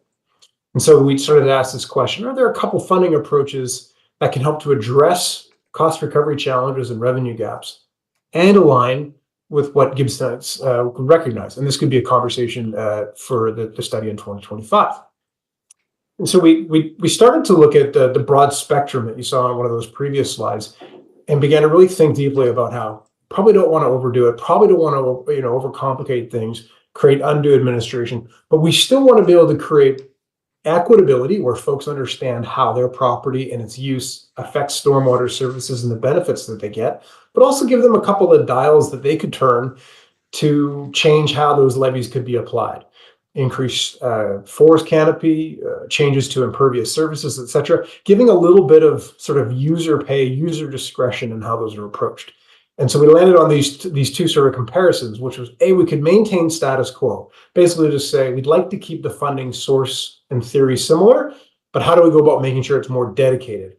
And so we started to ask this question: are there a couple funding approaches that can help to address cost recovery challenges and revenue gaps and align with what Gibsons recognize? And this could be a conversation for the study in 2025. And so we started to look at the broad spectrum that you saw on one of those previous slides and began to really think deeply about how probably don't want to overdo it, probably don't want to overcomplicate things, create undue administration, but we still want to be able to create equitability where folks understand how their property and its use affects stormwater services and the benefits that they get, but also give them a couple of dials that they could turn to change how those levies could be applied. Increase forest canopy, changes to impervious surfaces, etc., giving a little bit of sort of user pay, user discretion in how those are approached. And so we landed on these 2 sort of comparisons, which was we could maintain status quo, basically just say we'd like to keep the funding source in theory similar, but how do we go about making sure it's more dedicated?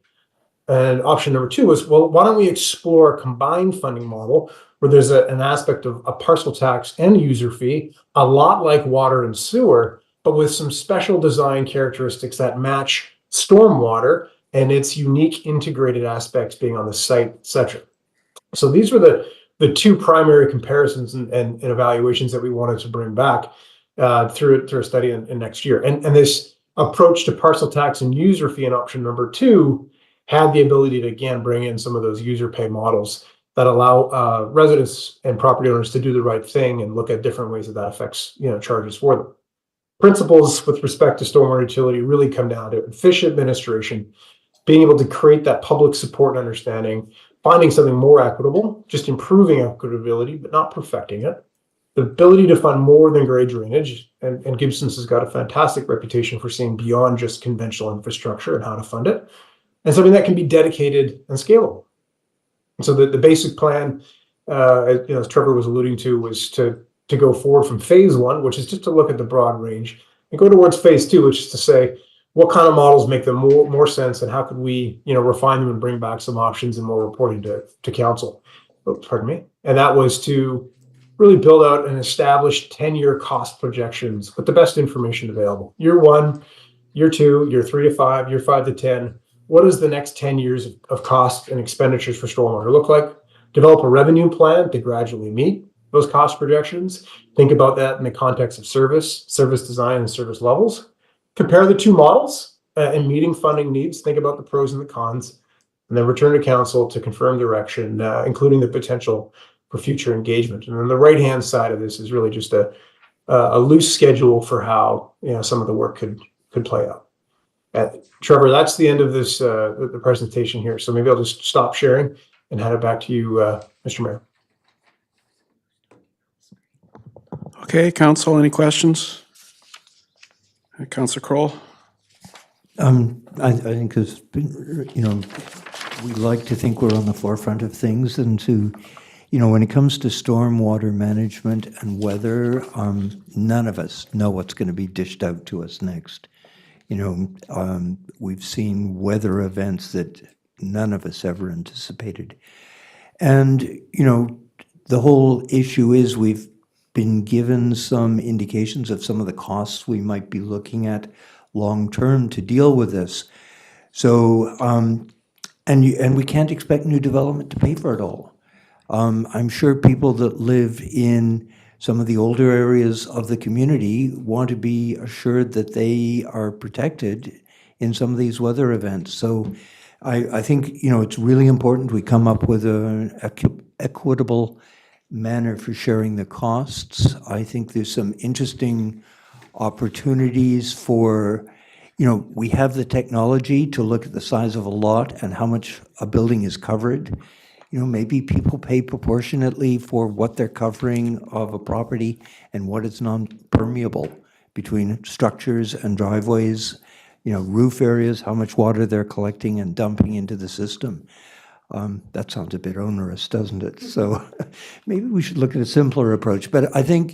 And option number 2 was, well, why don't we explore a combined funding model where there's an aspect of a parcel tax and user fee, a lot like water and sewer, but with some special design characteristics that match stormwater and its unique integrated aspects being on the site, etc. So these were the 2 primary comparisons and evaluations that we wanted to bring back. through a study in next year. And this approach to parcel tax and user fee in option number 2 had the ability to, again, bring in some of those user pay models that allow residents and property owners to do the right thing and look at different ways that affects, charges for them. Principles with respect to stormwater utility really come down to efficient administration, being able to create that public support and understanding, finding something more equitable, just improving equitability, but not perfecting it. The ability to fund more than grade drainage, and Gibsons has got a fantastic reputation for seeing beyond just conventional infrastructure and how to fund it, and something that can be dedicated and scalable. And so the basic plan, as Trevor was alluding to, was to go forward from phase 1, which is just to look at the broad range, and go towards phase 2, which is to say, what kind of models make them more sense, and how could we, refine them and bring back some options and more reporting to council. Pardon me. And that was to really build out and establish 10-year cost projections with the best information available. Year 1, year 2, year 3 to 5, year 5 to 10. What does the next 10 years of costs and expenditures for stormwater look like? Develop a revenue plan to gradually meet those cost projections. Think about that in the context of service design, and service levels. Compare the 2 models and meeting funding needs. Think about the pros and the cons, and then return to council to confirm direction, including the potential for future engagement. And then the right-hand side of this is really just a loose schedule for how some of the work could play out. Trevor, that's the end of this the presentation here. So maybe I'll just stop sharing and hand it back to you, Mr. Mayor. Okay, council, any questions? Councillor Kroll? I think it's been, we like to think we're on the forefront of things, and to, when it comes to stormwater management and weather, none of us know what's going to be dished out to us next. We've seen weather events that none of us ever anticipated. And, the whole issue is we've been given some indications of some of the costs we might be looking at long-term to deal with this. So, and we can't expect new development to pay for it all. I'm sure people that live in some of the older areas of the community want to be assured that they are protected in some of these weather events. So I think, it's really important we come up with an equitable manner for sharing the costs. I think there's some interesting opportunities for, we have the technology to look at the size of a lot and how much a building is covered. Maybe people pay proportionately for what they're covering of a property and what is non-permeable between structures and driveways, roof areas, how much water they're collecting and dumping into the system. That sounds a bit onerous, doesn't it? So maybe we should look at a simpler approach. But I think,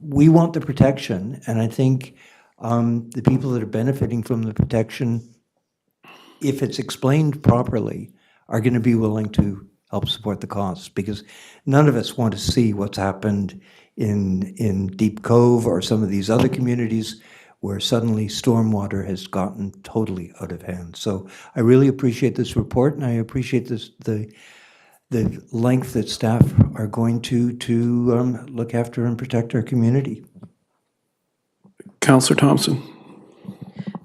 we want the protection, and I think the people that are benefiting from the protection, if it's explained properly, are going to be willing to help support the costs, because none of us want to see what's happened in Deep Cove or some of these other communities where suddenly stormwater has gotten totally out of hand. So I really appreciate this report, and I appreciate the length that staff are going to look after and protect our community. Councillor Thompson.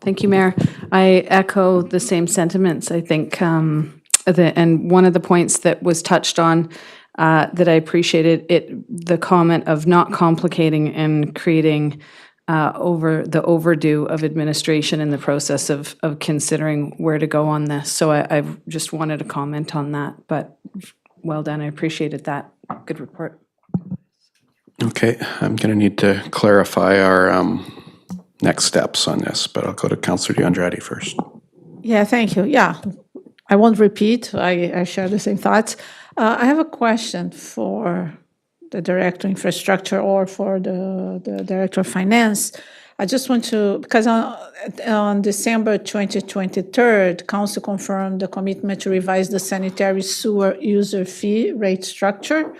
Thank you, Mayor. I echo the same sentiments. I think, and one of the points that was touched on that I appreciated, the comment of not complicating and creating overdue of administration in the process of considering where to go on this. So I just wanted to comment on that, but well done. I appreciated that. Good report. Okay, I'm going to need to clarify our next steps on this, but I'll go to Councillor DeAndrade first. Yeah, thank you. Yeah, I won't repeat. I share the same thoughts. I have a question for the Director of Infrastructure or for the Director of Finance. I just want to, because on December 2023, Council confirmed the commitment to revise the sanitary sewer user fee rate structure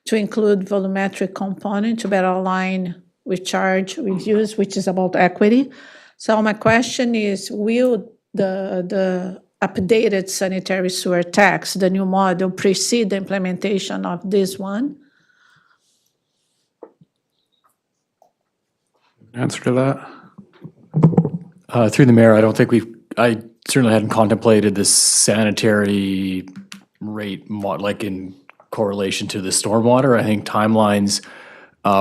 to include volumetric component to better align with charge reviews, which is about equity. So my question is, will the updated sanitary sewer tax, the new model, precede the implementation of this one? Answer to that? Through the mayor, I certainly hadn't contemplated this sanitary rate like in correlation to the stormwater. I think timelines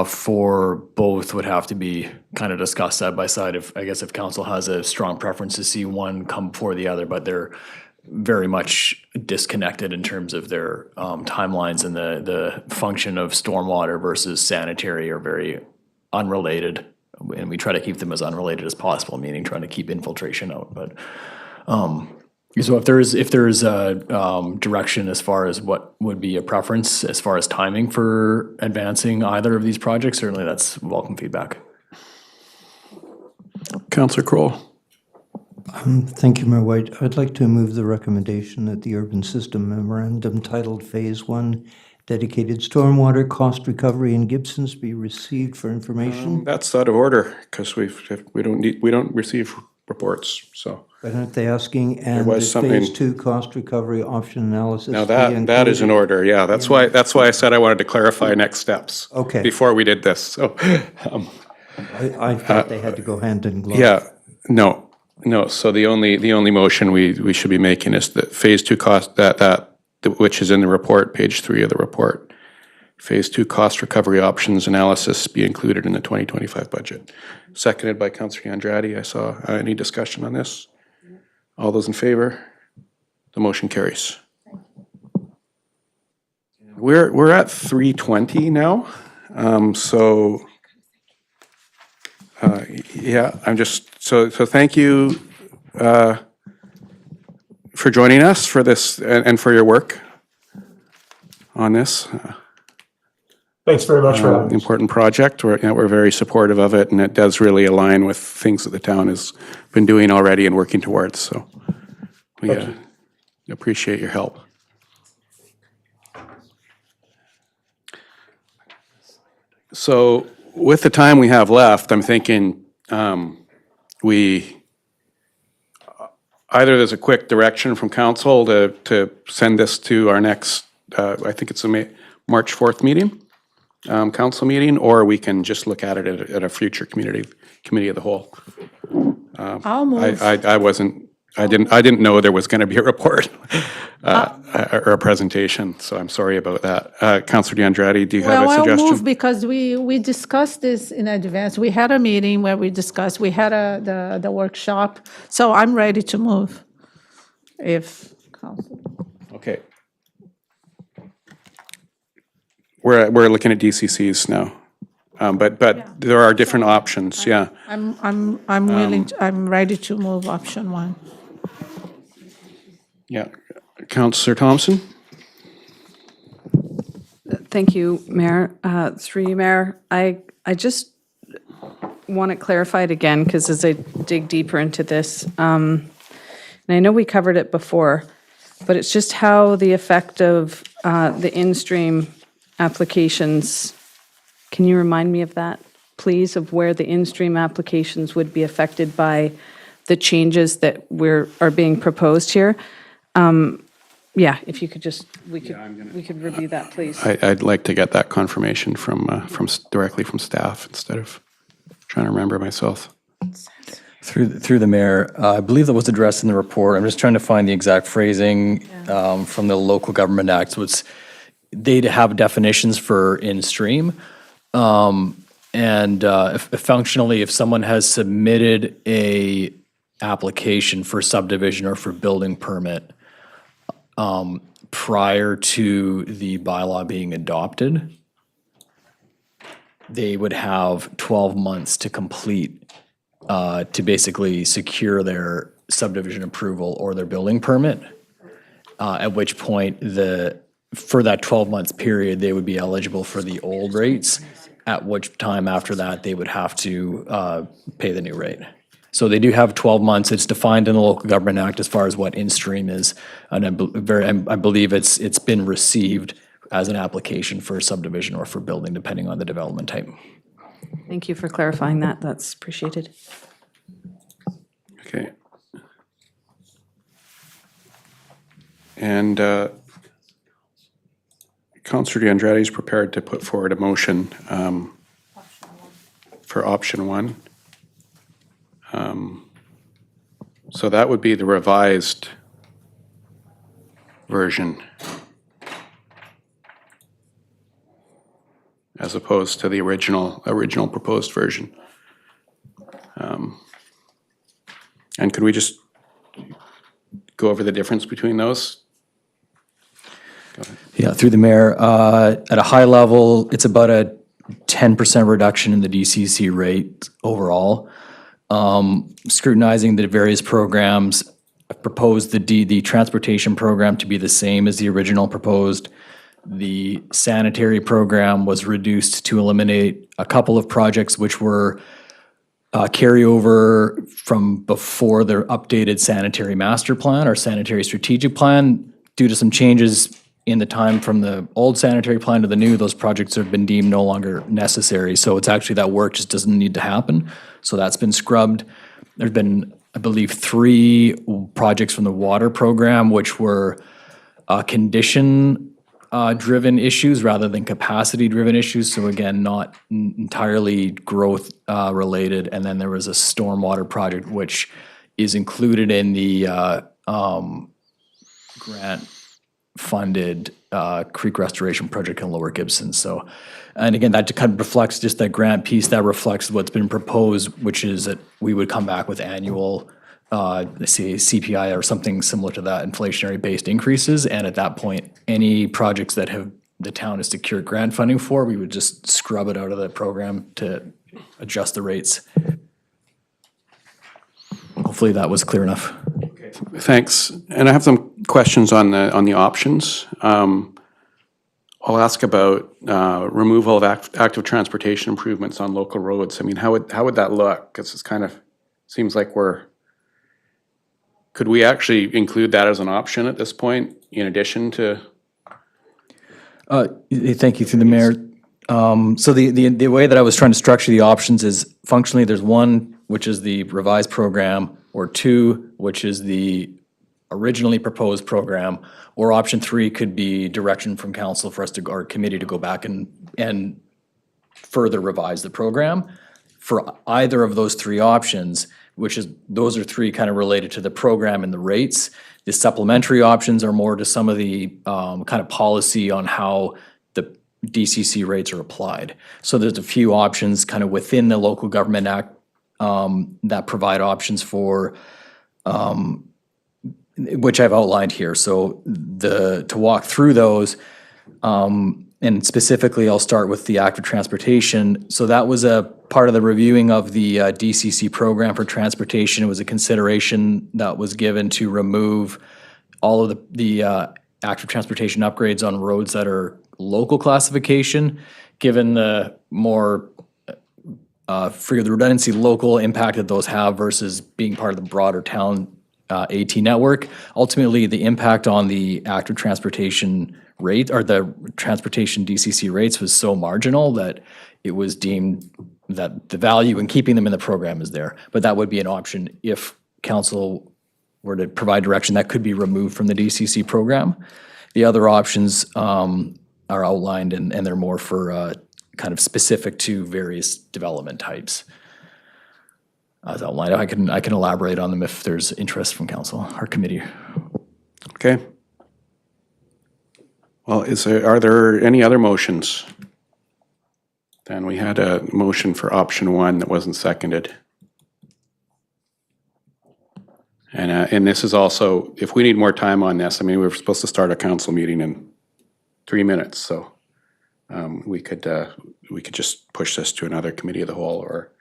for both would have to be kind of discussed side by side. If council has a strong preference to see one come before the other, but they're very much disconnected in terms of their timelines, and the function of stormwater versus sanitary are very unrelated. And we try to keep them as unrelated as possible, meaning trying to keep infiltration out. But so if there's a direction as far as what would be a preference as far as timing for advancing either of these projects, certainly that's welcome feedback. Councillor Kroll. Thank you, Mayor White. I'd like to move the recommendation that the Urban System Memorandum titled Phase 1 Dedicated Stormwater Cost Recovery in Gibsons be received for information. That's out of order because we don't receive reports, so. But aren't they asking, and was the Phase something- 2 cost recovery option analysis? Now be that is in included? order, yeah. That's why I said I wanted to clarify next steps. Okay. Before we did this, so. I thought they had to go hand in glove. Yeah, no. So the only motion we should be making is that Phase 2 cost, which is in the report, page 3 of the report. Phase 2 cost recovery options analysis be included in the 2025 budget. Seconded by Councillor Andrade. I saw any discussion on this? All those in favor? The motion carries. We're at 3:20 now, yeah, so thank you for joining us for this and for your work on this. Thanks very much for having us. Important project. We're very supportive of it, and it does really align with things that the town has been doing already and working towards, so we appreciate your help. So with the time we have left, I'm thinking either there's a quick direction from council to send this to our next, I think it's a March 4th meeting, council meeting, or we can just look at it at a future committee of the whole. I'll move. I didn't know there was going to be a report or a presentation, so I'm sorry about that. Councillor Andrade, do you have a Well, suggestion? I'll move because we discussed this in advance. We had a meeting where we discussed, we had the workshop, so I'm ready to move. If council. Okay. We're looking at DCCs now, but there are different options. Yeah. I'm willing, I'm ready to move option 1. Yeah. Councillor Thompson. Thank you, Mayor. Through you, Mayor, I just want it clarified again, because as I dig deeper into this, and I know we covered it before, but it's just how the effect of the in-stream applications, can you remind me of that, please, of where the in-stream applications would be affected by the changes that are being proposed here? Yeah, if you could just, we could review that, please. I'd like to get that confirmation from directly from staff instead of trying to remember myself. Through the mayor, I believe that was addressed in the report. I'm just trying to find the exact phrasing from the Local Government Act. So they'd have definitions for in-stream. Functionally, if someone has submitted a application for subdivision or for building permit prior to the bylaw being adopted, they would have 12 months to complete, to basically secure their subdivision approval or their building permit, at which point for that 12 months period, they would be eligible for the old rates, at which time after that, they would have to pay the new rate. So they do have 12 months. It's defined in the Local Government Act as far as what in-stream is, and I believe it's been received as an application for subdivision or for building, depending on the development type. Thank you for clarifying that. That's appreciated. Okay. And Councillor Andrade is prepared to put forward a motion for option one. So that would be the revised version as opposed to the original proposed version. And could we just go over the difference between those? Yeah, through the mayor, at a high level, it's about a 10% reduction in the DCC rate overall. Scrutinizing the various programs, I proposed the transportation program to be the same as the original proposed. The sanitary program was reduced to eliminate a couple of projects which were carryover from before the updated sanitary master plan or sanitary strategic plan. Due to some changes in the time from the old sanitary plan to the new, those projects have been deemed no longer necessary. So it's actually that work just doesn't need to happen. So that's been scrubbed. There's been, I believe, 3 projects from the water program, which were condition-driven issues rather than capacity-driven issues. So again, not entirely growth related. And then there was a stormwater project, which is included in the grant-funded creek restoration project in Lower Gibsons. So, and again, that kind of reflects just that grant piece that reflects what's been proposed, which is that we would come back with annual, say, CPI or something similar to that, inflationary-based increases. And at that point, any projects that the town has secured grant funding for, we would just scrub it out of the program to adjust the rates. Hopefully that was clear enough. Thanks. And I have some questions on the options. I'll ask about removal of active transportation improvements on local roads. I mean, how would that look? Because it's kind of seems like could we actually include that as an option at this point in addition to? Thank you, through the mayor. So the way that I was trying to structure the options is functionally there's 1, which is the revised program, or 2, which is the originally proposed program, or option 3 could be direction from council for us to, our committee to go back and further revise the program. For either of those 3 options, those are 3 kind of related to the program and the rates. The supplementary options are more to some of the kind of policy on how the DCC rates are applied. So there's a few options kind of within the Local Government Act that provide options for, which I've outlined here. So to walk through those, and specifically I'll start with the active transportation. So that was a part of the reviewing of the DCC program for transportation. It was a consideration that was given to remove all of the active transportation upgrades on roads that are local classification, given the more for the redundancy local impact that those have versus being part of the broader town AT network. Ultimately, the impact on the active transportation rate or the transportation DCC rates was so marginal that it was deemed that the value in keeping them in the program is there. But that would be an option if council were to provide direction that could be removed from the DCC program. The other options are outlined and they're more for kind of specific to various development types. As outlined, I can elaborate on them if there's interest from council or committee. Okay. Well, are there any other motions? Then we had a motion for option 1 that wasn't seconded. And this is also, if we need more time on this, I mean, we were supposed to start a council meeting in 3 minutes, so we could just push this to another committee of the whole or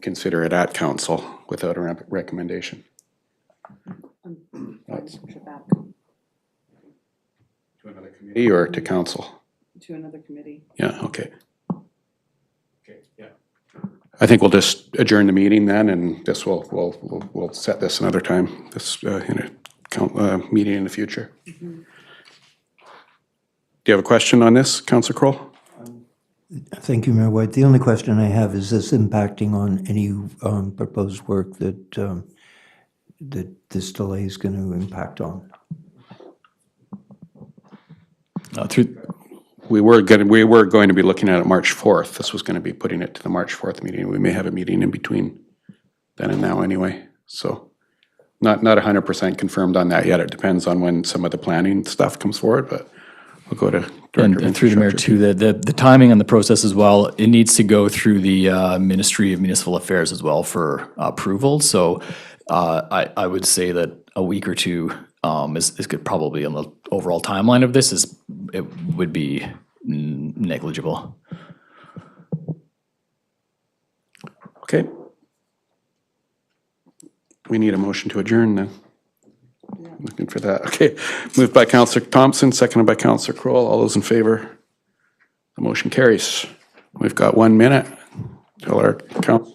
consider it at council without a recommendation. To another committee or to council? To another committee. Yeah, okay. Okay, yeah. I think we'll just adjourn the meeting then, and this we'll set this another time, this in a meeting in the future. Mm-hmm. Do you have a question on this, Councillor Kroll? Thank you, Mayor White. The only question I have is this impacting on any proposed work that this delay is going to impact on? we were going to be looking at it March 4th. This was going to be putting it to the March 4th meeting. We may have a meeting in between then and now anyway. So not 100% confirmed on that yet. It depends on when some of the planning stuff comes forward, but we'll go to Director of And through the mayor Infrastructure. too, the timing on the process as well, it needs to go through the Ministry of Municipal Affairs as well for approval. So I would say that a week or two is good, probably on the overall timeline of this it would be negligible. Okay. We need a motion to adjourn then. Looking for that. Okay. Moved by Councillor Thompson, seconded by Councillor Kroll. All those in favor? The motion carries. We've got 1 minute till our council.